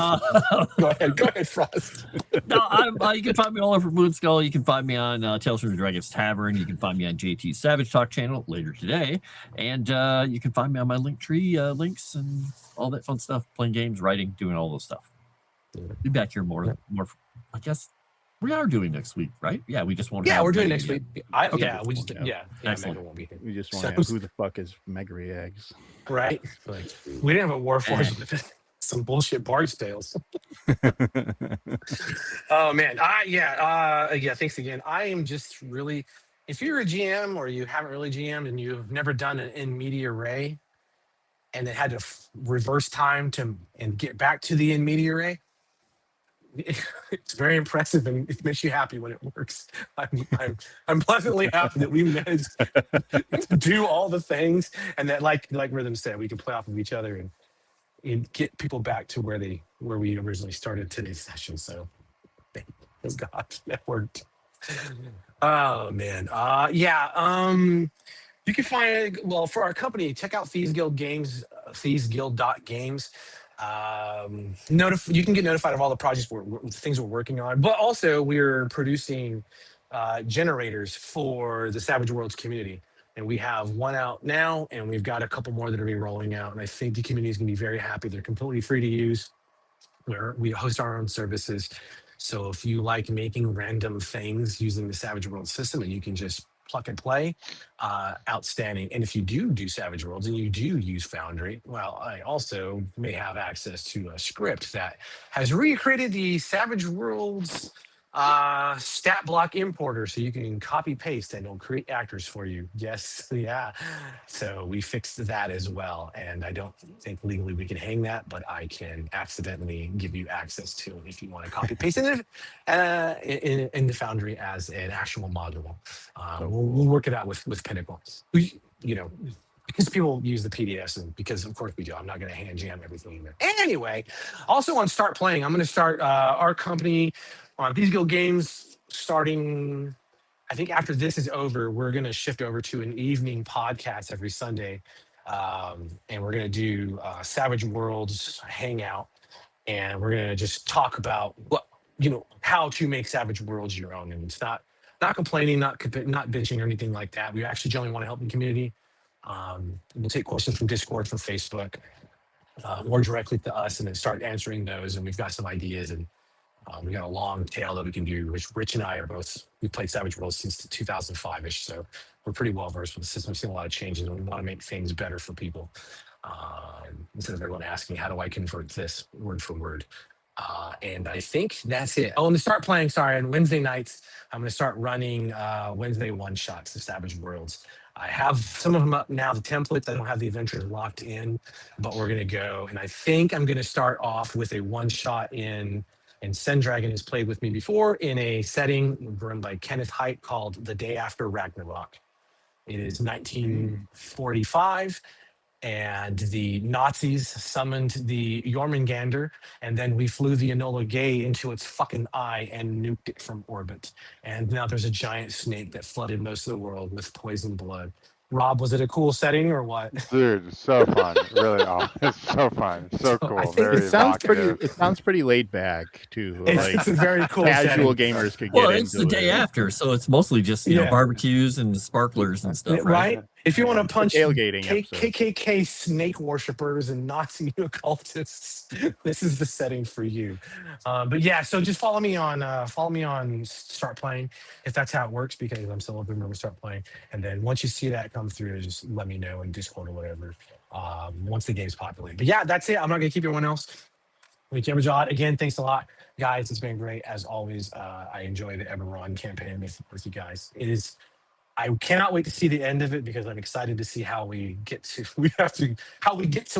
S2: ahead, Frost.
S5: No, you can find me all over Moonskull. You can find me on Tales from the Dragon's Tavern. You can find me on JT's Savage Talk channel later today. And you can find me on my Linktree links and all that fun stuff, playing games, writing, doing all those stuff. Be back here more. I guess we are doing next week, right? Yeah, we just won't.
S2: Yeah,
S5: have
S2: we're doing
S5: Megan
S2: next
S5: yet.
S2: week.
S5: Excellent.
S2: Megan won't be here.
S3: We just want to have who the fuck is Megri Eggs.
S2: Right? Like, we didn't have a Warforged with us. some bullshit barge tales. Oh man, yeah. Thanks again. I am just really, if you're a GM or you haven't really GM'd and you've never done an in media ray, and then had to reverse time to and get back to the in media ray, it's very impressive and it makes you happy when it works. I'm pleasantly happy that we managed to do all the things, and that like Rhythm said, we can play off of each other and get people back to where we originally started today's session. So thank God that worked. Oh man. You can find, well, for our company, check out Thieves Guild Games, thievesguild.games. You can get notified of all the projects things we're working on, but also we're producing generators for the Savage Worlds community. And we have one out now, and we've got a couple more that are going to be rolling out. And I think the community is going to be very happy. They're completely free to use. We host our own services. So if you like making random things using the Savage Worlds system and you can just plug and play, outstanding. And if you do Savage Worlds and you do use Foundry, well, I also may have access to a script that has recreated the Savage Worlds stat block importer, so you can copy paste and it'll create actors for you. Yes, yeah. So we fixed that as well, and I don't think legally we can hang that, but I can accidentally give you access to it if you want to copy paste it in the Foundry as an actual module. We'll work it out with Pinnacle. Because people use the PDFs, and because of course we do. I'm not going to hand jam everything in there. Anyway, also on Start Playing, I'm going to start our company on These Guild Games starting, I think after this is over, we're going to shift over to an evening podcast every Sunday. And we're going to do Savage Worlds Hangout. And we're going to just talk about how to make Savage Worlds your own. And it's not complaining, not bitching or anything like that. We actually generally want to help the community. We'll take questions from Discord, from Facebook, more directly to us, and then start answering those. And we've got some ideas, and we got a long tail that we can do, which Rich and I are both, we've played Savage Worlds since 2005-ish, so we're pretty well versed with the system. We've seen a lot of changes, and we want to make things better for people. Instead of everyone asking, how do I convert this word for word? And I think that's it. Oh, and to start playing, on Wednesday nights, I'm going to start running Wednesday one-shots of Savage Worlds. I have some of them up now, the templates. I don't have the adventures locked in, but we're going to go. And I think I'm going to start off with a one-shot and Sendragon has played with me before in a setting run by Kenneth Haidt called The Day After Ragnarok. It is 1945, and the Nazis summoned the Jormungandr, and then we flew the Enola Gay into its fucking eye and nuked it from orbit. And now there's a giant snake that flooded most of the world with poison blood. Rob, was it a cool setting or what?
S4: Dude, so fun. Really, it's so fun. So cool. Very
S3: it sounds pretty laid back too.
S2: It's a very cool
S3: casual
S2: setting.
S3: gamers could get
S5: Well,
S3: into
S5: it's the day after, so it's mostly just barbecues and sparklers and stuff,
S2: right? If you want to punch
S3: tailgating
S2: KKK snake worshippers and Nazi occultists, this is the setting for you. But yeah, so just follow me on Start Playing if that's how it works, because I'm still a boomer with Start Playing. And then once you see that come through, just let me know in Discord or whatever. Once the game's populated. But yeah, that's it. I'm not gonna keep everyone else. Again, thanks a lot, guys. It's been great as always. I enjoy the Eberron campaign with you guys. I cannot wait to see the end of it, because I'm excited to see how we get to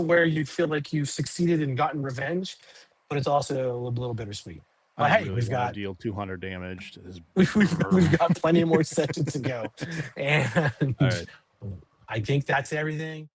S2: where you feel like you've succeeded and gotten revenge, but it's also a little bittersweet. But hey,
S3: we've got deal 200 damage to this.
S2: We've got plenty more sessions to go, and
S3: all right.
S2: I think that's everything.